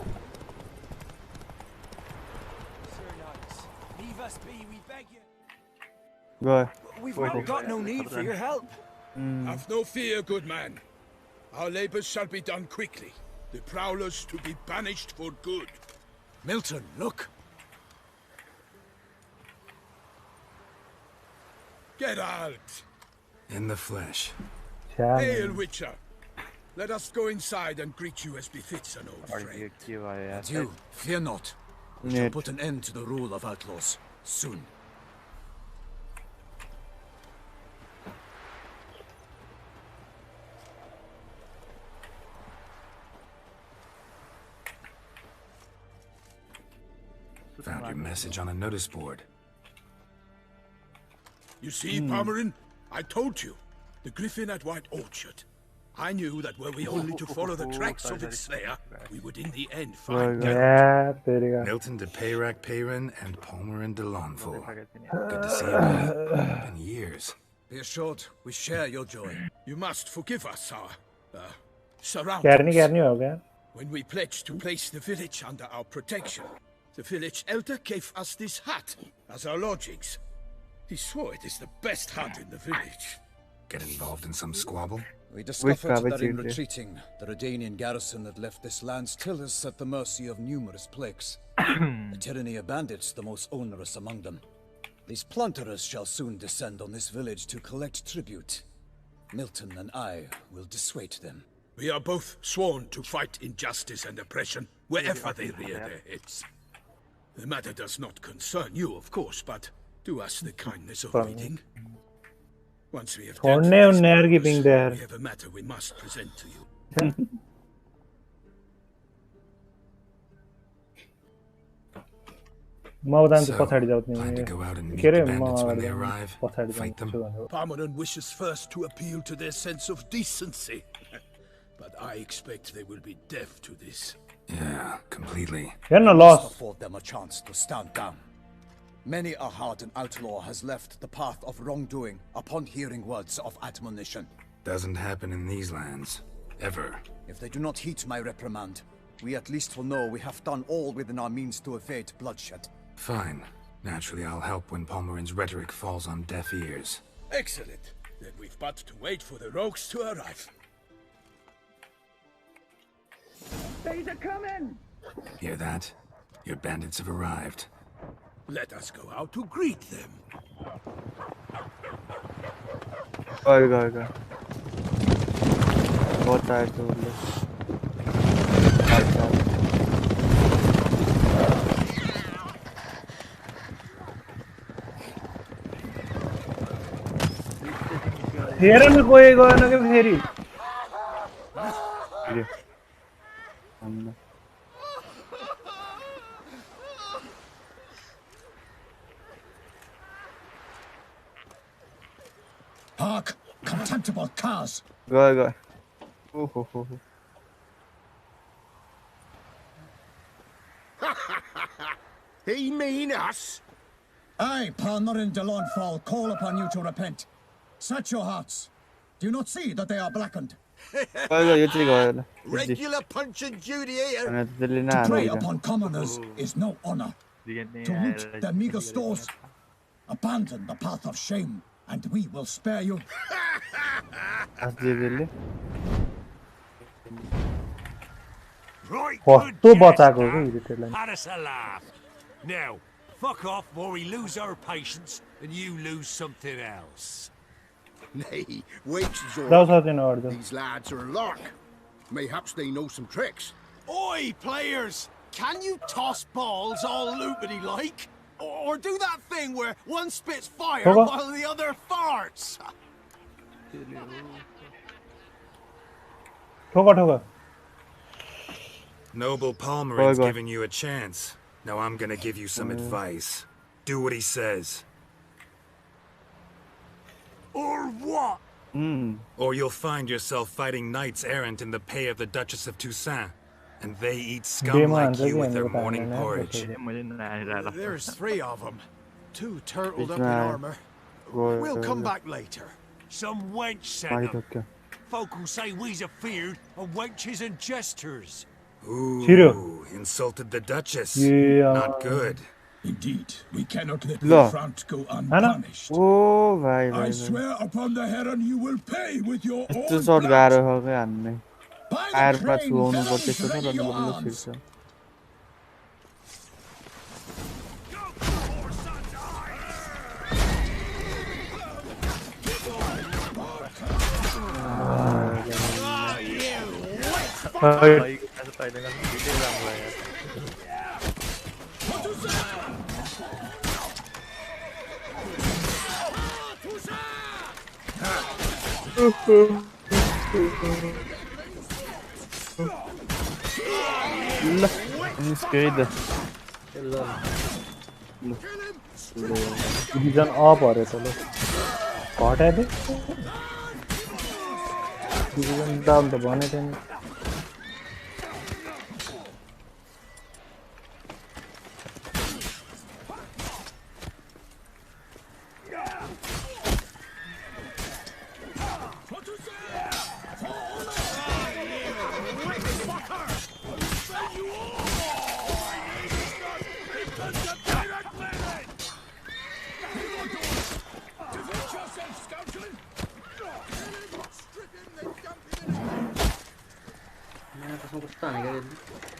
गयो We've not got no need for your help. Have no fear, good man. Our labors shall be done quickly. The prowlers to be banished for good. Milton, look. Geralt! In the flesh. Hail, Witcher! Let us go inside and greet you as befits an old friend. And you, fear not. We shall put an end to the rule of outlaws, soon. Found your message on a notice board. You see, Palmerin? I told you. The griffin at White Orchard. I knew that were we only to follow the tracks of its slayer, we would in the end find Geralt. Milton de Peyrac-Peyrin and Palmerin de Lawnful. Good to see you again. Been years. Be assured, we share your joy. You must forgive us, our Surround Carry us. ho gaya. When we pledged to place the village under our protection, the village elder gave us this hut as our lodgings. He swore it is the best hut in the village. Get involved in some squabble? We discovered that in retreating, the Redanian garrison had left this land still is at the mercy of numerous plagues. The tyranny of bandits, the most onerous among them. These plunderers shall soon descend on this village to collect tribute. Milton and I will dissuade them. We are both sworn to fight injustice and oppression wherever they rear their heads. The matter does not concern you, of course, but do us the kindness of waiting. Once we have dealt with this matters, we have a matter we must present to you. So, plan to go out and meet the bandits when they arrive, fight them? Parmeron wishes first to appeal to their sense of decency. But I expect they will be deaf to this. Yeah, completely. You're no loss. Must afford them a chance to stand down. Many a hardened outlaw has left the path of wrongdoing upon hearing words of admonition. Doesn't happen in these lands. Ever. If they do not heed my reprimand, we at least will know we have done all within our means to evade bloodshed. Fine. Naturally, I'll help when Palmerin's rhetoric falls on deaf ears. Excellent. Then we've but to wait for the rogues to arrive. They're coming! Hear that? Your bandits have arrived. Let us go out to greet them. Go. बहुत tight हो गया हेर न कोही गएन के फेरि Hark, contemptible cars. Go. He mean us? I, Palmerin de Launfal, call upon you to repent. Set your hearts. Do you not see that they are blackened? Regular punch and duty here. To prey upon commoners is no honor. To loot their meager stores, abandon the path of shame, and we will spare you. Right, कस्तो बचाको के त्यसलाई had us a laugh. Now, fuck off or we lose our patience and you lose something else. Nay, wait, These lads are a lark. Mayhaps they know some tricks. Oi, players! Can you toss balls all loopity like? Or do that thing where one spits fire while the other farts? ठोका Noble Palmerin's giving you a chance. Now I'm gonna give you some advice. Do what he says. Or what? Or you'll find yourself fighting knights errant in the pay of the Duchess of Toussaint. And they eat scum like you with their morning porridge. There's 3 of them. 2 turtled up in armor. We'll come back later. Some wench sent them. Folk who say we's afeard of wenches and jesters. Ooh, insulted the Duchess. Yeah. Not good. Indeed, we cannot let the affront go unpunished. I swear upon the heron you will pay with your own blood. By the train, fellows, ready your arms. Scared. Division up अरे त ल हटाइदे division down त भने थिएन त्यसमा कस्तो हानेको यसले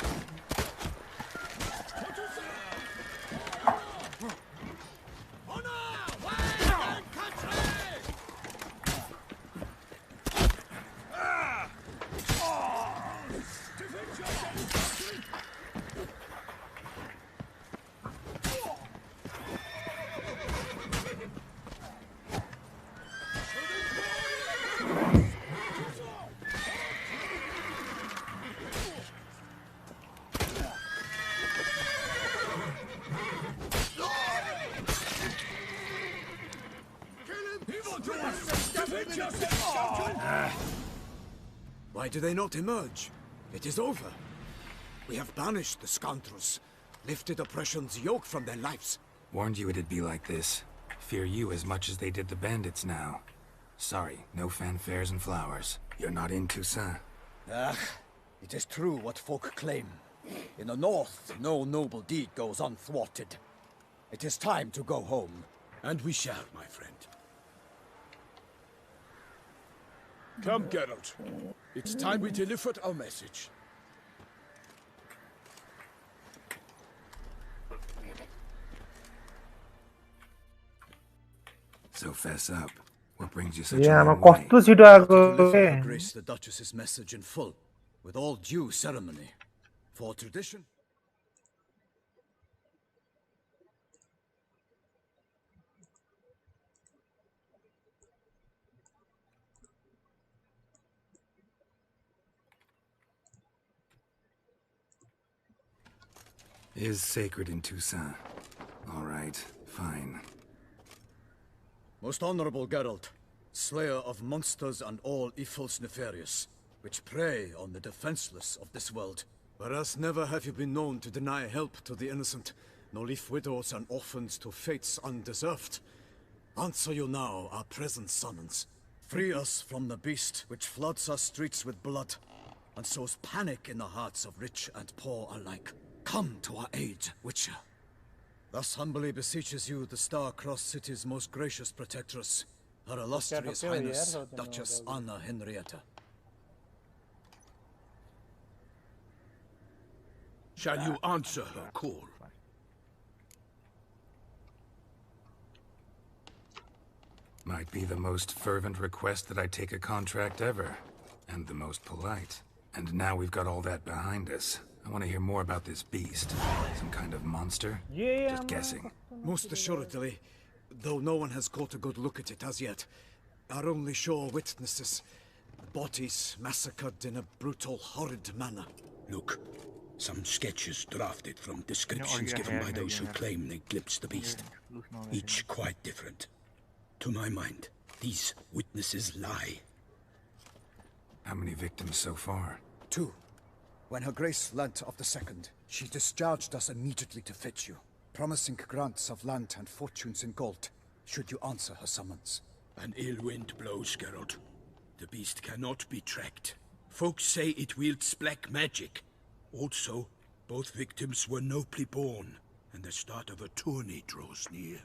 Why do they not emerge? It is over. We have banished the scoundrels, lifted oppression's yoke from their lives. Warned you it'd be like this. Fear you as much as they did the bandits now. Sorry, no fanfares and flowers. You're not in Toussaint. Ah, it is true what folk claim. In the north, no noble deed goes unthwarted. It is time to go home. And we shall, my friend. Come, Geralt. It's time we delivered our message. So fess up. What brings you such Yeah, a I'm a long way? costo छिटो आएको Deliver के Her Grace the Duchess's message in full, with all due ceremony. For tradition. Is sacred in Toussaint. All right, fine. Most honorable Geralt, slayer of monsters and all evils nefarious, which prey on the defenseless of this world. Whereas never have you been known to deny help to the innocent, nor leave widows and orphans to fates undeserved. Answer you now our present summons. Free us from the beast which floods our streets with blood, and sows panic in the hearts of rich and poor alike. Come to our aid, Witcher. Thus humbly beseeches you the star-crossed city's most gracious protectress, Her illustrious Highness, Duchess Anna Henrietta. Shall you answer her call? Might be the most fervent request that I take a contract ever. And the most polite. And now we've got all that behind us. I want to hear more about this beast. Some kind of monster? Yeah, Just guessing. Most assuredly, though no one has caught a good look at it as yet. Our only sure witnesses. Bodies massacred in a brutal, horrid manner. Look, some sketches drafted from descriptions given by those who claim they glimpsed the beast. Each quite different. To my mind, these witnesses lie. How many victims so far? 2. When Her Grace learnt of the second, she discharged us immediately to fetch you, promising grants of land and fortunes in gold, should you answer her summons. An ill wind blows, Geralt. The beast cannot be tracked. Folks say it wields black magic. Also, both victims were nobly born, and the start of a tourney draws near.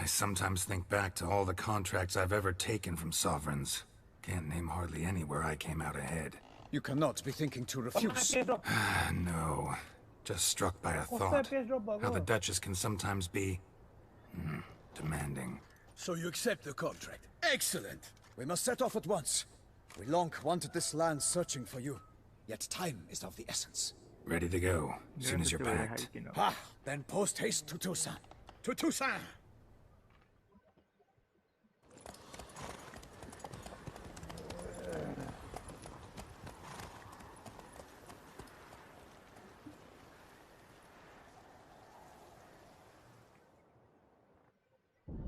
I sometimes think back to all the contracts I've ever taken from sovereigns. Can't name hardly any where I came out ahead. You cannot be thinking to refuse. No. Just struck by a thought. How the Duchess can sometimes be... demanding. So you accept the contract? Excellent! We must set off at once. We long wanted this land searching for you. Yet time is of the essence. Ready to go, as soon as you're packed. Ah, then post haste to Toussaint. To Toussaint!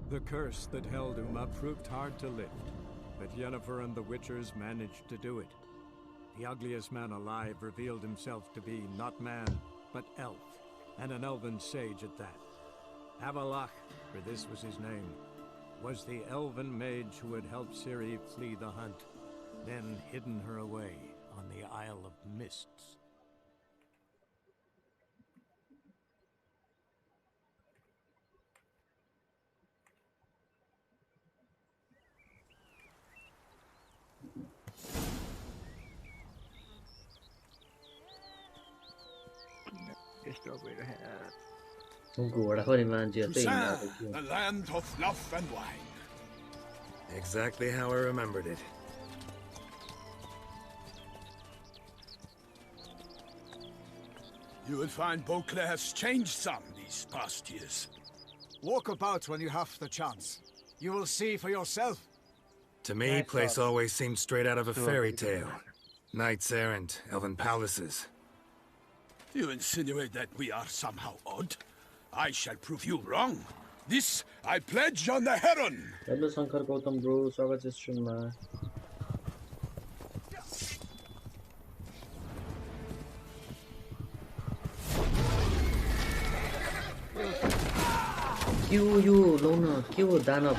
The curse that held Uma proved hard to lift, but Yennefer and the Witchers managed to do it. The ugliest man alive revealed himself to be not man, but elf, and an elven sage at that. Avalach, for this was his name, was the elven mage who had helped Ciri flee the hunt, then hidden her away on the Isle of Mists. घोडाखोरी मान्छे जस्तै Toussaint, हिँडिरहेको थियो। the land of love and wine. Exactly how I remembered it. You will find Beauclair has changed some these past years. Walk about when you have the chance. You will see for yourself. To me, place always seemed straight out of a fairy tale. Knights errant, elven palaces. You insinuate that we are somehow odd? I shall prove you wrong. This I pledge on the Heron. Hello Shankar Gautam bro, स्वागत छ स्ट्रिममा। के हो यो loan, के हो दानव?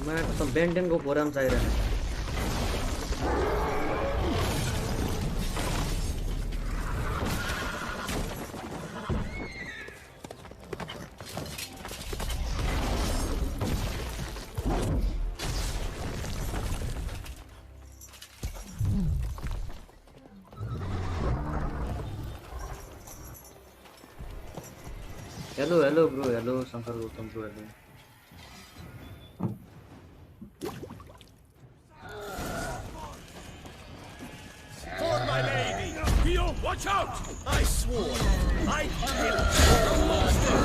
मलाई कसम बेन्टेनको बोराम चाहिरहेको। Hello bro, hello Shankar Gautam bro, hello. For my lady! Guillaume, watch out! I swore I'd kill the monster!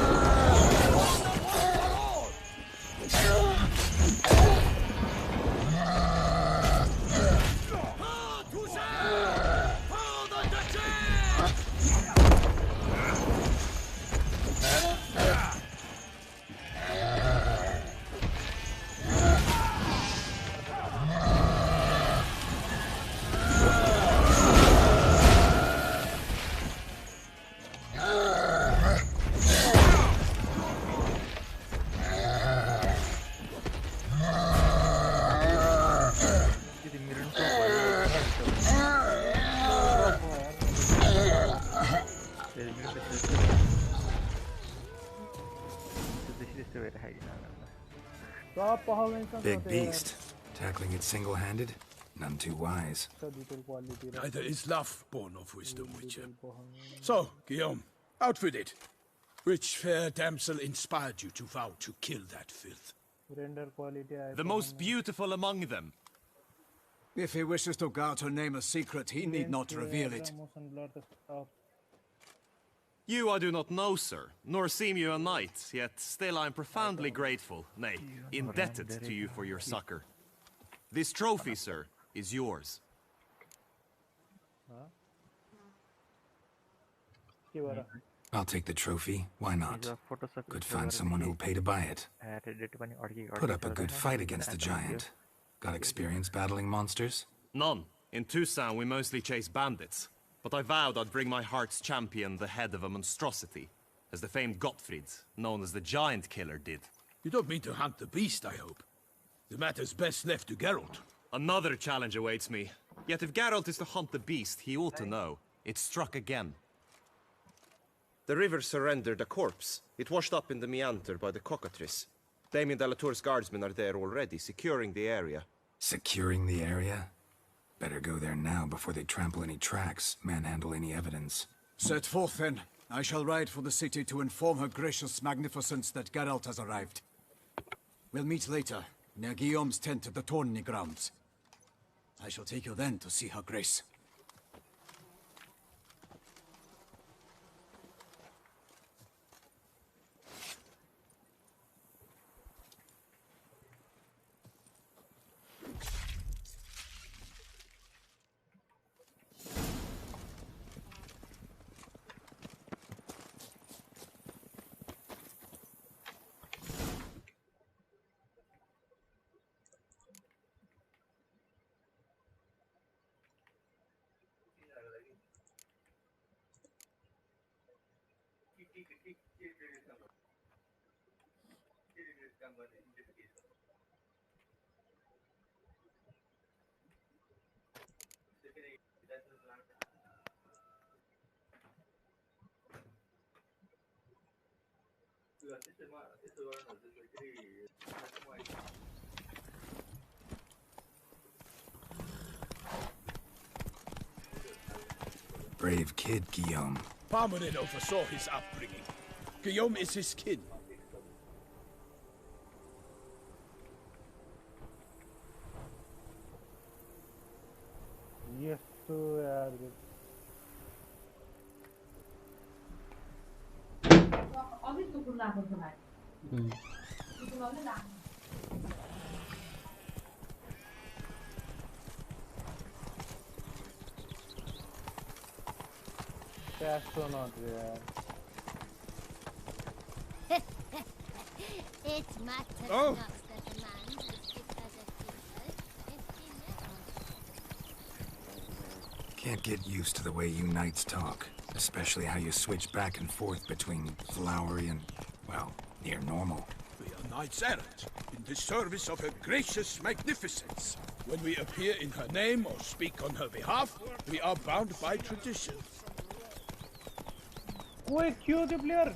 Big beast. Tackling it single-handed? None too wise. Neither is love born of wisdom, Witcher. So, Guillaume, out with it. Which fair damsel inspired you to vow to kill that filth? The most beautiful among them. If he wishes to guard her name a secret, he need not reveal it. You I do not know, sir, nor seem you a knight, yet still I am profoundly grateful, nay, indebted to you for your succor. This trophy, sir, is yours. I'll take the trophy. Why not? Could find someone who'll pay to buy it. Put up a good fight against the giant. Got experience battling monsters? None. In Toussaint we mostly chase bandits. But I vowed I'd bring my heart's champion the head of a monstrosity, as the famed Gottfried, known as the Giant Killer, did. You don't mean to hunt the beast, I hope. The matter's best left to Geralt. Another challenge awaits me. Yet if Geralt is to hunt the beast, he ought to know. It struck again. The river surrendered a corpse. It washed up in the meander by the cockatrice. Damien de la Tour's guardsmen are there already, securing the area. Securing the area? Better go there now before they trample any tracks, manhandle any evidence. Set forth then. I shall ride for the city to inform her gracious magnificence that Geralt has arrived. We'll meet later, near Guillaume's tent at the Tourney grounds. I shall take you then to see her grace. brave kid, Guillaume. Parmanin oversaw his upbringing. Guillaume is his kin. Yes, so यार astronaut यार It matters Oh. not that the man is fit as a fiddle, if he never. Can't get used to the way you knights talk, especially how you switch back and forth between flowery and, well, near normal. We are knights errant, in the service of her gracious magnificence. When we appear in her name or speak on her behalf, we are bound by tradition. Wait, क्यों the player?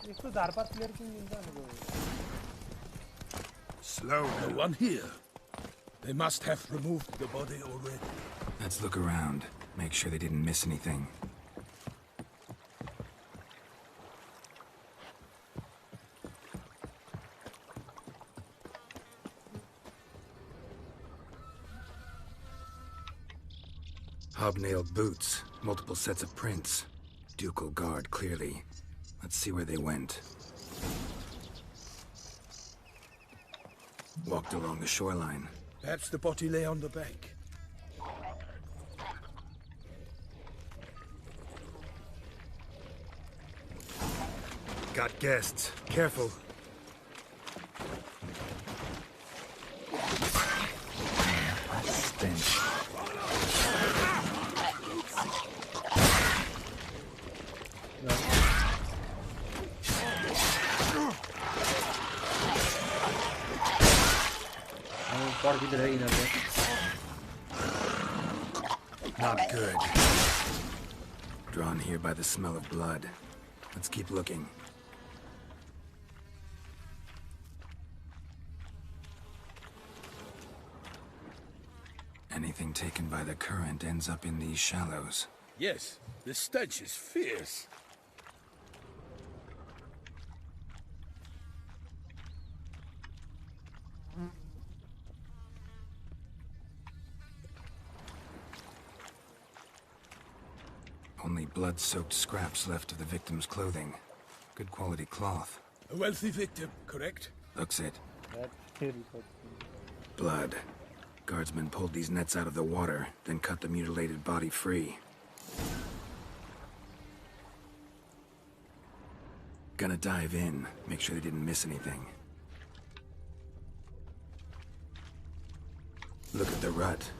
इसको 4-5 player क्यों मिलता है मुझे? Slow. No one here. They must have removed the body already. Let's look around. Make sure they didn't miss anything. Hobnailed boots, multiple sets of prints. Ducal guard, clearly. Let's see where they went. Walked along the shoreline. Perhaps the body lay on the bank. Got guests. Careful. What stench. Not good. Drawn here by the smell of blood. Let's keep looking. Anything taken by the current ends up in these shallows. Yes, the stench is fierce. Only blood-soaked scraps left of the victim's clothing. Good quality cloth. A wealthy victim, correct? Looks it. That's still Blood. Guardsmen pulled these nets out of the water, then cut the mutilated body free. Gonna dive in, make sure they didn't miss anything. Look at the rut.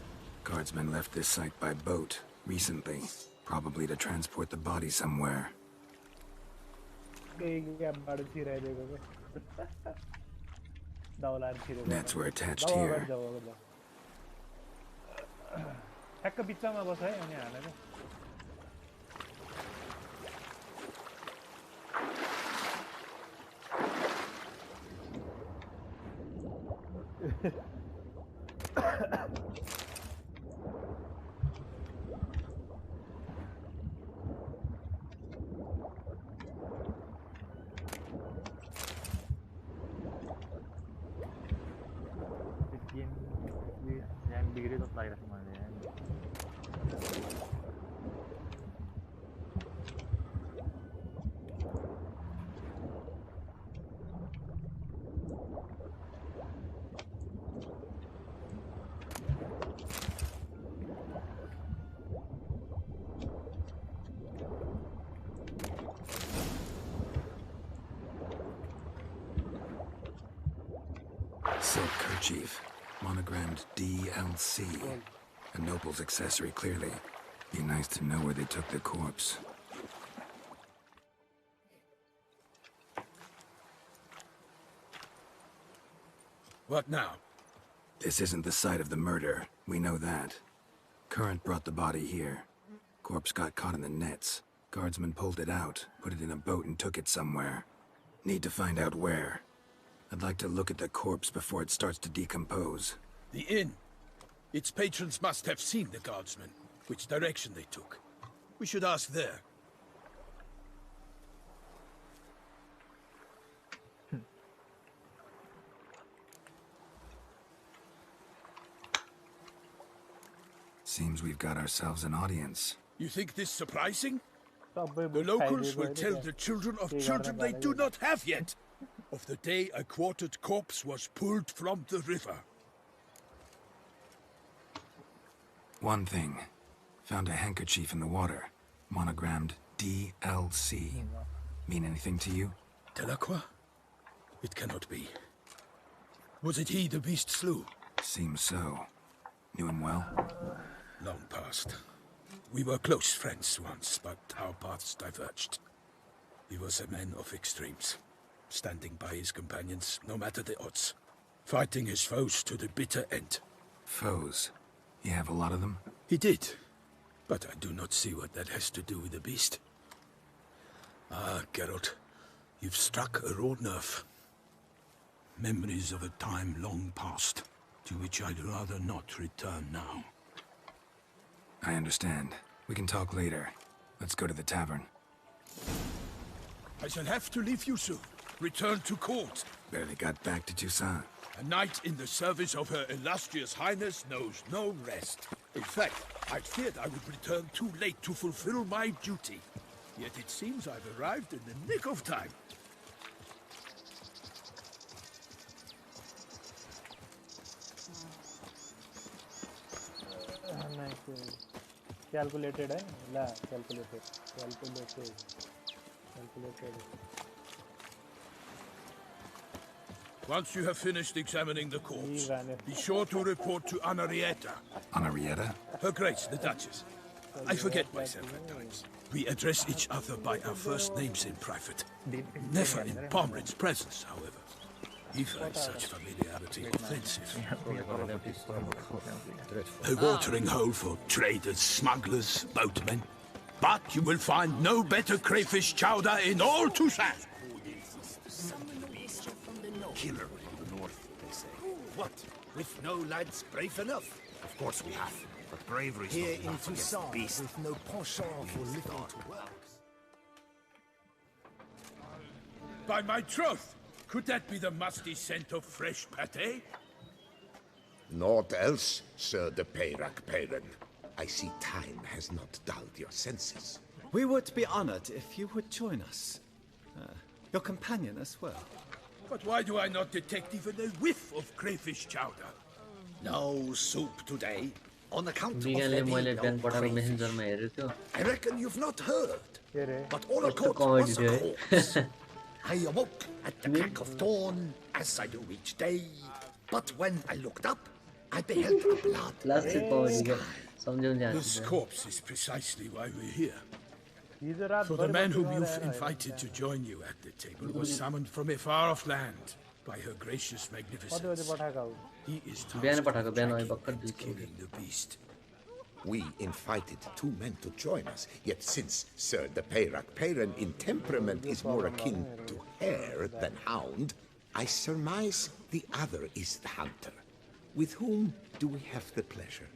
Guardsmen left this site by boat, recently. Probably to transport the body somewhere. Nets were attached here. ठ्याक्क बिचमा बस है अनि हालेर Silk kerchief, monogrammed DLC. A noble's accessory, clearly. Be nice to know where they took the corpse. What now? This isn't the site of the murder. We know that. Current brought the body here. Corpse got caught in the nets. Guardsmen pulled it out, put it in a boat and took it somewhere. Need to find out where. I'd like to look at the corpse before it starts to decompose. The inn. Its patrons must have seen the guardsmen, which direction they took. We should ask there. Seems we've got ourselves an audience. You think this surprising? The locals will tell the children of children they do not have yet of the day a quartered corpse was pulled from the river. One thing. Found a handkerchief in the water. Monogrammed DLC. Mean anything to you? Delacroix? It cannot be. Was it he the beast slew? Seems so. Knew him well? Long past. We were close friends once, but our paths diverged. He was a man of extremes, standing by his companions no matter the odds, fighting his foes to the bitter end. Foes? You have a lot of them? He did, but I do not see what that has to do with the beast. Ah, Geralt, you've struck a raw nerve. Memories of a time long past, to which I'd rather not return now. I understand. We can talk later. Let's go to the tavern. I shall have to leave you soon. Return to court. Barely got back to Toussaint. A knight in the service of Her Illustrious Highness knows no rest. In fact, I'd feared I would return too late to fulfill my duty. Yet it seems I've arrived in the nick of time. Calculated, eh? La, calculated. Calculated. Once you have finished examining the corpse, be sure to report to Anarietta. Anarietta? Her Grace, the Duchess. I forget myself at times. We address each other by our first names in private. Never in Pomrin's presence, however. He finds such familiarity offensive. A watering hole for traders, smugglers, boatmen. But you will find no better crayfish chowder in all Toussaint. Killer in the north, they say. What? With no lads brave enough? Of course we have. But bravery's Here not in enough against the Toussaint, beast. with no penchant for living to work. By my troth! Could that be the musty scent of fresh pâté? Naught else, Sir de Peyrac Peyran. I see time has not dulled your senses. We would be honored if you would join us. Your companion as well. But why do I not detect even a whiff of crayfish chowder? No soup today. On account of बिगानले मैले the बिहान पठाएको crayfish. मेसेन्जरमा हेरेको थियो I reckon you've not heard. But all I कस्तो caught comedy was a थियो है corpse. I awoke at the crack of dawn, as I do each day. But when I looked up, I beheld a blood. Classic comedy क्या सम्झाउन This जान्छ corpse is precisely why we're here. For the man whom you've invited to join you at the table was summoned from a far-off land by her gracious magnificence. He is बिहान tasked पठाएको बिहान अहिले भर्खर with killing the beast. We invited two men to join us, yet since Sir de Peyrac Peyran in temperament is more akin to hare than hound, I surmise the other is the hunter. With whom do we have the pleasure?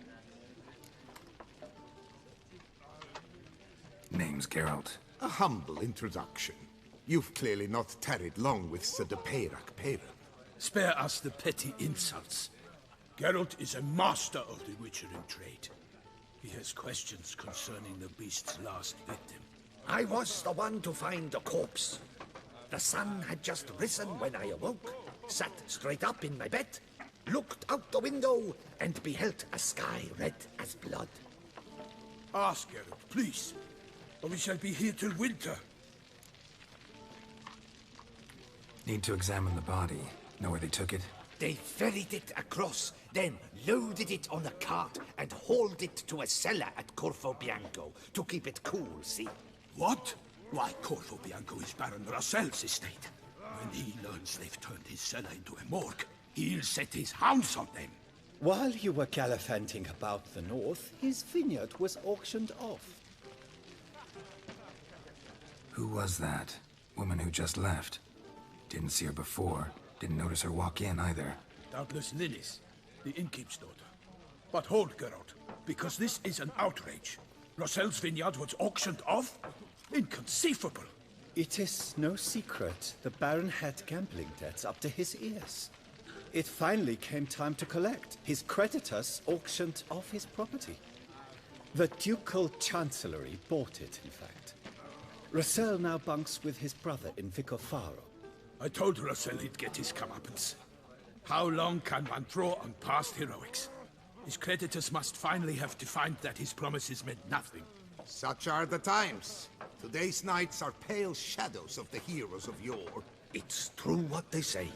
Name's Geralt. A humble introduction. You've clearly not tarried long with Sir de Peyrac Peyran. Spare us the petty insults. Geralt is a master of the witchering trade. He has questions concerning the beast's last victim. I was the one to find the corpse. The sun had just risen when I awoke, sat straight up in my bed, looked out the window, and beheld a sky red as blood. Ask Geralt, please, or we shall be here till winter. Need to examine the body. Know where they took it? They ferried it across, then loaded it on a cart and hauled it to a cellar at Corvo Bianco to keep it cool, see? What? Why, Corvo Bianco is Baron Russell's estate. When he learns they've turned his cellar into a morgue, he'll set his hounds on them. While you were gallivanting about the north, his vineyard was auctioned off. Who was that? Woman who just left. Didn't see her before. Didn't notice her walk in either. Doubtless Lilith, the innkeep's daughter. But hold, Geralt, because this is an outrage. Rossel's vineyard was auctioned off? Inconceivable. It is no secret the Baron had gambling debts up to his ears. It finally came time to collect. His creditors auctioned off his property. The Ducal Chancellery bought it, in fact. Rossel now bunks with his brother in Vicofaro. I told Rossel he'd get his comeuppance. How long can one draw on past heroics? His creditors must finally have defined that his promises meant nothing. Such are the times. Today's knights are pale shadows of the heroes of yore. It's true what they say.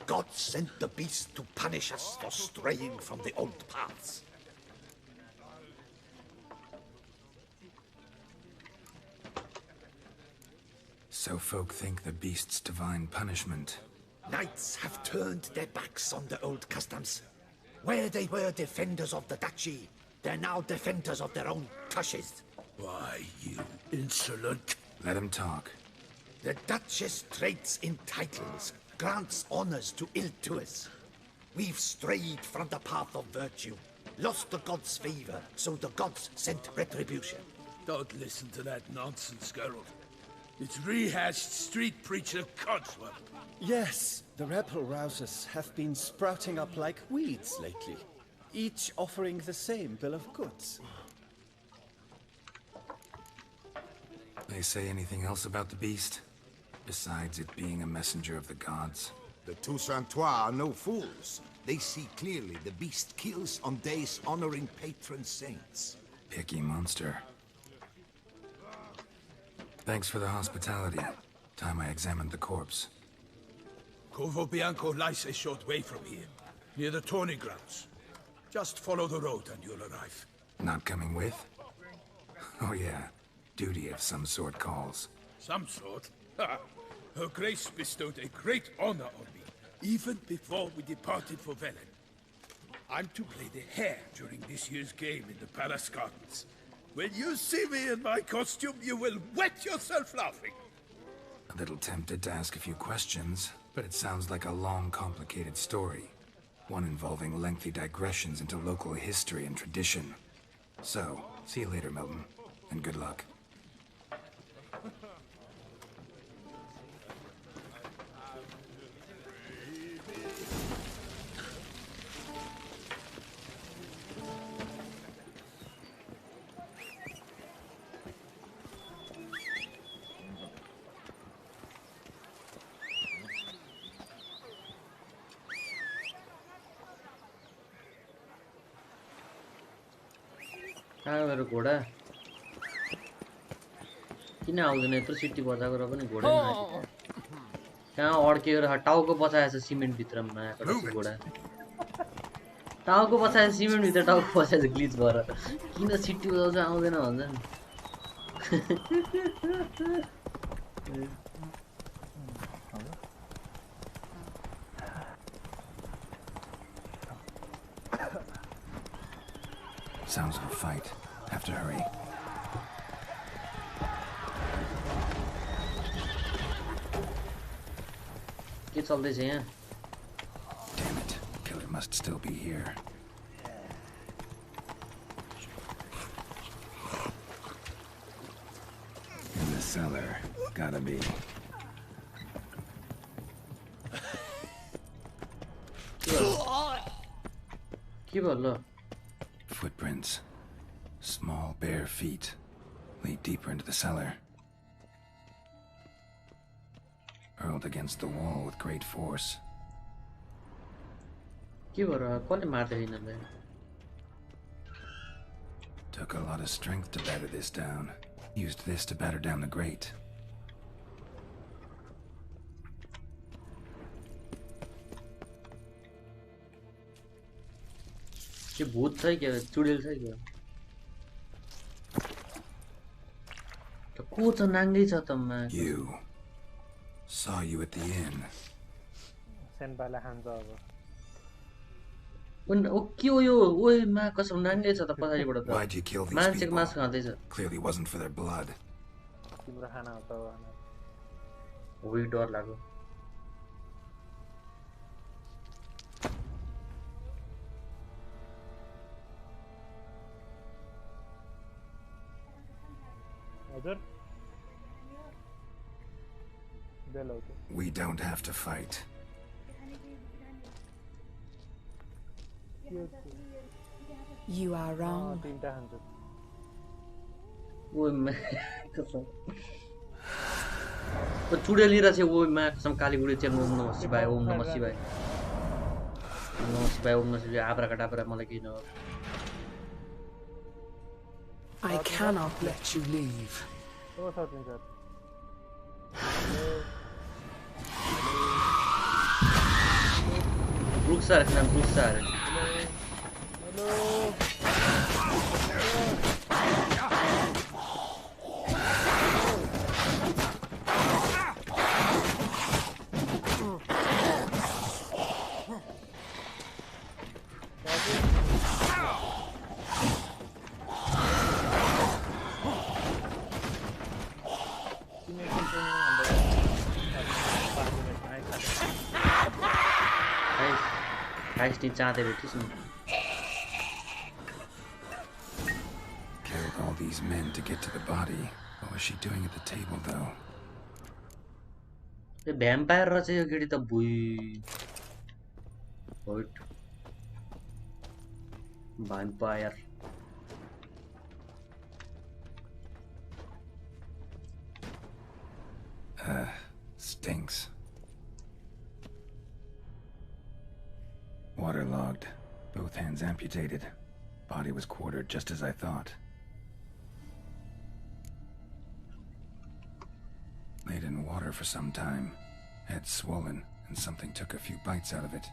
God sent the beast to punish us for straying from the old paths. So folk think the beast's divine punishment. Knights have turned their backs on the old customs. Where they were defenders of the duchy, they're now defenders of their own tushes. Why, you insolent... Let him talk. The Duchess trades in titles, grants honors to ill-doers. We've strayed from the path of virtue, lost the gods' favor, so the gods sent retribution. Don't listen to that nonsense, Geralt. It's rehashed street preacher codswell. Yes, the rebel rousers have been sprouting up like weeds lately, each offering the same bill of goods. They say anything else about the beast? Besides it being a messenger of the gods? The Toussaintois are no fools. They see clearly the beast kills on days honoring patron saints. Picky monster. Thanks for the hospitality. Time I examined the corpse. Corvo Bianco lies a short way from here, near the tourney grounds. Just follow the road and you'll arrive. Not coming with? Oh yeah, duty of some sort calls. Some sort? Her Grace bestowed a great honor on me, even before we departed for Velen. I'm to play the hare during this year's game in the Palace Gardens. When you see me in my costume, you will wet yourself laughing. A little tempted to ask a few questions, but it sounds like a long, complicated story. One involving lengthy digressions into local history and tradition. So, see you later, Milton, and good luck. कहाँ मेरो घोडा किन आउँदैन यत्रो city बजाएको र पनि घोडा कहाँ अड्केर टाउको बसाएछ सिमेन्ट भित्रमा नयाँ घोडा टाउको बसाएछ सिमेन्ट भित्र टाउको बसाएछ ग्लिच भएर किन सिटी बजाउँछ आउँदैन भन्छ नि Sounds of a fight. Have to hurry. के चल्दैछ यहाँ? Damn it. Killer must still be here. In the cellar. Gotta be. के भयो? Footprints. Small, bare feet. Lead deeper into the cellar. Hurled against the wall with great force. के भयो? कसले मार्दै हिँड्दै? Took a lot of strength to batter this down. Used this to batter down the grate. के भूत छ के चुडेल छ के त को छ नाङ्गै छ त मा You saw you at the inn. सेन्पाले खान्छ अब उन ओ के हो यो ओए मा कसम नाङ्गै छ त पछाडीबाट त Why'd you kill these मान्छेको people? मासु खाँदै छ Clearly wasn't for their blood. तिम्रो खाना हो त ओइ डर लाग्यो हजुर We don't have to fight. You are wrong. ओए मैं कसम तो चुड़ैल लिएर चाहिँ ओए मैं कसम काली बुढी चाहिँ ओम नमः शिवाय ओम नमः शिवाय ओम नमः शिवाय ओम नमः शिवाय आब्राकाडाब्रा मलाई किन I cannot let you leave. Bruxa är en bruxa är det. Guys, need चाहते बेटी सुन. Killed all these men to get to the body. What was she doing at the table, though? ये vampire र चाहिँ यो केटी त बुई. What? Vampire. Stinks. Waterlogged. Both hands amputated. Body was quartered just as I thought. Laid in water for some time. Head swollen, and something took a few bites out of it.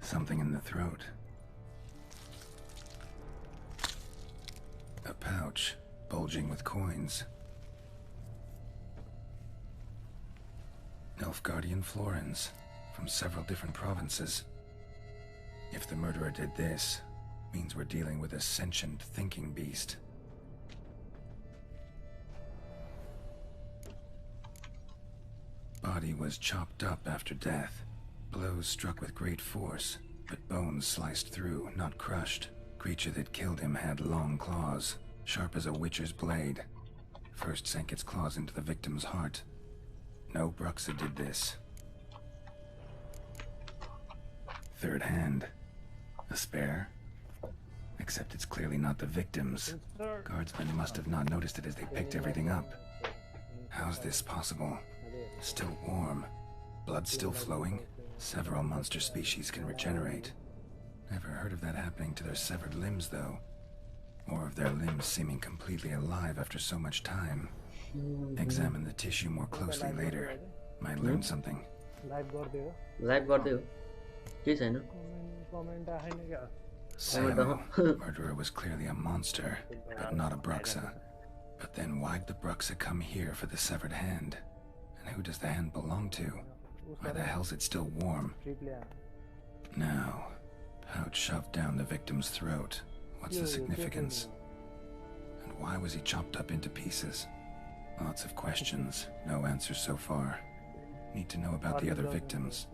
Something in the throat. A pouch, bulging with coins. Nilfgaardian florins, from several different provinces. If the murderer did this, means we're dealing with a sentient thinking beast. Body was chopped up after death. Blows struck with great force, but bones sliced through, not crushed. Creature that killed him had long claws, sharp as a witcher's blade. First sank its claws into the victim's heart. No Bruxa did this. Third hand. A spare? Except it's clearly not the victim's. Guardsmen must have not noticed it as they picked everything up. How's this possible? Still warm. Blood still flowing? Several monster species can regenerate. Never heard of that happening to their severed limbs, though. Or of their limbs seeming completely alive after so much time. Examine the tissue more closely later. Might learn something. Live गर्दै हो. के छैन? Samuel, murderer was clearly a monster, but not a Bruxa. But then why'd the Bruxa come here for the severed hand? And who does the hand belong to? Why the hell's it still warm? Now, pouch shoved down the victim's throat. What's the significance? And why was he chopped up into pieces? Lots of questions, no answers so far. Need to know about the other victims.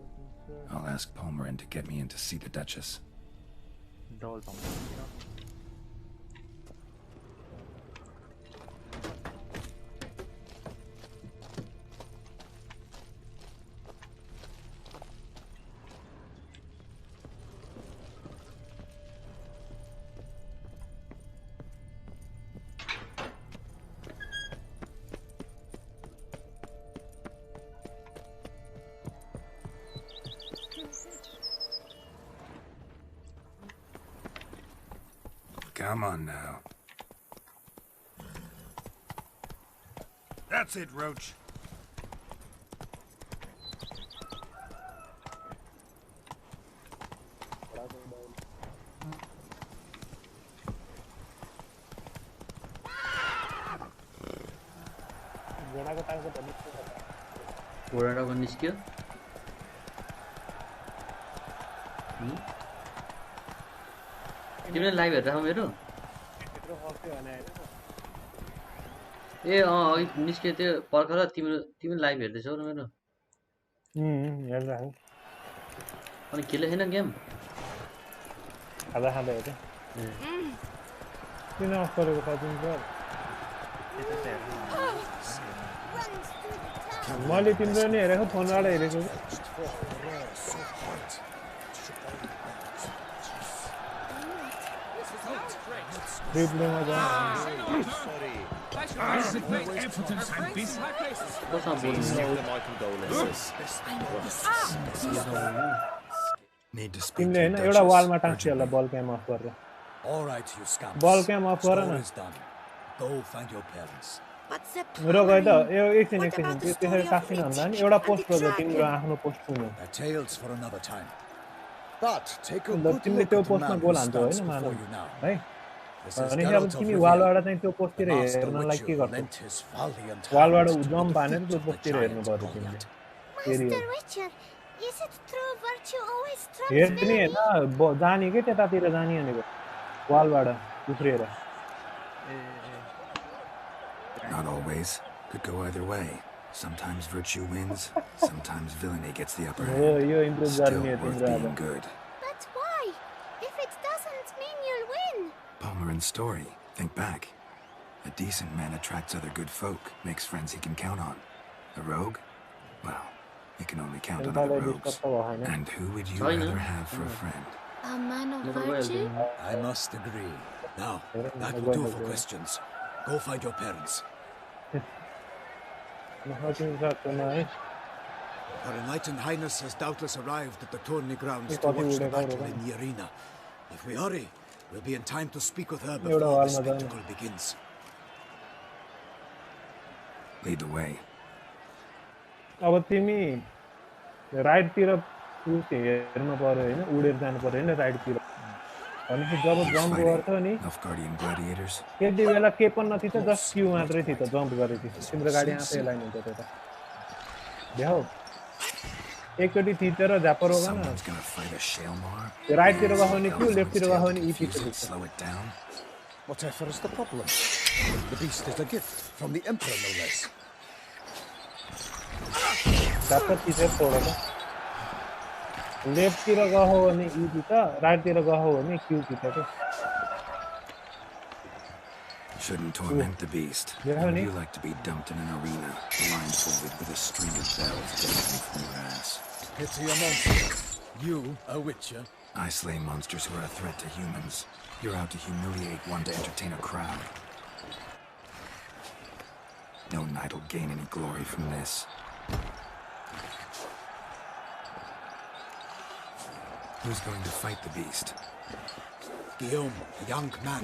I'll ask Palmerin to get me in to see the Duchess. Come on now. That's it, Roach. घोडाको निस्क्यो. तिमीले live हेरेर मेरो ए अघि निस्क्यो त्यो पर्खर तिमीले live हेर्दैछौ र मेरो अनि खेले छैन गेम खाँदा हेरे किन अफ गरेको छ तिम्रो मैले तिम्रो नि हेरेको फोनबाट हेरेको रिप्लेमा जा तिमीले हैन एउटा वालमा टाँस्यो होला बल क्याम अफ गरेर बल क्याम अफ गर न मेरो गए त यो एकछिन त्यसरी टाँसिन भन्दा नि एउटा पोस्ट गर्छ तिम्रो आफ्नो पोस्ट कुन तिमीले त्यो पोस्टमा गोल हान्छौ होइन मानौ है भनेपछि अब तिमी वालबाट चाहिँ त्यो पोस्टतिर हेर्नलाई के गर्छौ वालबाट जम्प हानेर त्यो पोस्टतिर हेर्नु पर्यो तिमीले फेरि हेर्ने होइन जाने के त्यतातिर जाने भनेको वालबाट उफ्रिएर Not always. Could go either way. Sometimes virtue wins, sometimes villainy gets the upper hand. Still worth being good. But why? If it doesn't mean you'll win. Palmerin's story. Think back. A decent man attracts other good folk, makes friends he can count on. A rogue? Well, you can only count on other rogues. And who would you rather have for a friend? A man of virtue? I must agree. Now, that will do for questions. Go find your parents. Her Enlightened Highness has doubtless arrived at the tourney grounds to watch the battle in the arena. If we hurry, we'll be in time to speak with her before the spectacle begins. Lead the way. अब तिमी राइटतिर हेर्नु पर्यो हैन उडेर जानु पर्यो हैन राइटतिर भनेपछि जब जम्प गर्थ्यो नि त्यति बेला के पनि नथि त जस्ट क्यू मात्रै थियो त जम्प गरेथि तिम्रो गाडी आफै लाइन हुन्छ त्यता देखाउ एकचोटि थिचेर झापर होगा न राइटतिर गयो भने क्यू लेफ्टतिर गयो भने EP Whatever is the problem? The beast is a gift from the Emperor, no less. झापर थिचेर छोडेर लेफ्टतिर गयो भने इपी त राइटतिर गयो भने Q थिचेको Shouldn't torment the beast. Would you like to be dumped in an arena, blindfolded with a string of bells dangling from your ass? Pity a monster. You, a witcher? I slay monsters who are a threat to humans. You're out to humiliate one to entertain a crowd. No knight will gain any glory from this. Who's going to fight the beast? Guillaume, a young man.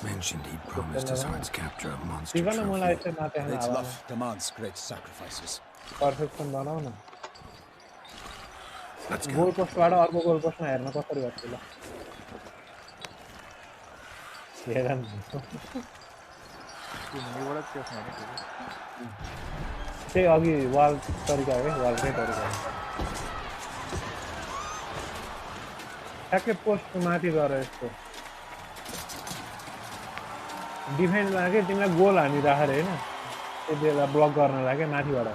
Mentioned he'd promised his heart's capture a monster trophy. Its love demands great sacrifices. Perfection बनाओ न. Let's go. Goal पोस्टबाट अर्को goal पोस्टमा हेर्न कसरी गर्छ ल. हेरन. त्यही अघि वाल तरिका हो वालकै तरिका. ठ्याक्कै पोस्ट माथि गएर यस्तो डिफेन्समा के तिमीलाई गोल हानिराखेर हैन त्यति बेला ब्लक गर्न लाग्यो माथिबाट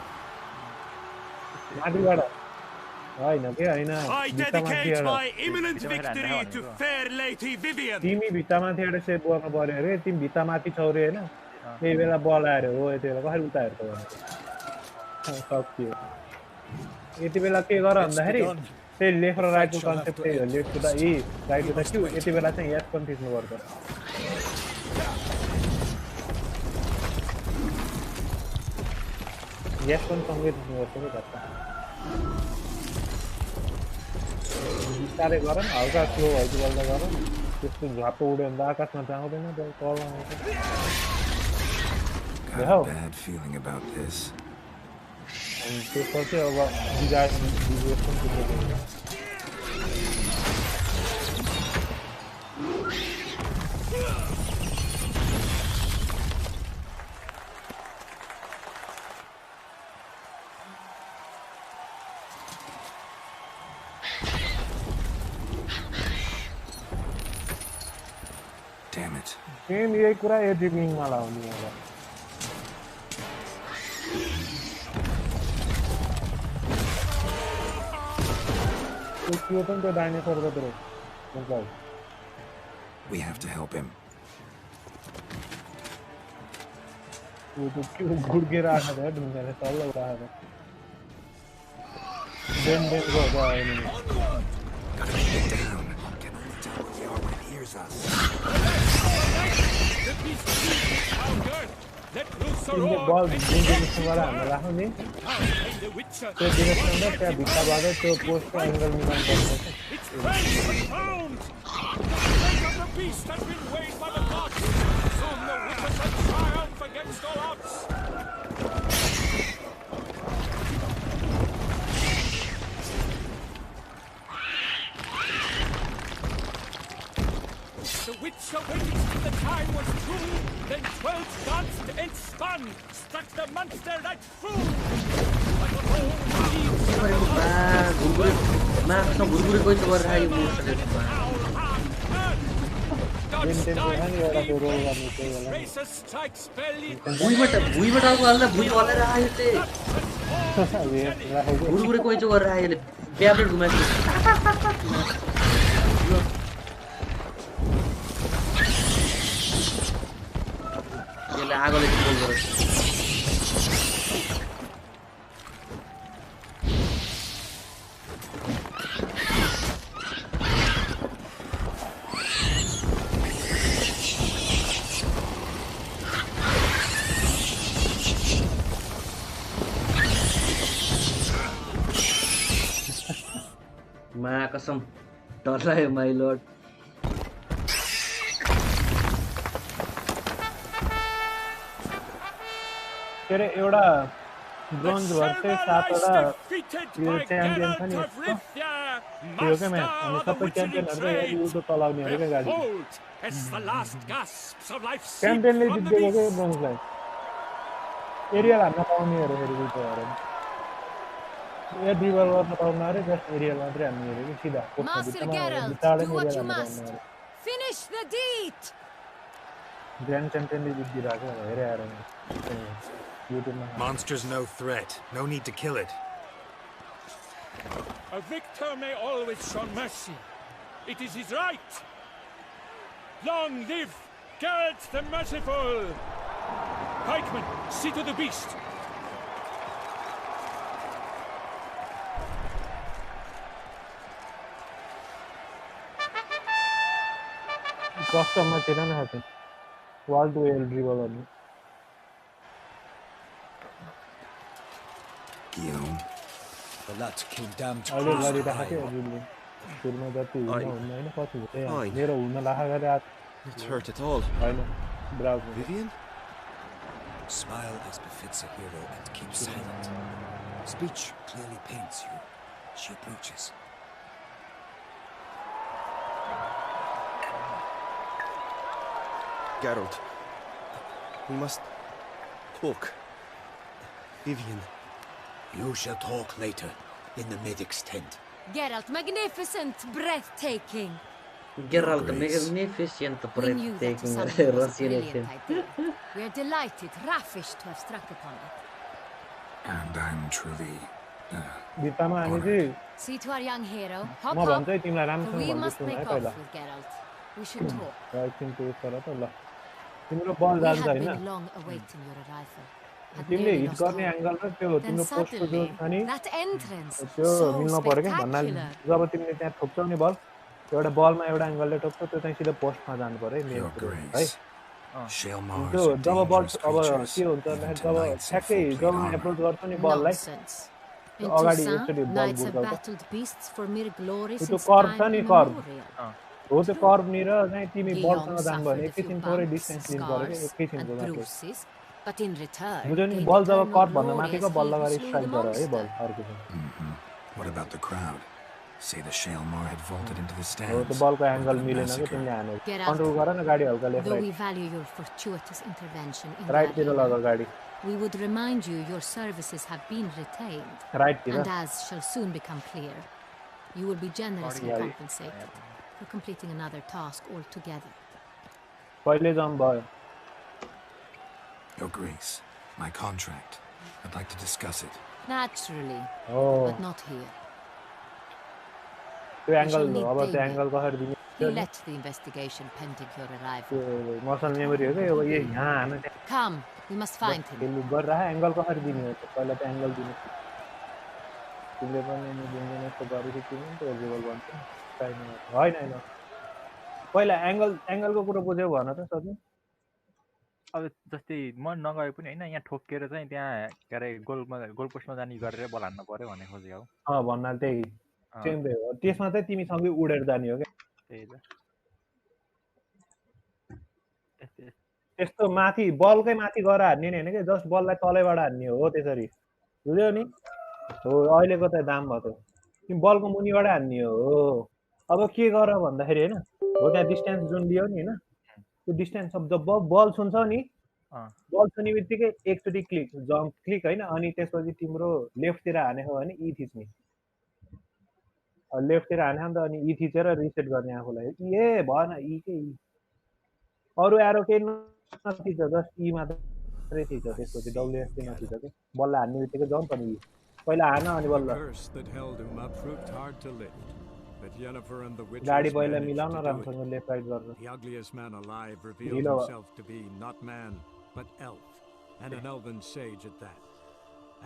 होइन के होइन तिमी भित्तामाथिबाट सेभ गर्नु पर्यो अरे तिमी भित्तामाथि छौ रे होइन त्यही बेला बल आएर हो यति बेला कसरी उता हेर्छौ भने सक्यो यति बेला के गर भन्दाखेरि त्यही लेफ्ट र राइटको कन्सेप्ट त्यही हो left to the E right to the Q यति बेला चाहिँ यस पनि थिच्नुपर्छ यस पनि सँगै थिच्नुपर्छ कि घट्टा बिस्तारै गर न हल्का स्लो भएको बेला गर न त्यस्तो झ्वाप्प उड्यो भने त आकाशमा जाँदैन तलमा आउँछ bad feeling about this. त्यसपछि अब डिजास्टर Damn it. सेम यही कुरा एडिटिङमा लाउने अब त्यो पनि त्यो डाइनोसर जत्रो We have to help him. वो तो क्यों घुड़ के रहा था ढूंढने साल लग रहा था Den go enemy. Gotta make it down. Can only tell where we are when it hears us. In the ball, direction वाला हमारा हो नहीं. तो direction में क्या बिता बागा तो post का angle निकाल सकते हैं. It's found. The beast has been weighed by the gods. Soon the witches shall triumph against all odds. The witch awaited till the time was true. Then 12 gods entspun, struck the monster right through. But the whole racer strikes belly. आगोले बोल गरे मां कसम डर लाग्यो my Lord तेरे एउटा bronze भर्ते 7 वटा यो च्याम्पियन छ नि यसको त्यो के म्याच अनि सबै च्याम्पियनहरु यहाँ उल्टो चलाउने हरे के गाडी च्याम्पियनले जितेको के ब्रोन्जलाई एरियल हान्न पाउने हरे फेरि उल्टो हरे या रिभल गर्न पाउन हरे जस्ट एरियल मात्रै हान्ने हरे कि सिधा Finish the deed. ग्रान्ड च्याम्पियनले जितिरहेको हेरे आएर Monster's no threat. No need to kill it. A victor may always show mercy. It is his right. Long live Geralt the Merciful! Pikeman, see to the beast. कस्टममा थिएन न हाते wall to L dribble गर्नु Guillaume. The lad came down to अहिले गरिराखेको थियो अजुलले सुरुमा जति हुन हुन्न हैन पछि हुँदै मेरो हुन लाखा गरे Not hurt at all. हैन browse Vivian? Smile as befits a hero and keep silent. Speech clearly paints you. She approaches. Geralt, we must talk. Vivian. You shall talk later, in the medic's tent. Geralt, magnificent, breathtaking. Geralt, magnificent, breathtaking. We are delighted, ravished to have struck upon it. And I'm truly बितामा हामी चाहिँ See to our young hero. Hop म up. भन्छ तिमीलाई राम्रोसँग We भन्छु must सुन है make पहिला off with Geralt. We should talk. एकछिन त्यो गर त ल तिम्रो बल We जान्छ had हैन been long awaiting your arrival. तिमीले हिट गर्ने एंगल र त्यो Then तिम्रो पोस्टको जो suddenly, छ नि that entrance, त्यो so मिल्न पर्यो के भन्नाले spectacular. जब तिमीले त्यहाँ ठोक्छौ नि बल एउटा बलमा एउटा एंगलले ठोक्छौ त्यो चाहिँ सिधा पोस्टमा जानु पर्यो है मेन कुरो है त्यो जब बल अब के हुन्छ भन्दाखेरि जब ठ्याक्कै जब एप्रोच गर्छौ नि बललाई In अगाडि Toussaint, यसरी बल knights have गुड्छ battled beasts for mere glory त्यो since कर्भ छ time नि कर्भ immemorial. हो त्यो कर्भनिर चाहिँ तिमी Guillaume बलसँग जानु भने suffered a few एकैछिन थोरै bumps, डिस्टेन्स लिनु पर्यो के scars, एकैछिनको and मात्रै bruises, but in return, बुझ्यौ नि gained बल जब eternal कर्भ भन्दा glory माथिको as बल he who लगाएर slew स्ट्राइक the गर है monster. बल अर्को What about the crowd? Say the Shalemar had vaulted into the हो stands. त्यो बलको एंगल मिलेन के तिमीले हाने Geralt, कन्ट्रोल गर न गाडी हल्का left though we right value your fortuitous intervention in right तिर Galia, लग गाडी we would remind you your services have been retained, right तिर and as shall soon become clear, you will be generously Right. compensated for completing another task altogether. कहिले जम भयो Your Grace, my contract. I'd like to discuss it. Naturally, Oh. but not here. त्यो angle अब त्यो angle कसरी दिने He let the investigation pending your arrival. त्यो muscle memory हो क्या अब यो यहाँ हान्न त्यहाँ Come, we must find him. खेल्नु गरिरह एङ्गल कसरी दिने हो त पहिला त एङ्गल दिनु तिमीले पनि दिँदैन यस्तो गरेपछि तिमी पनि त एलिजिबल भन्छ नि छैन होइन होइन पहिला एङ्गलको कुरो बुझ्यौ भन त सधैँ अब जस्तै म नगए पनि होइन यहाँ ठोकेर चाहिँ त्यहाँ के अरे गोल पोस्टमा जाने गरेर बल हान्न पर्यो भन्ने खोजेको अँ भन्नाले त्यही सेम त्यही हो त्यसमा चाहिँ तिमी सँगै उडेर जाने हो क्या त्यही त त्यस्तो माथि बलकै माथि गएर हान्ने नि होइन कि जस्ट बललाई तलैबाट हान्ने हो त्यसरी बुझ्यौ नि हो अहिलेको त दाम भयो त तिमी बलको मुनिबाट हान्ने हो अब के गर भन्दाखेरि होइन हो त्यहाँ डिस्टेन्स जुन लियो नि होइन त्यो डिस्टेन्स जब बल छुन्छ नि बल छुने बित्तिकै एकचोटि जम्प क्लिक होइन अनि त्यसपछि तिम्रो लेफ्टतिर हानेको भने ई थिच्ने लेफ्टतिर हाने नि त अनि ई थिचेर रिसेट गर्ने आफूलाई ए भएन ई के ई अरू एरो केही नथिच जस्ट ई मात्रै थिच त्यसपछि डब्लुएस चाहिँ नथिच कि बललाई हान्ने बित्तिकै जम्प अनि ई पहिला हान अनि बल्ल गाडी पहिला मिलाउन राम्रोसँग लेफ्ट राइट गर्न The ugliest man alive revealed ढिलो himself to be not man, but elf, and an elven sage at that.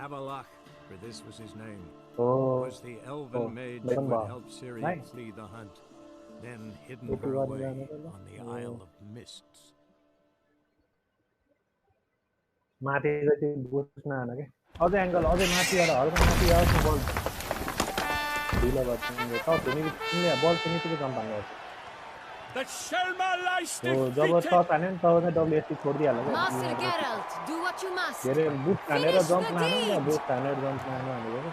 Avalach, for this was his name, was the elven mage who had helped Ciri flee the hunt, then hidden her away on the Isle of Mists. माथि चाहिँ बुझ्न हान के अझै angle अझै माथिबाट हल्का माथि आउँछ बल ढिलो भयो तिमीले टच हुने तिमीले बल चाहिँ निस्केको जम्प हान्नु हो जब टच हान्यो नि तब चाहिँ डब्लुएससी छोडिदिइहाल्यो क्या के अरे बुस्ट हानेर जम्प मार्नु नि बुस्ट हानेर जम्प मार्नु भनेको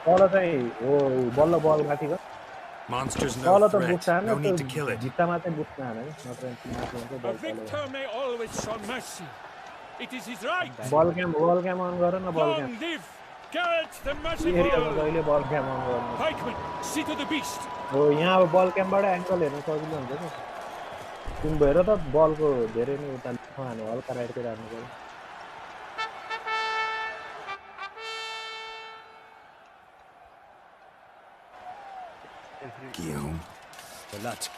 क्या तल चाहिँ हो बल्ल बल माथि गयो तल त बुस्ट हान्यो भित्तामा चाहिँ बुस्ट नहान्यो कि नत्र माथि It is his right. Ball cam on गर न बल क्याम Geralt the एरियामा merciful. जहिले बल क्याम अन गर्नु Pikeman, see to the beast. हो यहाँ अब बल क्यामबाट एङ्कल हेर्नु सजिलो हुन्छ क्या तिमी भएर त बलको धेरै नै उता हान्नु हल्का राइटतिर हान्नु पऱ्यो Guillaume. The lad.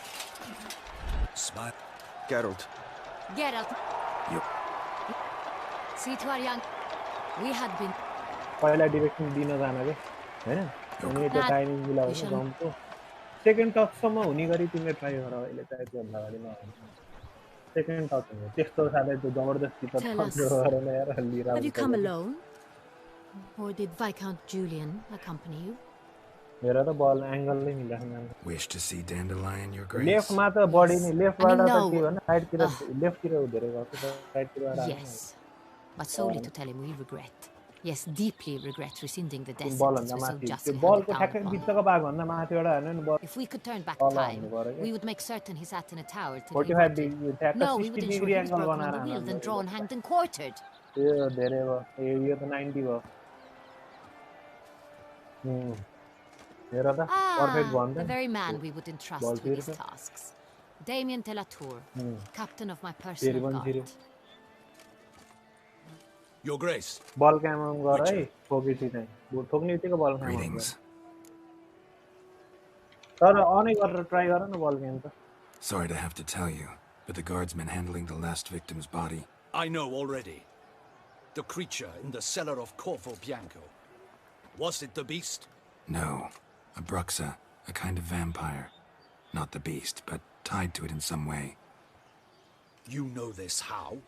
Smile. Geralt. Geralt. You. See to our young. We had been. पहिला डिरेक्सन दिन जान के होइन अनि त्यो टाइमिङ मिलाउनु जम्पको सेकेन्ड टचसम्म हुने गरी तिमीले ट्राई गर अहिले चाहिँ त्योभन्दा अगाडि नहाल्नु सेकेन्ड टच हुने त्यस्तो साह्रै त्यो जबरजस्ती त गरेर ल्याएर लिएर Have you come alone? Or did Viscount Julian accompany you? मेरो त बल एङ्गल नै मिलाउनु Wish to see Dandelion, Your Grace? लेफ्टमा त बडी नि लेफ्टबाट त के भन्न राइटतिर लेफ्टतिर धेरै गएको त राइटतिर Yes, but solely to tell him we regret. Yes, deeply regret rescinding the death ball sentence we so justly handed बलको down ठ्याक्कै upon him. बिचको भागभन्दा माथिबाट हान्यो नि बल If we could turn back time, we would make certain he sat in a tower till he 45 rotted. Degree ठ्याक्कै No, we 60 would ensure degree he was angle broken on बनाएर the wheel, then हान्नु drawn, hanged, and quartered. यो धेरै भयो यो त 90 भयो हेर त पर्फेक्ट भन्छ The very man we would entrust with these tasks. Damien Telatour, captain of my personal guard. Your Grace. Ball cam on गर है ठोकेपछि चाहिँ ठोक्ने बित्तिकै बल क्याम अन गर तर अनै गरेर ट्राई गर न बल क्याम त Sorry to have to tell you, but the guardsman handling the last victim's body. I know already. The creature in the cellar of Corvo Bianco. Was it the beast? No, a bruxa, a kind of vampire. Not the beast, but tied to it in some way. You know this how?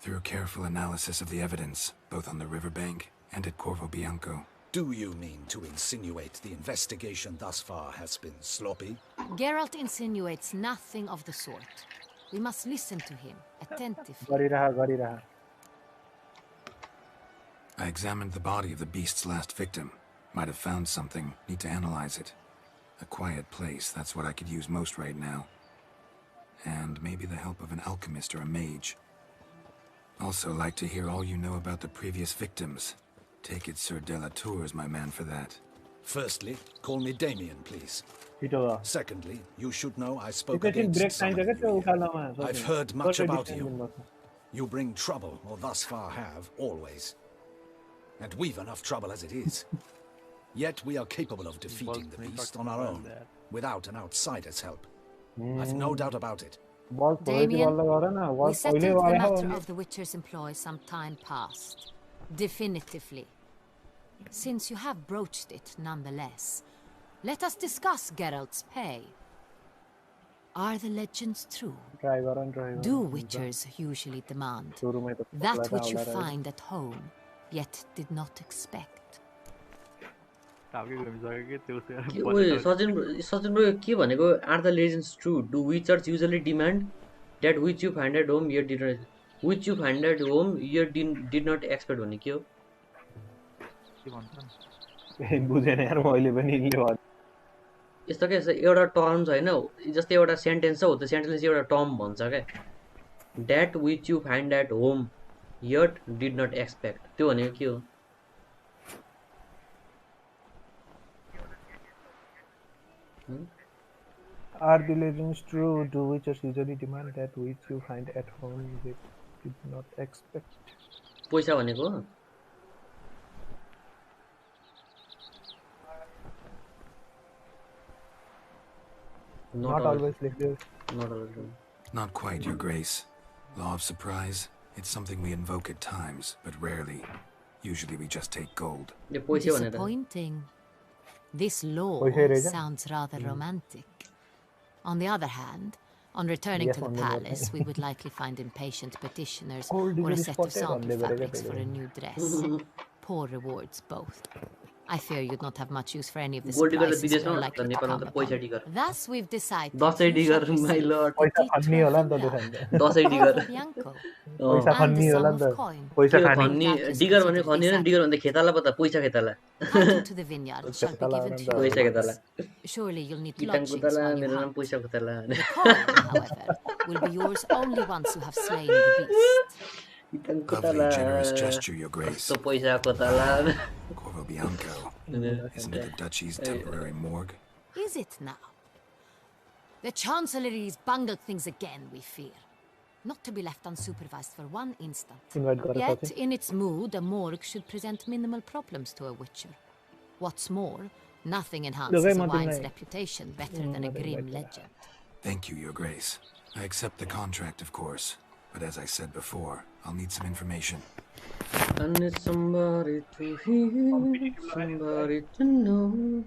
Through careful analysis of the evidence, both on the riverbank and at Corvo Bianco. Do you mean to insinuate the investigation thus far has been sloppy? Geralt insinuates nothing of the sort. We must listen to him attentively. गरिरह I examined the body of the beast's last victim. Might have found something. Need to analyze it. A quiet place, that's what I could use most right now. And maybe the help of an alchemist or a mage. Also like to hear all you know about the previous victims. Take it Sir Delatour is my man for that. Firstly, call me Damien, please. Secondly, you should know I spoke एकैछिन against brake some चाहिन्छ of क्या त्यो you here. उकालोमा I've heard much about you. You bring trouble, or thus far have, always. And we've enough trouble as it is. Yet we are capable of defeating the beast on our own, without an outsider's help. I've no doubt about it. Damien, we settled the matter of the Witcher's employ some time past. Definitively. Since you have broached it nonetheless, let us discuss Geralt's pay. Are the legends true? Do Witchers usually demand that which you find at home, yet did not expect? Sachin bro, के भनेको are the legends true? Do witchers usually demand that which you find at home yet did not which you find at home yet did not expect भने के हो? बुझेन यार मैले पनि यिनले यस्तो के एउटा टर्म छ हैन जस्तै एउटा सेन्टेन्स छ हो त्यो सेन्टेन्स एउटा टर्म भन्छ के that which you find at home yet did not expect त्यो भनेको के हो? Are the legends true? Do witchers usually demand that which you find at home they did not expect? पैसा भनेको Not always like this. Not always. Not quite, Your Grace. Law of surprise, it's something we invoke at times, but rarely. Usually we just take gold. Disappointing. This law sounds rather romantic. On the other hand, on returning to the palace, we would likely find impatient petitioners or a set of sample fabrics for a new dress. Poor rewards both. I fear you'd not have much use for any of the supplies that are likely to come upon. Thus, we've decided to digger, my lord. पैसा खन्नी होला नि त त्यसमा Dashain digger. पैसा खन्नी होला नि त पैसा खानी digger भने खन्नी हैन digger भन्दा खेताला पता पैसा खेताला to the vineyard shall be given to you. पैसा खेताला Surely you'll need किटाङ lodgings कुताला while you मेरो नाम hunt. पैसा खेताला The coin, however, will be yours only once you have slain the beast. Lovely, generous gesture, Your Grace. So पैसा खेताला Corvo Bianco. Isn't it the Duchy's temporary morgue? Is it now? The Chancellery's bungled things again, we fear. Not to be left unsupervised for one instant. Yet, in its mood, a morgue should present minimal problems to a Witcher. What's more, nothing enhances a wine's reputation better than a grim legend. Thank you, Your Grace. I accept the contract, of course. But as I said before, I'll need some information. I need somebody to hear, somebody to know,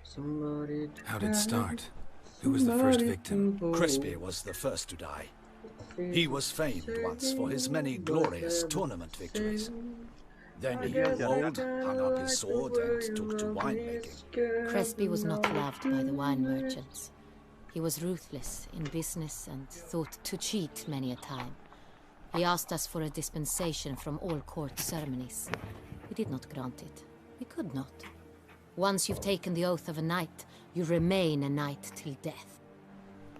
somebody to How did it start? Who was the first victim? Crespi was the first to die. He was famed once for his many glorious tournament victories. Then he grew old, hung up his sword, and took to winemaking. Crespi was not loved by the wine merchants. He was ruthless in business and thought to cheat many a time. He asked us for a dispensation from all court ceremonies. We did not grant it. We could not. Once you've taken the oath of a knight, you remain a knight till death.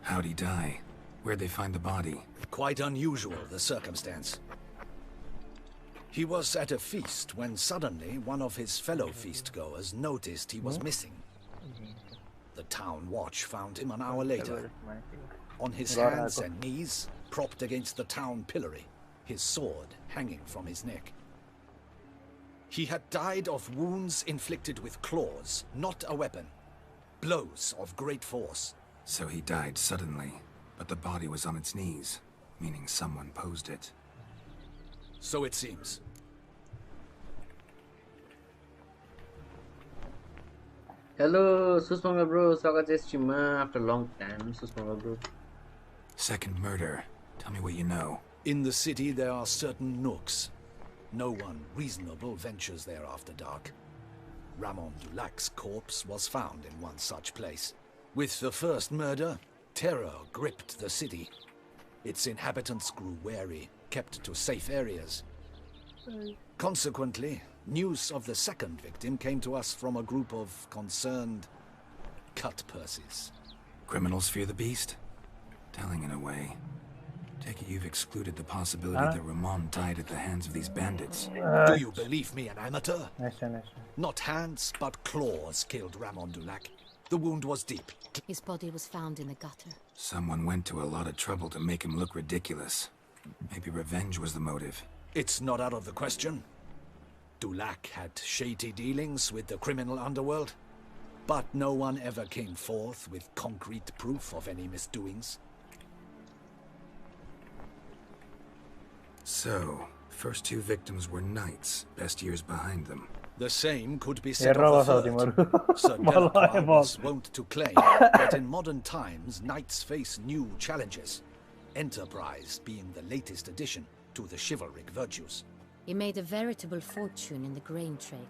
How'd he die? Where'd they find the body? Quite unusual, the circumstance. He was at a feast when suddenly one of his fellow feastgoers noticed he was missing. The town watch found him an hour later, on his hands and knees, propped against the town pillory, his sword hanging from his neck. He had died of wounds inflicted with claws, not a weapon. Blows of great force. So he died suddenly, but the body was on its knees, meaning someone posed it. So it seems. Hello, Susmanga bro. स्वागत छ स्ट्रीममा after long time, Susmanga bro. Second murder. Tell me what you know. In the city there are certain nooks. No one reasonable ventures there after dark. Ramon Dulac's corpse was found in one such place. With the first murder, terror gripped the city. Its inhabitants grew wary, kept to safe areas. Consequently, news of the second victim came to us from a group of concerned cut-purses. Criminals fear the beast? Telling in a way. Take it you've excluded the possibility that Ramon died at the hands of these bandits. Do you believe me, an amateur? Not hands, but claws killed Ramon Dulac. The wound was deep. His body was found in the gutter. Someone went to a lot of trouble to make him look ridiculous. Maybe revenge was the motive. It's not out of the question. Dulac had shady dealings with the criminal underworld. But no one ever came forth with concrete proof of any misdoings. So, first two victims were knights, best years behind them. The same could be said of the third. Sir Delacroix was wont to claim that in modern times, knights face new challenges, enterprise being the latest addition to the chivalric virtues. He made a veritable fortune in the grain trade.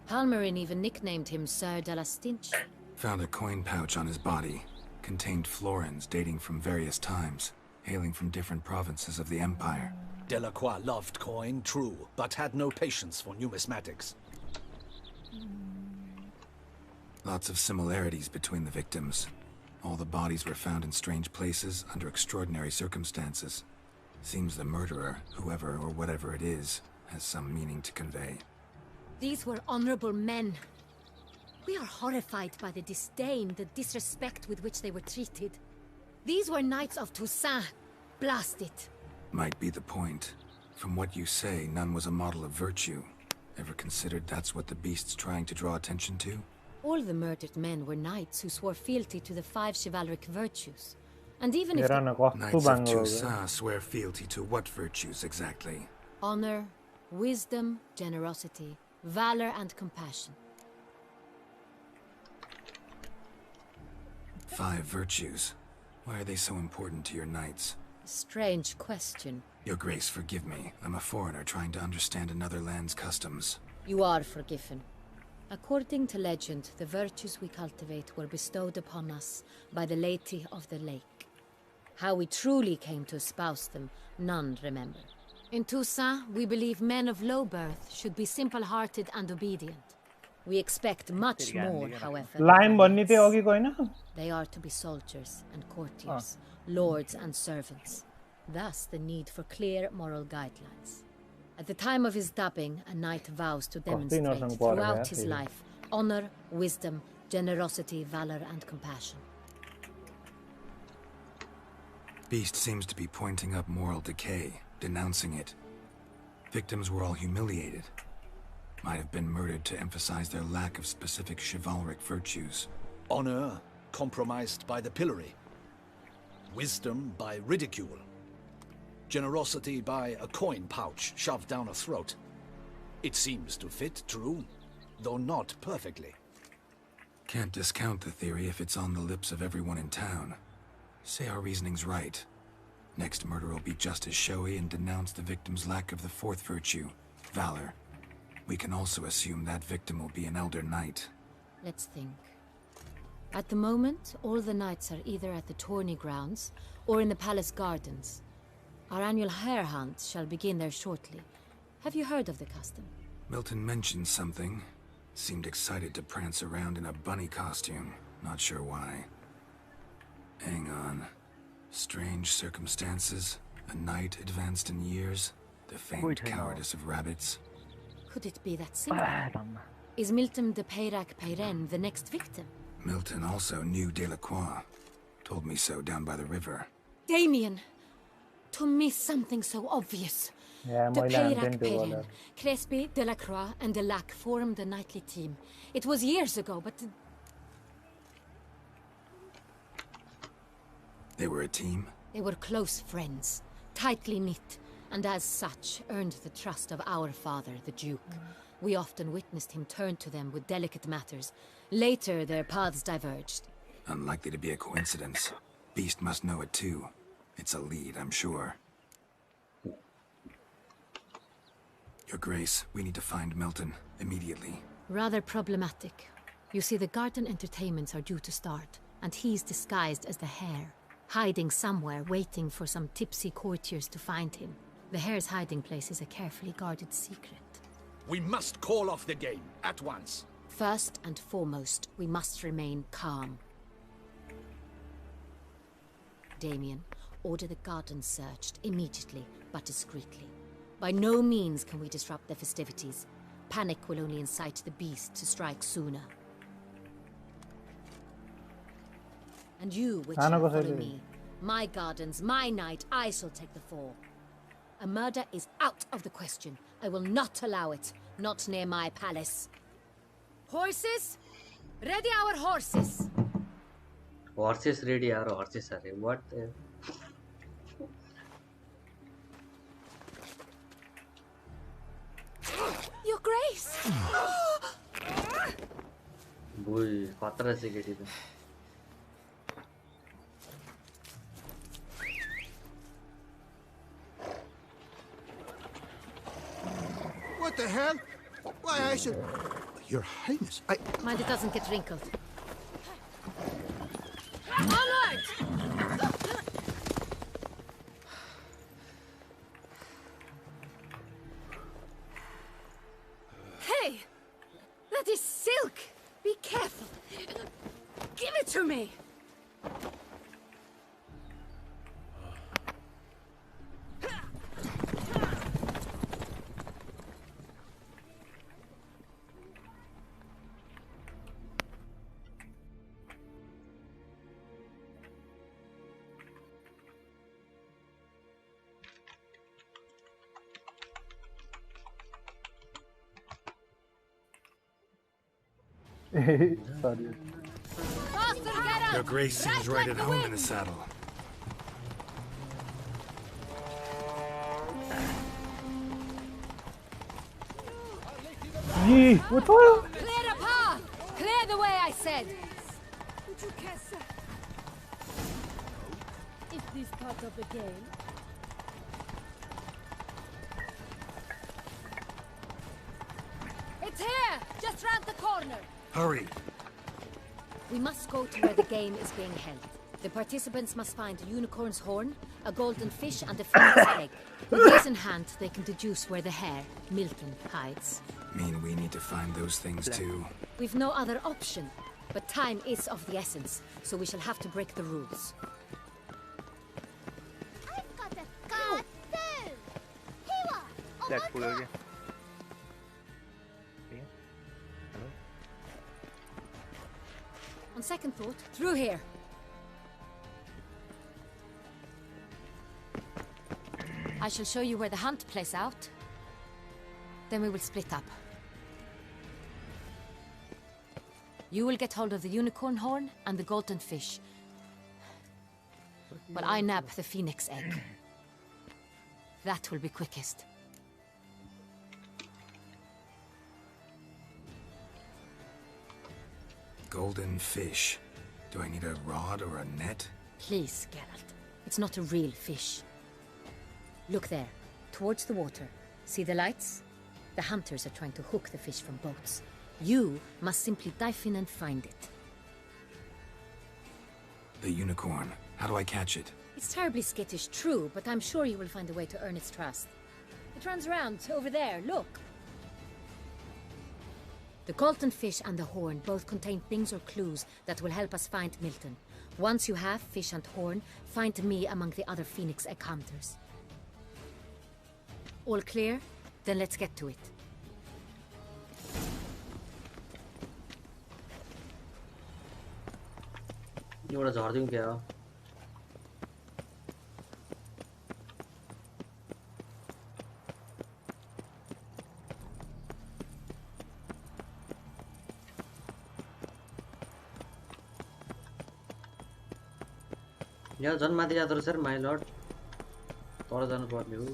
Palmerin even nicknamed him Sir de la Stinch. Found a coin pouch on his body. Contained florins dating from various times, hailing from different provinces of the Empire. Delacroix loved coin, true, but had no patience for numismatics. Lots of similarities between the victims. All the bodies were found in strange places under extraordinary circumstances. Seems the murderer, whoever or whatever it is, has some meaning to convey. These were honorable men. We are horrified by the disdain, the disrespect with which they were treated. These were knights of Toussaint. Blast it. Might be the point. From what you say, none was a model of virtue. Ever considered that's what the beast's trying to draw attention to? All the murdered men were knights who swore fealty to the 5 chivalric virtues. And even if Knights of Toussaint swear fealty to what virtues exactly? honor, wisdom, generosity, valor, and compassion. 5 virtues. Why are they so important to your knights? Strange question. Your Grace, forgive me. I'm a foreigner trying to understand another land's customs. You are forgiven. According to legend, the virtues we cultivate were bestowed upon us by the Lady of the Lake. How we truly came to espouse them, none remember. In Toussaint, we believe men of low birth should be simple-hearted and obedient. We expect much more, however. They are to be soldiers and courtiers, lords and servants. Thus, the need for clear moral guidelines. At the time of his dubbing, a knight vows to demonstrate throughout his life honor, wisdom, generosity, valor, and compassion. Beast seems to be pointing up moral decay, denouncing it. Victims were all humiliated. Might have been murdered to emphasize their lack of specific chivalric virtues. Honor compromised by the pillory. Wisdom by ridicule. Generosity by a coin pouch shoved down a throat. It seems to fit, true, though not perfectly. Can't discount the theory if it's on the lips of everyone in town. Say our reasoning's right. Next murder will be just as showy and denounce the victim's lack of the 4th virtue, valor. We can also assume that victim will be an elder knight. Let's think. At the moment, all the knights are either at the tourney grounds or in the palace gardens. Our annual hare hunt shall begin there shortly. Have you heard of the custom? Milton mentioned something. Seemed excited to prance around in a bunny costume. Not sure why. Hang on. Strange circumstances. A knight advanced in years. The famed cowardice of rabbits. Could it be that simple? Is Milton de Peyrac-Peyren the next victim? Milton also knew Delacroix. Told me so down by the river. Damien! To miss something so obvious. De Peyrac-Peyren, Crespi, Delacroix, and Delac formed a knightly team. It was years ago, but... They were a team? They were close friends, tightly knit, and as such earned the trust of our father, the Duke. We often witnessed him turn to them with delicate matters. Later, their paths diverged. Unlikely to be a coincidence. Beast must know it too. It's a lead, I'm sure. Your Grace, we need to find Milton, immediately. Rather problematic. You see, the garden entertainments are due to start, and he's disguised as the hare, hiding somewhere, waiting for some tipsy courtiers to find him. The hare's hiding place is a carefully guarded secret. We must call off the game, at once. First and foremost, we must remain calm. Damien, order the garden searched immediately, but discreetly. By no means can we disrupt the festivities. Panic will only incite the beast to strike sooner. And you, Witcher, follow me. My gardens, my night, I shall take the fall. A murder is out of the question. I will not allow it. Not near my palace. Horses, Ready our horses. Horses ready, our horses are ready. What? Your Grace! Boy, खतरा से केटी त What the hell? Why, I should... Your Highness, Mind it doesn't get wrinkled. Onward! Hey! That is silk! Be careful! Give it to me! Sorry. Your Grace seems right at home in the saddle. Yee, what the hell? Clear the path! Clear the way, I said! Would you care, sir? Is this part of the game? It's here! Just round the corner! Hurry! We must go to where the game is being held. The participants must find a unicorn's horn, a golden fish, and a phoenix egg. With these in hand, they can deduce where the hare, Milton, hides. Mean we need to find those things too? We've no other option. But time is of the essence, so we shall have to break the rules. I've got a card too! Here, That's cool again. Hello? On second thought, through here. I shall show you where the hunt plays out. Then we will split up. You will get hold of the unicorn horn and the golden fish. While I nab the phoenix egg. That will be quickest. Golden fish. Do I need a rod or a net? Please, Geralt. It's not a real fish. Look there, towards the water. See the lights? The hunters are trying to hook the fish from boats. You must simply dive in and find it. The unicorn. How do I catch it? It's terribly skittish, true, but I'm sure you will find a way to earn its trust. It runs around over there, look. The golden fish and the horn both contain things or clues that will help us find Milton. Once you have fish and horn, find me among the other phoenix egg hunters. All clear? Then let's get to it. एउटा झर्दिउँ क्या हो यहाँ झन् माथि जाँदो रहेछ my lord तल जानु पर्ने हो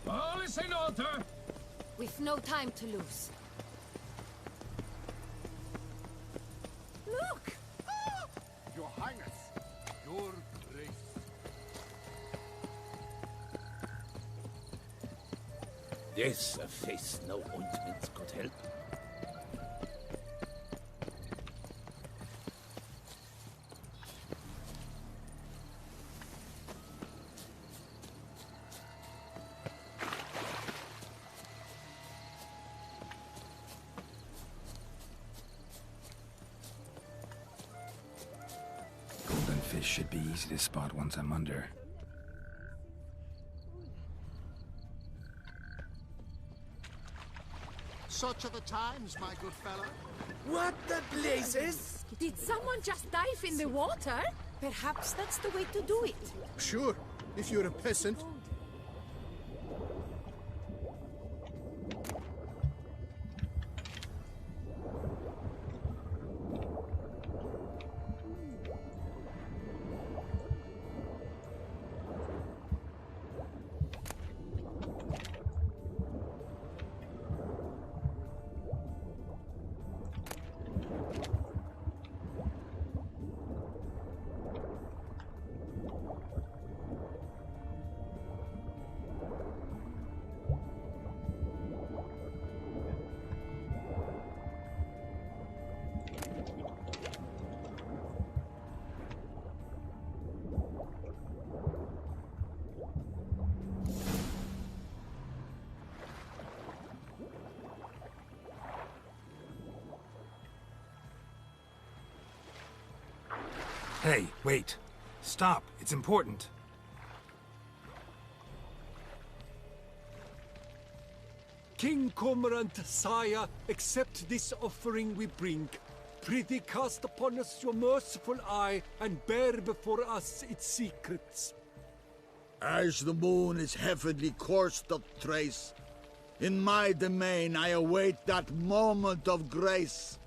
All is in order. We've no time to lose. Look! Your Highness, Your Grace. Yes, a face no ointment could help. Should be easy to spot once I'm under. Such are the times, my good fellow. What the blazes? Did someone just dive in the water? Perhaps that's the way to do it. Sure, if you're a peasant. Hey, wait. Stop. It's important. King Cormorant, sire, accept this offering we bring. Prithee cast upon us your merciful eye, and bear before us its secrets. As the moon is heavenly coursed of trace, in my domain I await that moment of grace,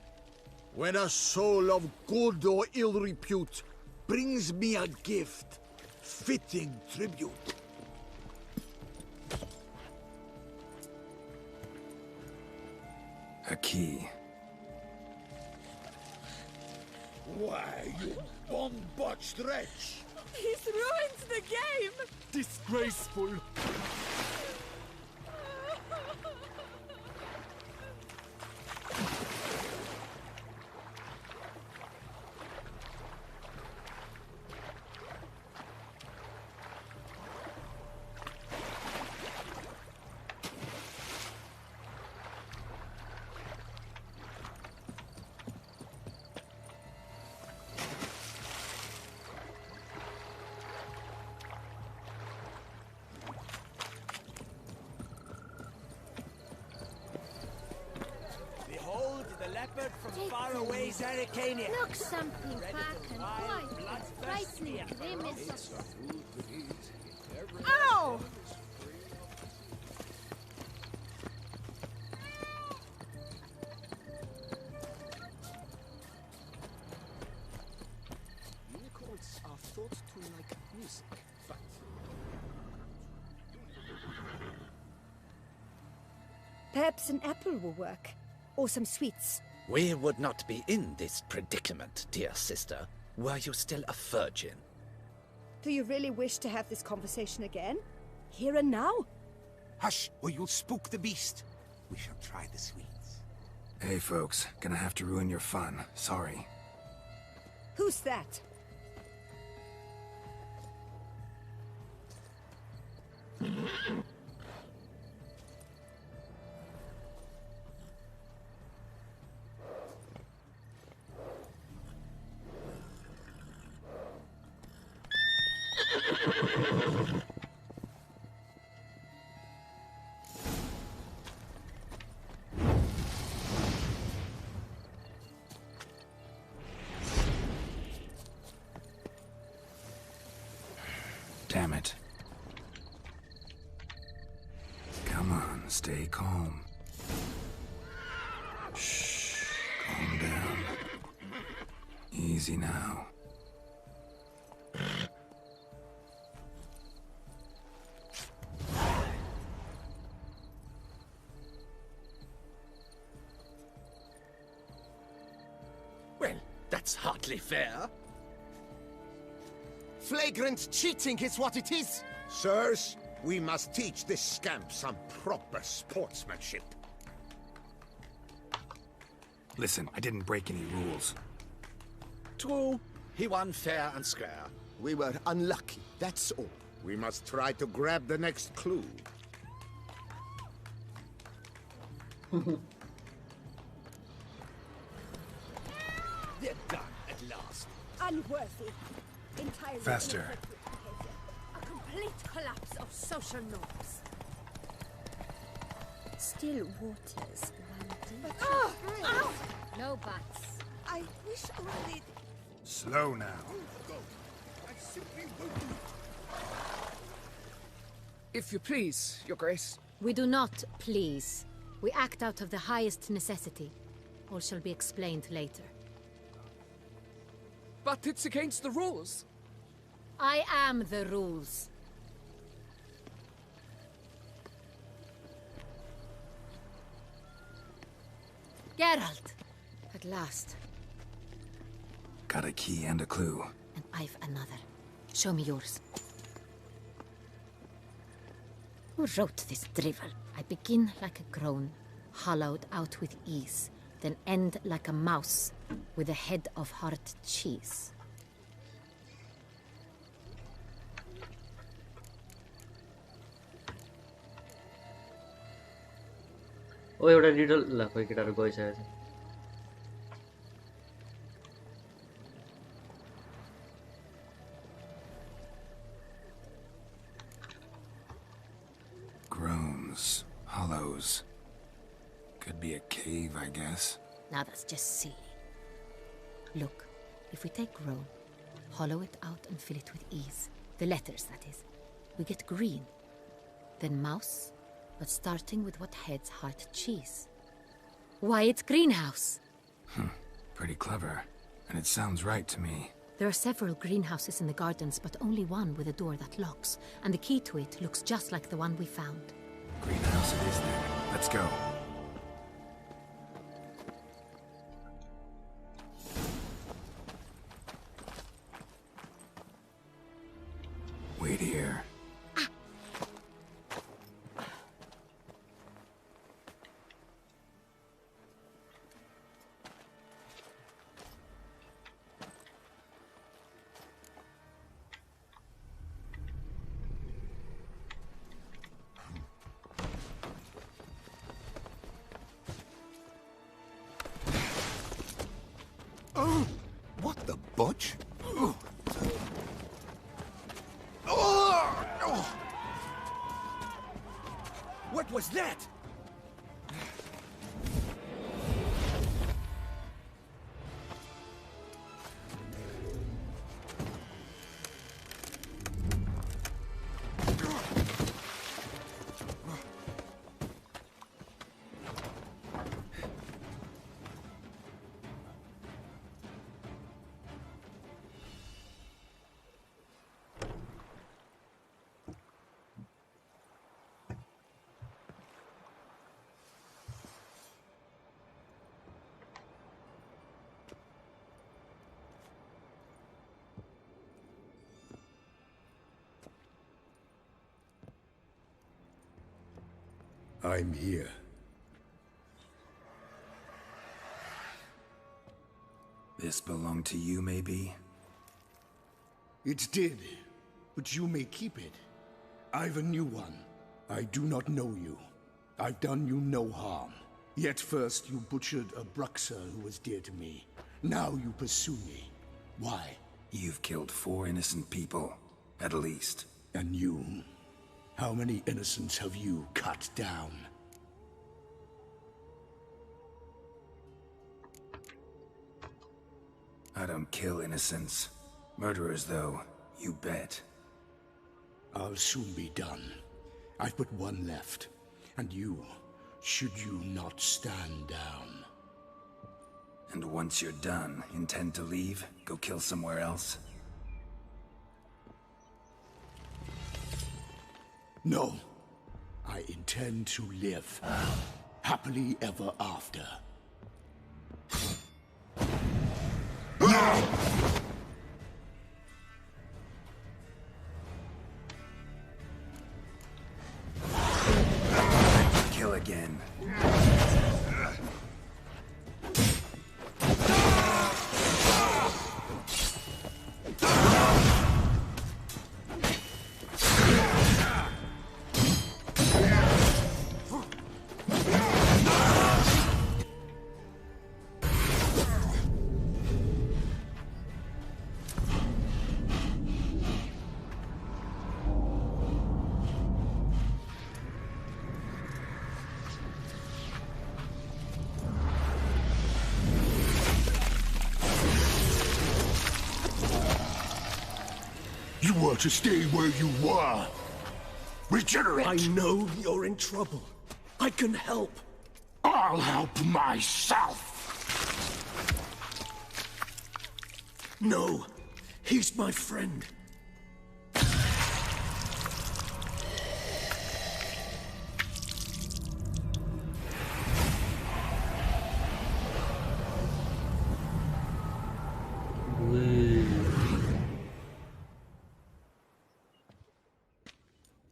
when a soul of good or ill repute brings me a gift, fitting tribute. A key. Why, you bomb-botched wretch! He's ruined the game! Disgraceful! Behold the leopard from faraway Zaricania. Look something back and white, frightening grimace of... Ow! Unicorns are thought to like music, but... Perhaps an apple will work. Or some sweets. We would not be in this predicament, dear sister, were you still a virgin. Do you really wish to have this conversation again? Here and now? Hush, or you'll spook the beast. We shall try the sweets. Hey, folks. Gonna have to ruin your fun. Sorry. Who's that? Damn it. Come on, stay calm. Shh, calm down. Easy now. Well, that's hardly fair. Flagrant cheating is what it is. Sirs, we must teach this scamp some proper sportsmanship. Listen, I didn't break any rules. True. He won fair and square. We were unlucky, that's all. We must try to grab the next clue. They're done at last. Unworthy. Entirely Faster. inappropriate behavior. A complete collapse of social norms. Still waters run deep. No buts. I wish only... Slow now. I simply won't do it. If you please, Your Grace. We do not please. We act out of the highest necessity. All shall be explained later. But it's against the rules. I am the rules. Geralt! At last. Got a key and a clue. And I've another. Show me yours. Who wrote this drivel? I begin like a groan, hollowed out with ease, then end like a mouse, with a head of hard cheese. ओ एउटा riddle ल खोइ केटाहरु गइसकेछ hollows. Could be a cave, I guess. Now that's just silly. Look, if we take roan, hollow it out and fill it with ease. The letters, that is. We get green. Then mouse, but starting with what heads heart cheese. Why, it's greenhouse! Pretty clever. And it sounds right to me. There are several greenhouses in the gardens, but only one with a door that locks. And the key to it looks just like the one we found. Greenhouse it is then. Let's go. Wait here. Oh, what the butch? What was that? I'm here. This belonged to you, maybe? It did, but you may keep it. I've a new one. I do not know you. I've done you no harm. Yet first you butchered a Bruxer who was dear to me. Now you pursue me. Why? You've killed 4 innocent people, at least. And you? How many innocents have you cut down? I don't kill innocents. Murderers, though, you bet. I'll soon be done. I've but one left. And you, should you not stand down. And once you're done, intend to leave? Go kill somewhere else? No. I intend to live. Happily ever after. Kill again. You were to stay where you were. Regenerate! I know you're in trouble. I can help. I'll help myself! No, he's my friend.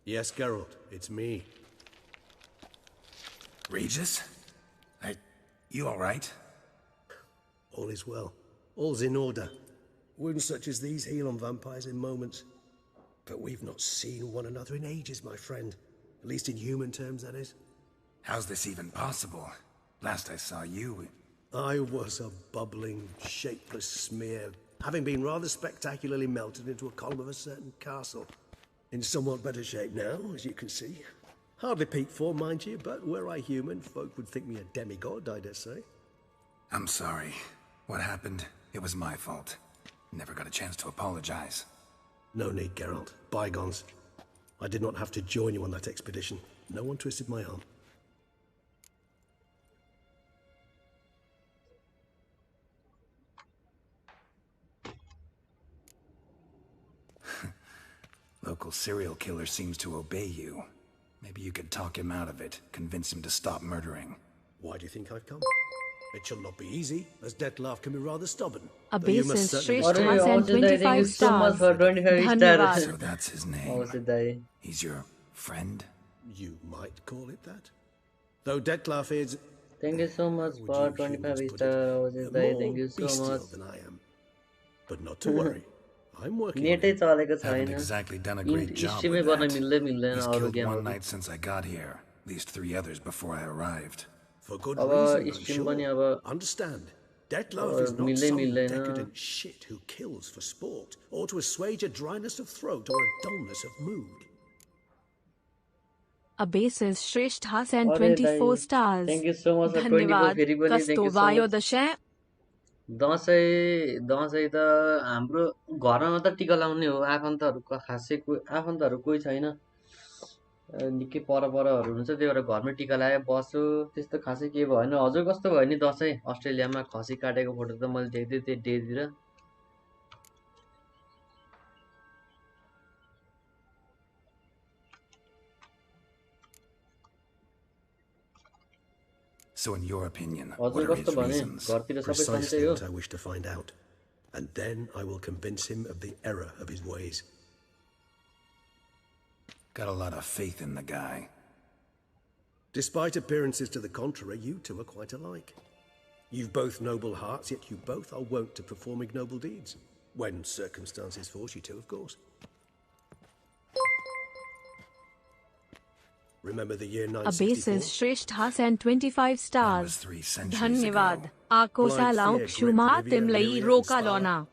Yes, Geralt, it's me. Regis? You alright? All is well. All's in order. Wounds such as these heal on vampires in moments. But we've not seen one another in ages, my friend. At least in human terms, that is. How's this even possible? Last I saw you... I was a bubbling, shapeless smear, having been rather spectacularly melted into a column of a certain castle. In somewhat better shape now, as you can see. Hardly peak form, mind you, but were I human, folk would think me a demigod, I dare say. I'm sorry. What happened, it was my fault. Never got a chance to apologize. No need, Geralt. Bygones. I did not have to join you on that expedition. No one twisted my arm. Local serial killer seems to obey you. Maybe you could talk him out of it, convince him to stop murdering. Why do you think I've come? It shall not be easy, as Dettlaff can be rather stubborn. Abasis Shresth has sent 25 stars. Dhanyavad. So that's his name. He's your friend? You might call it that. Though Dettlaff is... Thank you so much for 25 stars. Thank you so much. Than I am. But not to worry. I'm working. Haven't exactly done a great job with that. He's killed one knight since I got here. At least 3 others before I arrived. For good reason, I'm sure. Understand, Dettlaff is not some decadent shit who kills for sport, or to assuage a dryness of throat or a dullness of mood. Abasis Shresth has sent 24 stars. Thank you so much for 24 फेरि पनि thank you so much. Dashain त हाम्रो घरमा मात्र टिका लाउने हो आफन्तहरुको खासै आफन्तहरु कोही छैन निकै परपरहरु हुन्छ त्यही भएर घरमै टिका लाए बस्यो त्यस्तो खासै के भएन हजुर कस्तो भयो नि दसैँ अस्ट्रेलियामा खसी काटेको फोटो त मैले देख्दै थिएँ डेतिर So in your opinion, what are his reasons? Precisely what I wish to find out. And then I will convince him of the error of his ways. Got a lot of faith in the guy. Despite appearances to the contrary, you two are quite alike. You've both noble hearts, yet you both are wont to perform ignoble deeds. When circumstances force you to, of course. Remember the year 964? Abasis Shresth has sent 25 stars. Dhanyavad. Akosa lauk shuma timlai roka lona.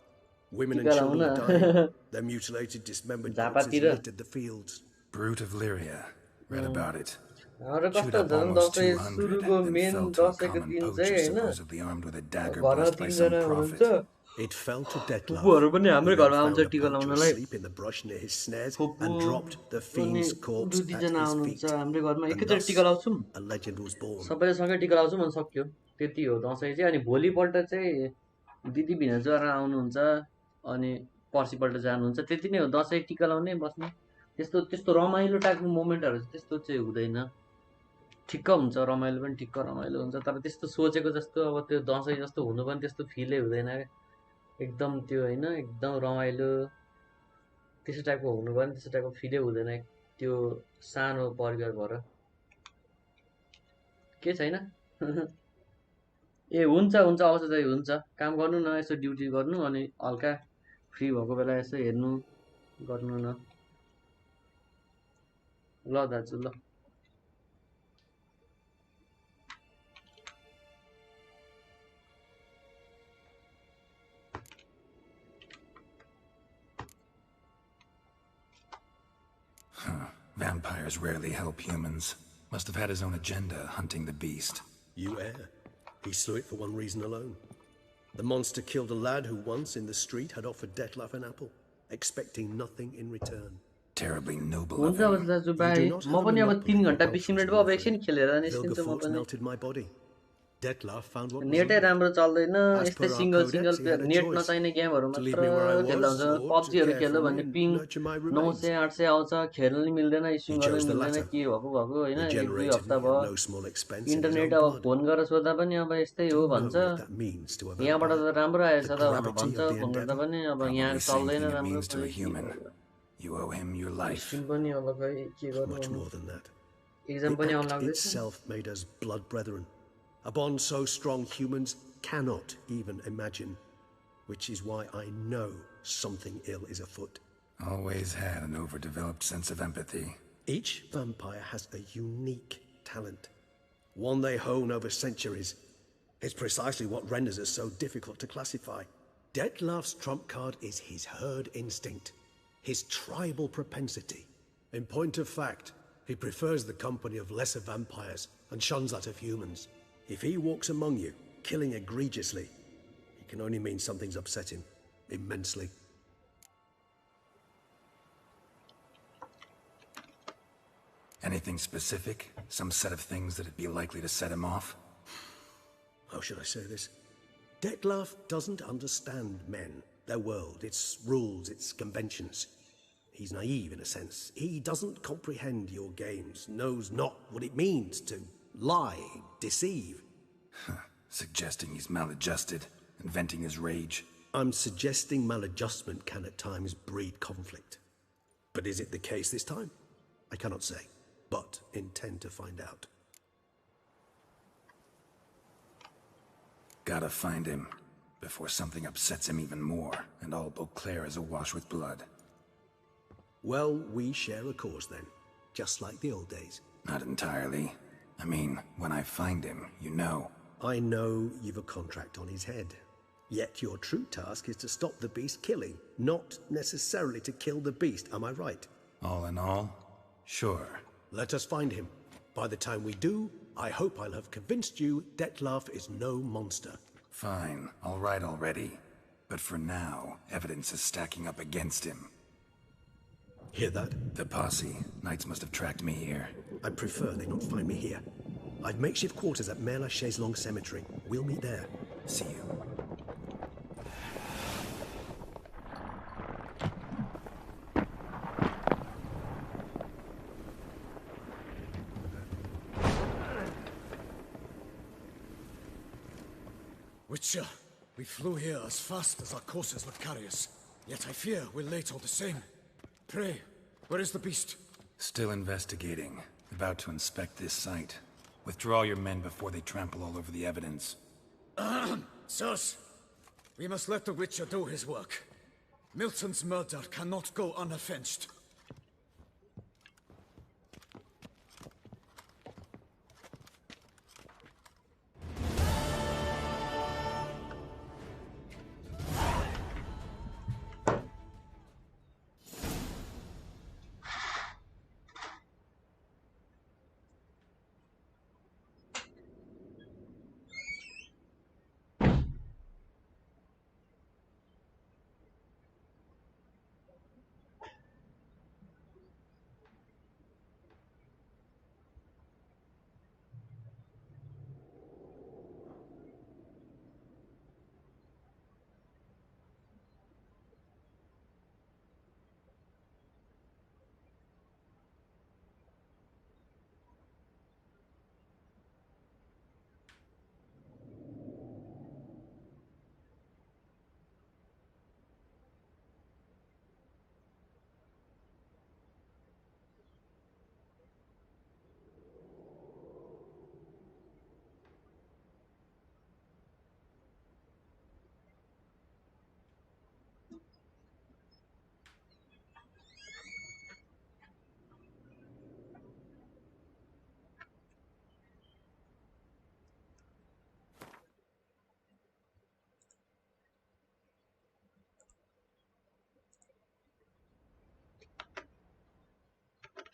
Women and children are dying. Their mutilated, dismembered corpses littered the fields. Brute of Lyria. Read about it. Chewed up almost 200 and fell to a common poacher supposedly armed with a dagger blessed by some prophet. It fell to Dettlaff. Sleep in the brush near his snares and dropped the fiend's corpse at his feet. And thus, a legend was born. सबैले सँगै टिका लाउँछु भन्न सक्यो त्यति हो दसैँ चाहिँ अनि भोलिपल्ट चाहिँ दिदी भिनाजुरा आउनुहुन्छ अनि पर्सिपल्ट जानुहुन्छ त्यति नै हो दसैँ टिका लाउने बस्ने त्यस्तो त्यस्तो रमाइलो टाइपको मोमेन्टहरु त्यस्तो चाहिँ हुँदैन ठिक्क हुन्छ रमाइलो पनि ठिक्क रमाइलो हुन्छ तर त्यस्तो सोचेको जस्तो अब त्यो दसैँ जस्तो हुनु पनि त्यस्तो फिलै हुँदैन एकदम त्यो हैन एकदम रमाइलो त्यस्तो टाइपको हुनु पनि त्यस्तो टाइपको फिलै हुँदैन त्यो सानो परिवार भएर के छैन ए हुन्छ हुन्छ अवश्य चाहिँ हुन्छ काम गर्नु न यसो ड्युटी गर्नु अनि हल्का फ्री भएको बेला यसो हेर्नु गर्नु न ल दाजु ल Vampires rarely help humans. Must have had his own agenda, hunting the beast. You err. He slew it for one reason alone. The monster killed a lad who once in the street had offered Dettlaff an apple, expecting nothing in return. Terribly noble of him. हुन्छ दाजु भाइ म पनि अब 3 घण्टा 20 minute भयो अब एकछिन खेलेर निस्किन्छु म पनि melted my body. Dettlaff found what नेटै राम्रो चल्दैन यस्तै सिंगल प्लेयर नेट नचाहिने गेमहरु मात्र खेल्दा हुन्छ पबजीहरु खेल्दा भने पिङ 900 800 आउँछ खेल्न नि मिल्दैन स्ट्रिम गर्न मिल्दैन के भएको हैन एक दुई हप्ता भयो इन्टरनेट अब फोन गरेर सोध्दा पनि अब यस्तै हो भन्छ यहाँबाट त राम्रो आएछ त भनेर भन्छ फोन गर्दा पनि अब यहाँ चल्दैन राम्रो You owe him your life. Much more than that. It itself made us blood brethren. A bond so strong humans cannot even imagine. Which is why I know something ill is afoot. Always had an overdeveloped sense of empathy. Each vampire has a unique talent. One they hone over centuries. It's precisely what renders us so difficult to classify. Dettlaff's trump card is his herd instinct. His tribal propensity. In point of fact, He prefers the company of lesser vampires and shuns that of humans. If he walks among you, killing egregiously, it can only mean something's upset him immensely. Anything specific? Some set of things that'd be likely to set him off? How should I say this? Dettlaff doesn't understand men, their world, its rules, its conventions. He's naive in a sense. He doesn't comprehend your games, knows not what it means to lie, deceive. Suggesting he's maladjusted and venting his rage. I'm suggesting maladjustment can at times breed conflict. But is it the case this time? I cannot say, but intend to find out. Gotta find him, before something upsets him even more, and all Beauclair is awash with blood. Well, we share a cause then, just like the old days. Not entirely. I mean, when I find him, you know. I know you've a contract on his head. Yet your true task is to stop the beast killing, not necessarily to kill the beast, am I right? All in all, sure. Let us find him. By the time we do, I hope I'll have convinced you Dettlaff is no monster. Fine, all right already. But for now, evidence is stacking up against him. Hear that? The posse. Knights must have tracked me here. I prefer they not find me here. I've makeshift quarters at Mère la Chaise-Longue Cemetery. We'll meet there. See you. Witcher, we flew here as fast as our courses would carry us. Yet I fear we're late all the same. Pray, where is the beast? Still investigating. About to inspect this site. Withdraw your men before they trample all over the evidence. Sirs, we must let the Witcher do his work. Milton's murder cannot go unavenged.